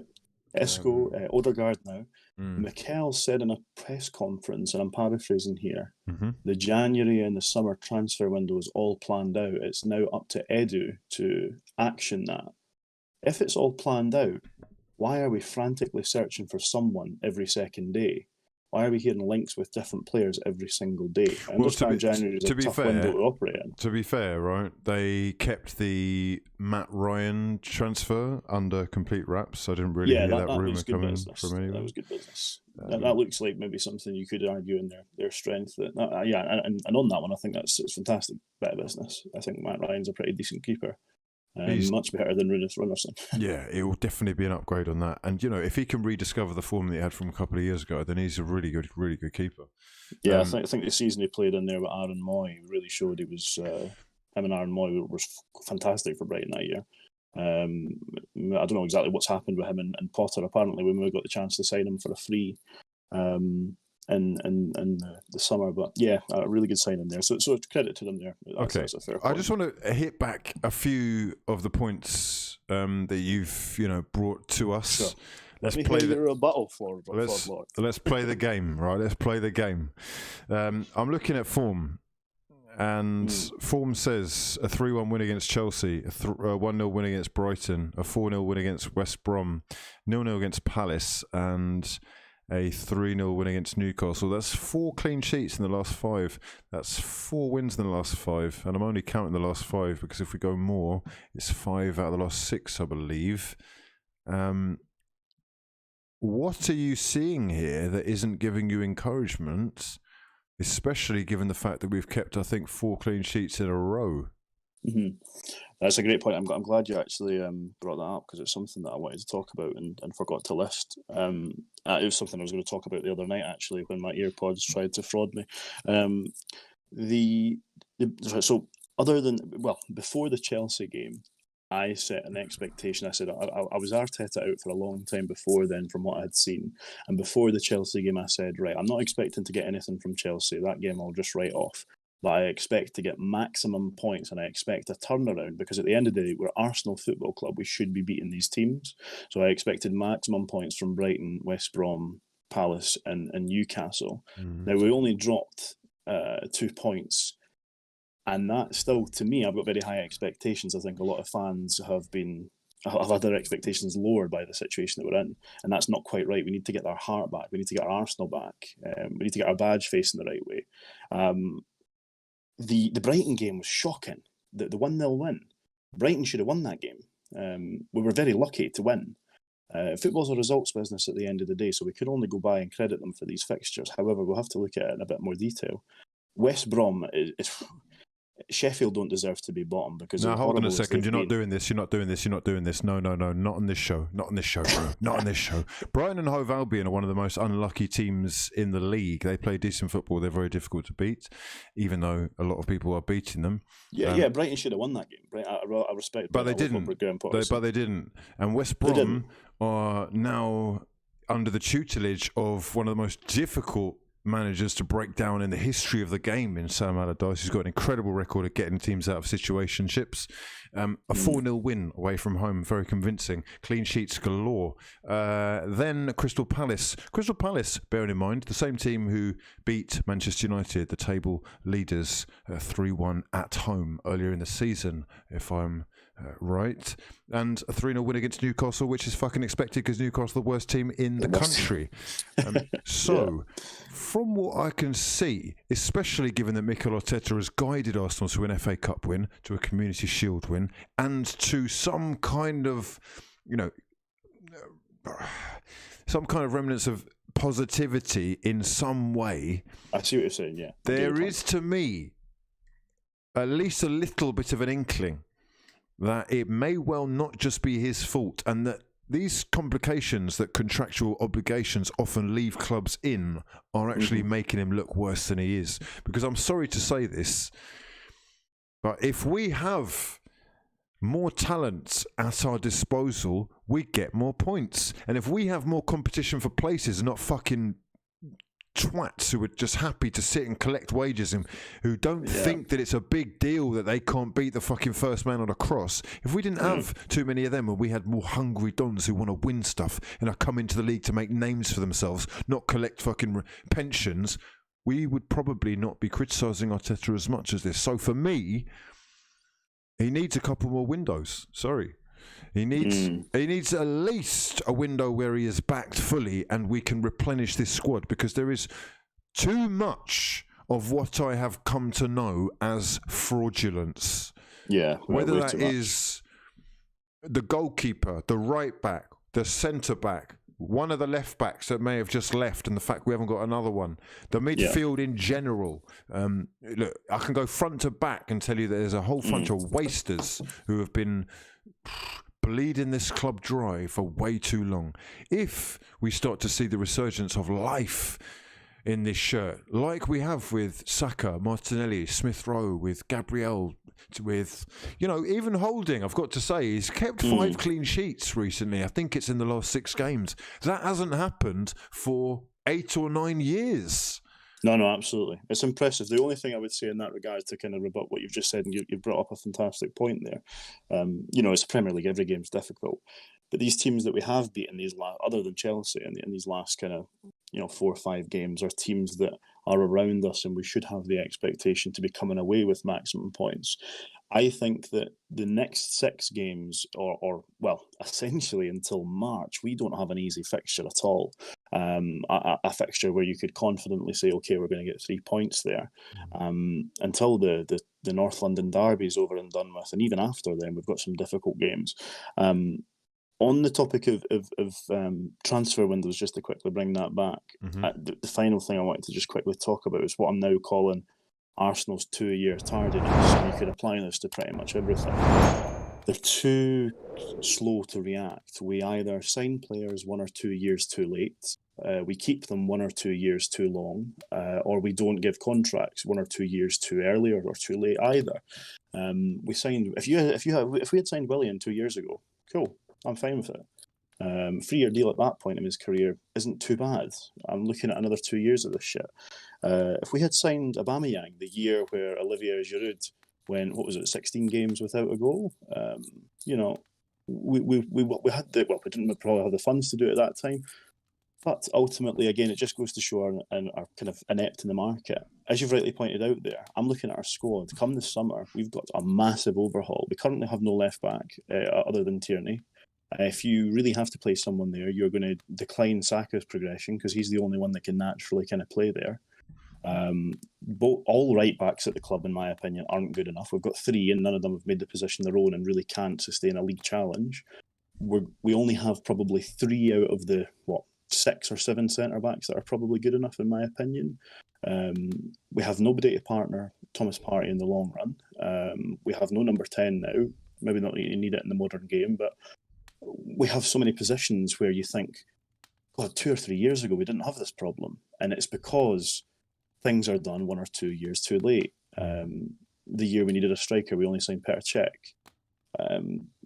Isco, Odegaard now. Mm. Mikel said in a press conference, and I'm paraphrasing here, Mm-hmm. the January and the summer transfer window is all planned out. It's now up to Edu to action that. If it's all planned out, why are we frantically searching for someone every second day? Why are we hearing links with different players every single day? I understand January is a tough window to operate in. To be fair, right, they kept the Matt Ryan transfer under complete wraps. I didn't really hear that rumour coming from anyone. That was good business. That looks like maybe something you could argue in their strength. And on that one, I think it's fantastic bit of business. I think Matt Ryan's a pretty decent keeper. He's much better than Rúnar Runnarsson. Yeah, it will definitely be an upgrade on that. And, if he can rediscover the form that he had from a couple of years ago, then he's a really good keeper. Yeah, I think the season he played in there with Aaron Moy really showed he was... him and Aaron Moy was fantastic for Brighton that year. I don't know exactly what's happened with him and Potter. Apparently, we maybe got the chance to sign him for a free in the summer, but yeah, a really good signing there. So credit to them there. That's a fair point. I just want to hit back a few of the points that you've brought to us. Sure. Let's play the rebuttal for let's play the game, right? Let's play the game. I'm looking at form. And form says a 3-1 win against Chelsea, a 1-0 win against Brighton, a 4-0 win against West Brom, 0-0 against Palace, and a 3-0 win against Newcastle. That's 4 clean sheets in the last 5. That's 4 wins in the last 5. And I'm only counting the last 5 because if we go more, it's 5 out of the last 6, I believe. What are you seeing here that isn't giving you encouragement, especially given the fact that we've kept, I think, 4 clean sheets in a row? Mm-hmm. That's a great point. I'm glad you actually brought that up because it's something that I wanted to talk about and forgot to list. It was something I was going to talk about the other night actually when my earpods tried to fraud me. So other than before the Chelsea game, I set an expectation. I said I was Arteta out for a long time before then from what I had seen. And before the Chelsea game, I said, right, I'm not expecting to get anything from Chelsea. That game I'll just write off. But I expect to get maximum points and I expect a turnaround because at the end of the day, we're Arsenal Football Club. We should be beating these teams. So I expected maximum points from Brighton, West Brom, Palace and Newcastle. Now, we only dropped 2 points. And that still, to me, I've got very high expectations. I think a lot of fans have had their expectations lowered by the situation that we're in. And that's not quite right. We need to get our heart back. We need to get our Arsenal back. We need to get our badge facing the right way. The Brighton game was shocking. The 1-0 win. Brighton should have won that game. We were very lucky to win. Football's a results business at the end of the day, so we could only go by and credit them for these fixtures. However, we'll have to look at it in a bit more detail. West Brom is Sheffield don't deserve to be bottom because. Now hold on a second. You're not doing this. You're not doing this. You're not doing this. No. Not on this show. Not on this show, bro. Not on this show. Brighton and Hove Albion are one of the most unlucky teams in the league. They play decent football. They're very difficult to beat, even though a lot of people are beating them. Yeah. Brighton should have won that game. I respect. But they didn't. But they didn't. And West Brom are now under the tutelage of one of the most difficult managers to break down in the history of the game in Sam Allardyce. He's got an incredible record of getting teams out of situationships. A 4-0 win away from home, very convincing. Clean sheets galore. Then Crystal Palace. Crystal Palace, bearing in mind, the same team who beat Manchester United, the table leaders, 3-1 at home earlier in the season, if I'm right. And a 3-0 win against Newcastle, which is fucking expected because Newcastle are the worst team in the country. From what I can see, especially given that Mikel Arteta has guided Arsenal to an FA Cup win, to a Community Shield win, and to some kind of, some kind of remnants of positivity in some way. I see what you're saying, yeah. There is, to me, at least a little bit of an inkling that it may well not just be his fault, and that these complications that contractual obligations often leave clubs in are actually making him look worse than he is. Because I'm sorry to say this, but if we have more talent at our disposal, we get more points. And if we have more competition for places and not fucking twats who are just happy to sit and collect wages and who don't think that it's a big deal that they can't beat the fucking first man on a cross. If we didn't have too many of them and we had more hungry dons who want to win stuff and are coming to the league to make names for themselves, not collect fucking pensions, we would probably not be criticising Arteta as much as this. So for me, he needs a couple more windows. Sorry. He needs at least a window where he is backed fully and we can replenish this squad, because there is too much of what I have come to know as fraudulence. Yeah. Whether that is the goalkeeper, the right back, the centre back, one of the left backs that may have just left, and the fact we haven't got another one, the midfield in general. Look, I can go front to back and tell you that there's a whole bunch of wasters who have been bleeding this club dry for way too long. If we start to see the resurgence of life in this shirt, like we have with Saka, Martinelli, Smith Rowe, with Gabriel, with, you know, even Holding, I've got to say, he's kept 5 clean sheets recently. I think it's in the last 6 games. That hasn't happened for 8 or 9 years. No, absolutely. It's impressive. The only thing I would say in that regard, to kind of rebut what you've just said, and you've brought up a fantastic point there. You know, it's Premier League, every game's difficult. But these teams that we have beaten, other than Chelsea, in these last kind of, 4 or 5 games, are teams that are around us, and we should have the expectation to be coming away with maximum points. I think that the next 6 games, or essentially until March, we don't have an easy fixture at all. A fixture where you could confidently say, okay, we're going to get 3 points there. Until the North London derby is over and done with, and even after then, we've got some difficult games. On the topic of transfer windows, just to quickly bring that back, the final thing I wanted to just quickly talk about is what I'm now calling Arsenal's 2-year tardiness, and you could apply this to pretty much everything. They're too slow to react. We either sign players 1 or 2 years too late, we keep them 1 or 2 years too long, or we don't give contracts 1 or 2 years too early or too late either. We signed if we had signed Willian 2 years ago, cool, I'm fine with it. 3-year deal at that point in his career isn't too bad. I'm looking at another 2 years of this shit. If we had signed Aubameyang the year where Olivier Giroud went, 16 games without a goal, we had we didn't probably have the funds to do it at that time. But ultimately, again, it just goes to show our kind of inept in the market. As you've rightly pointed out there, I'm looking at our squad. Come this summer, we've got a massive overhaul. We currently have no left back other than Tierney. If you really have to play someone there, you're going to decline Saka's progression because he's the only one that can naturally kind of play there. All right backs at the club, in my opinion, aren't good enough. We've got 3 and none of them have made the position their own and really can't sustain a league challenge. We only have probably 3 out of the, 6 or 7 centre-backs that are probably good enough, in my opinion. We have nobody to partner Thomas Partey in the long run. We have no number 10 now. Maybe not you need it in the modern game, but we have so many positions where you think, God, 2 or 3 years ago we didn't have this problem. And it's because things are done 1 or 2 years too late. The year we needed a striker, we only signed Petr Cech.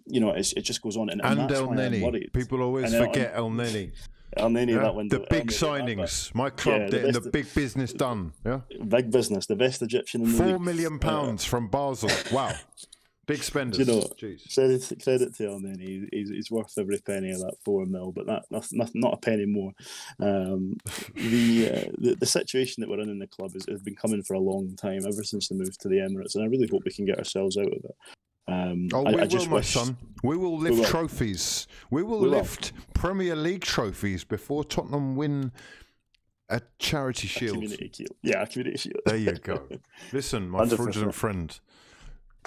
It just goes on. And that's El why I'm worried. People always forget El Neni. El Neni, that window. The big signings. My club getting the big business done. Yeah. Big business. The best Egyptian in the league. £4 million from Basel. Wow. Big spenders. Credit to El Neni. He's worth every penny of that 4 mil, but that's not a penny more. The situation that we're in the club has been coming for a long time, ever since the move to the Emirates, and I really hope we can get ourselves out of it. My son. We will lift trophies. We will lift Premier League trophies before Tottenham win a charity shield. Community shield. There you go. Listen, my 100%. fraudulent friend,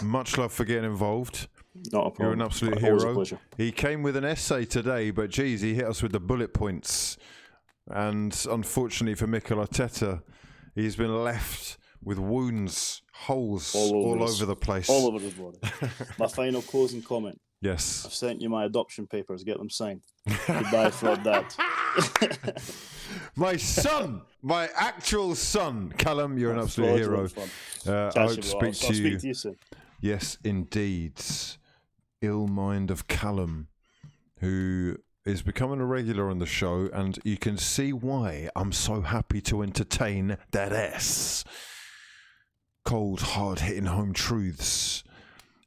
much love for getting involved. Not a problem. You're an absolute Always hero. a pleasure. He came with an essay today, but geez, he hit us with the bullet points. And unfortunately for Mikel Arteta, he's been left with wounds, holes all over the place. All over his body. My final closing comment. Yes. I've sent you my adoption papers. Get them signed. Goodbye, Fraud Dad. My son, my actual son, Callum, you're an absolute hero. I hope to speak to you soon. Yes, indeed. Ill mind of Callum, who is becoming a regular on the show, and you can see why I'm so happy to entertain that ass. Cold, hard-hitting home truths.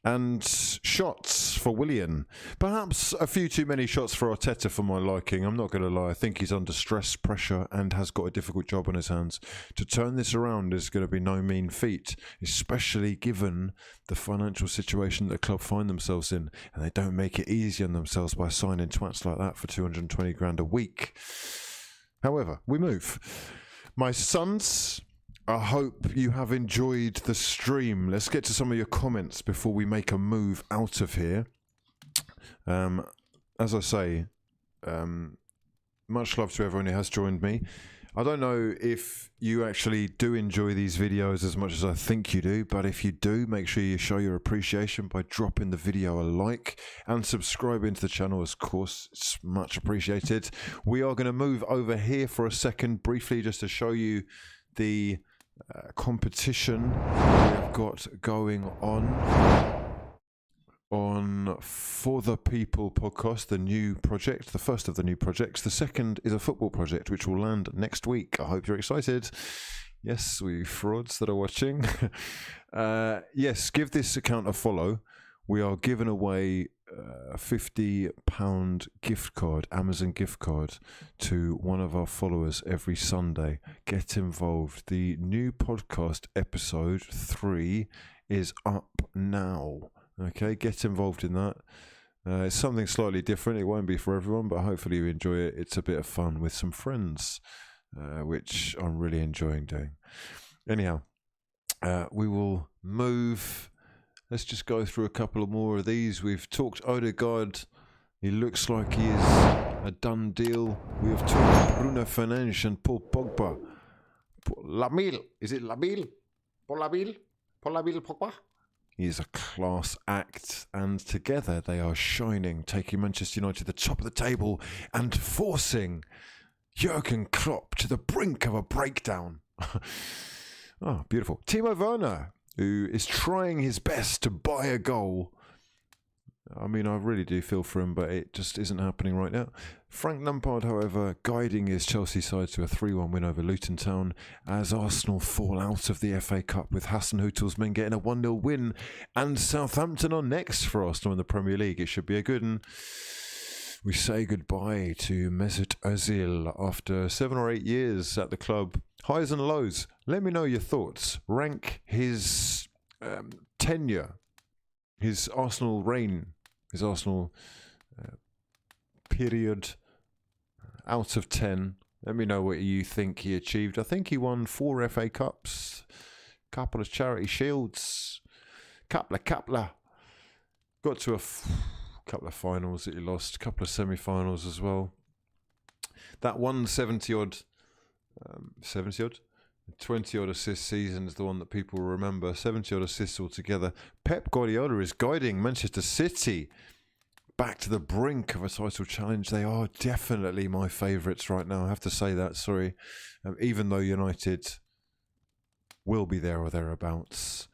And shots for Willian. Perhaps a few too many shots for Arteta for my liking. I'm not going to lie. I think he's under stress, pressure, and has got a difficult job on his hands. To turn this around is going to be no mean feat, especially given the financial situation that the club find themselves in. And they don't make it easy on themselves by signing twats like that for 220 grand a week. However, we move. My sons, I hope you have enjoyed the stream. Let's get to some of your comments before we make a move out of here. As I say, much love to everyone who has joined me. I don't know if you actually do enjoy these videos as much as I think you do, but if you do, make sure you show your appreciation by dropping the video a like and subscribing to the channel, of course. It's much appreciated. We are going to move over here for a second briefly just to show you the competition we've got going on For the People podcast, the new project, the first of the new projects. The second is a football project which will land next week. I hope you're excited. Yes, we frauds that are watching. Yes, give this account a follow. We are giving away a £50 gift card, Amazon gift card, to one of our followers every Sunday. Get involved. The new podcast, episode 3, is up now. Okay, get involved in that. It's something slightly different. It won't be for everyone, but hopefully you enjoy it. It's a bit of fun with some friends, which I'm really enjoying doing. Anyhow, we will move. Let's just go through a couple of more of these. We've talked Odegaard. He looks like he is a done deal. We have talked Bruno Fernandes and Paul Pogba. Lamil. Is it Lamil? Paul Lamil? Paul Lamil Pogba? He is a class act, and together they are shining, taking Manchester United to the top of the table and forcing Jurgen Klopp to the brink of a breakdown. Oh, beautiful. Timo Werner, who is trying his best to buy a goal. I mean, I really do feel for him, but it just isn't happening right now. Frank Lampard, however, guiding his Chelsea side to a 3-1 win over Luton Town as Arsenal fall out of the FA Cup, with Hassan Hüttel's men getting a 1-0 win, and Southampton are next for Arsenal in the Premier League. It should be a good one. We say goodbye to Mesut Ozil after 7 or 8 years at the club. Highs and lows. Let me know your thoughts. Rank his tenure, his Arsenal reign, his Arsenal period out of 10. Let me know what you think he achieved. I think he won 4 FA Cups, couple of Charity Shields, couple of. Got to a couple of finals that he lost, a couple of semi-finals as well. That 170-odd, 20-odd assist season is the one that people remember. 70-odd assists altogether. Pep Guardiola is guiding Manchester City back to the brink of a title challenge. They are definitely my favourites right now. I have to say that, sorry. Even though United will be there or thereabouts.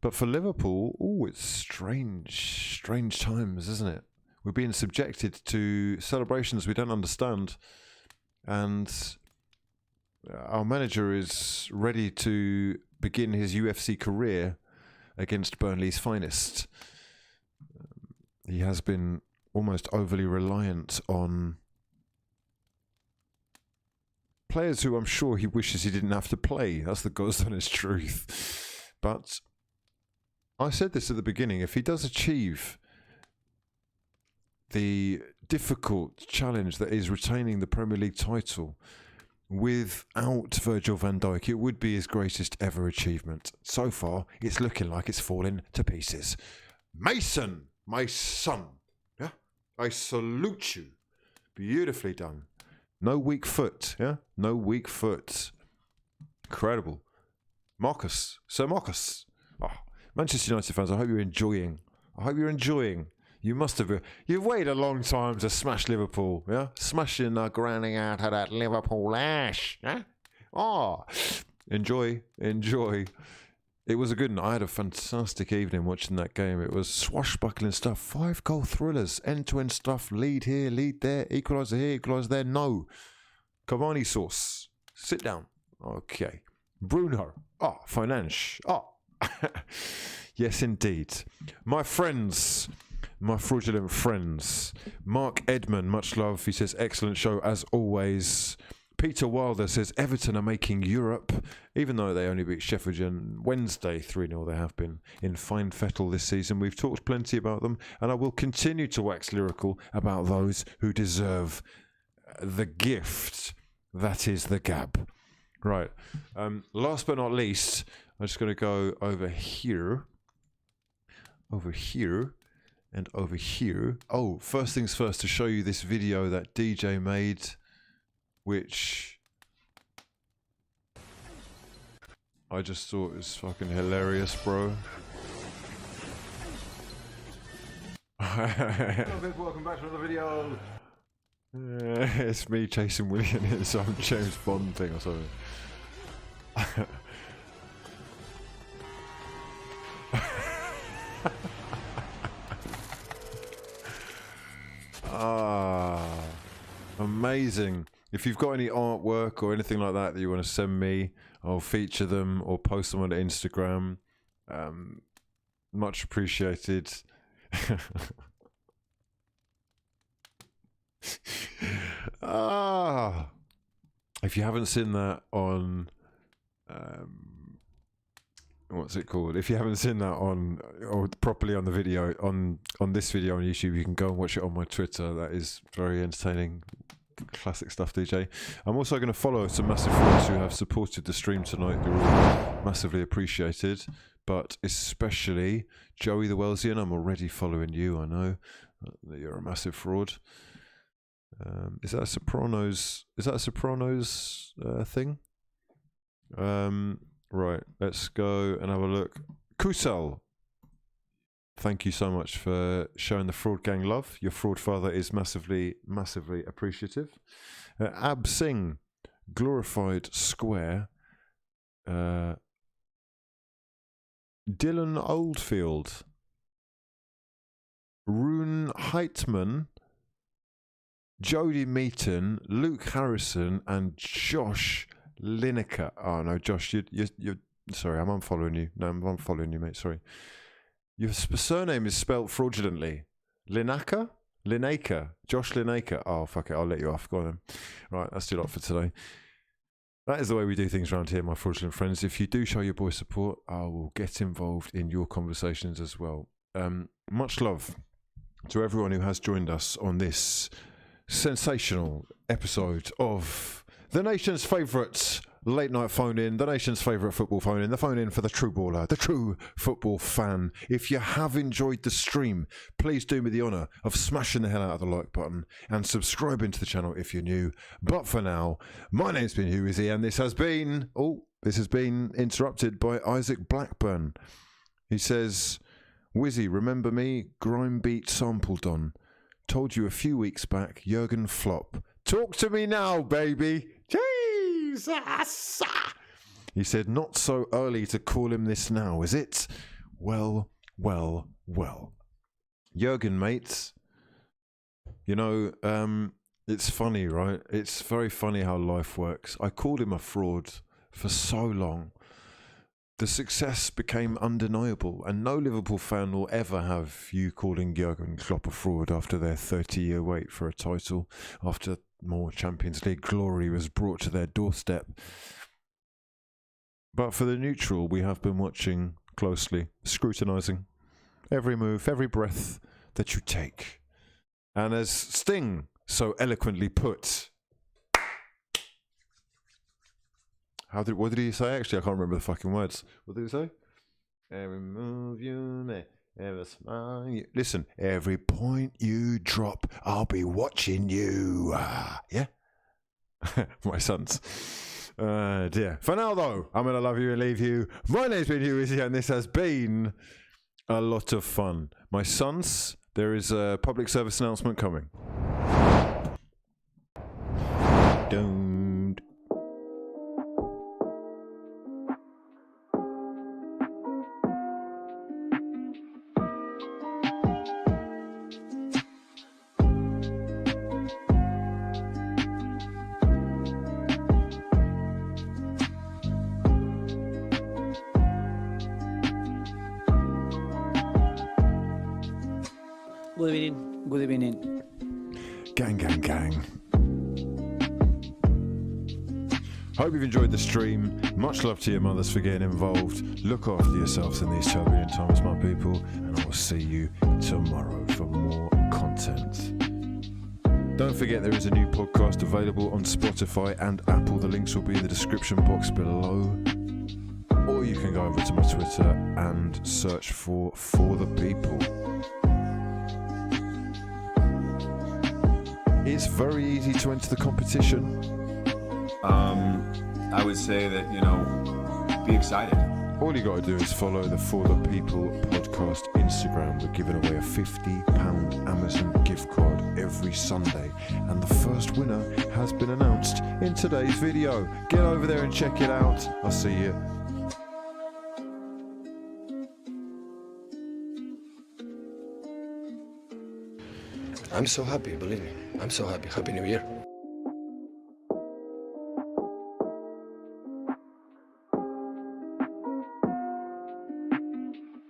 But for Liverpool, it's strange times, isn't it? We're being subjected to celebrations we don't understand. And our manager is ready to begin his UFC career against Burnley's finest. He has been almost overly reliant on players who I'm sure he wishes he didn't have to play. That's the God's honest truth. But I said this at the beginning. If he does achieve the difficult challenge that is retaining the Premier League title without Virgil van Dijk, it would be his greatest ever achievement. So far, it's looking like it's falling to pieces. Mason, my son, yeah, I salute you. Beautifully done. No weak foot, yeah? No weak foot. Incredible. Marcus, Sir Marcus. Oh, Manchester United fans, I hope you're enjoying. You must have. You've waited a long time to smash Liverpool, yeah? Smashing the granny out of that Liverpool ash, yeah? Oh, enjoy. It was a good one. I had a fantastic evening watching that game. It was swashbuckling stuff, 5-goal thrillers, end-to-end stuff, lead here, lead there, equaliser here, equaliser there. No. Cavani sauce. Sit down. Okay. Bruno. Oh, finance. Oh. Yes, indeed. My friends, my fraudulent friends. Mark Edmond, much love. He says, excellent show as always. Peter Wilder says, Everton are making Europe, even though they only beat Sheffield on Wednesday 3-0. They have been in fine fettle this season. We've talked plenty about them, and I will continue to wax lyrical about those who deserve the gift that is the gab. Right. Last but not least, I'm just going to go over here, and over here. Oh, first things first, to show you this video that DJ made, which I just thought was fucking hilarious, bro. Welcome back to another video. It's me chasing William in some James Bond thing or something. Amazing. If you've got any artwork or anything like that you want to send me, I'll feature them or post them on Instagram. Much appreciated. If you haven't seen that on what's it called? If you haven't seen that on, or properly on the video, on this video on YouTube, you can go and watch it on my Twitter. That is very entertaining. Classic stuff, DJ. I'm also going to follow some massive friends who have supported the stream tonight. They're all massively appreciated, but especially Joey the Wellesian. I'm already following you. I know that you're a massive fraud. Is that a Sopranos? Is that a Sopranos thing? Right, let's go and have a look. Kusal, thank you so much for showing the Fraud Gang love. Your fraud father is massively, massively appreciative. Ab Singh, Glorified Square. Dylan Oldfield. Rune Heitman. Jody Meaton, Luke Harrison, and Josh Lineker. Oh no, Josh, you're sorry, I'm unfollowing you. No, I'm unfollowing you, mate. Sorry. Your surname is spelt fraudulently. Lineker? Josh Lineker. Oh, fuck it, I'll let you off. Go on then. Right, that's too lot for today. That is the way we do things around here, my fraudulent friends. If you do show your boy support, I will get involved in your conversations as well. Much love to everyone who has joined us on this sensational episode of the nation's favourite late night phone in, the nation's favourite football phone in, the phone in for the true baller, the true football fan. If you have enjoyed the stream, please do me the honour of smashing the hell out of the like button and subscribing to the channel if you're new. But for now, my name's been hughwizzy, and this has been interrupted by Isaac Blackburn. He says, Wizzy, remember me? Grime beat sampled on. Told you a few weeks back, Jurgen Flop. Talk to me now, baby. Jesus. He said, not so early to call him this now, is it? Well. Jurgen, mates. You know, it's funny, right? It's very funny how life works. I called him a fraud for so long. The success became undeniable, and no Liverpool fan will ever have you calling Jurgen Klopp a fraud after their 30-year wait for a title, after more Champions League glory was brought to their doorstep. But for the neutral, we have been watching closely, scrutinising every move, every breath that you take. And as Sting so eloquently put, what did he say? Actually, I can't remember the fucking words. What did he say? Every move you make, every smile you... Listen, every point you drop, I'll be watching you. Yeah? My sons. Dear. For now, though, I'm going to love you and leave you. My name's been hughwizzy, and this has been a lot of fun. My sons, there is a public service announcement coming. Don't. Good evening. Good evening. Gang, gang, gang. Hope you've enjoyed the stream. Much love to your mothers for getting involved. Look after yourselves in these turbulent times, my people, and I will see you tomorrow for more content. Don't forget there is a new podcast available on Spotify and Apple. The links will be in the description box below. Or you can go over to my Twitter and search for the People. It's very easy to enter the competition. I would say that, be excited. All you got to do is follow the For the People podcast Instagram. We're giving away a £50 Amazon gift card every Sunday. And the first winner has been announced in today's video. Get over there and check it out. I'll see you. I'm so happy, believe me. I'm so happy. Happy New Year.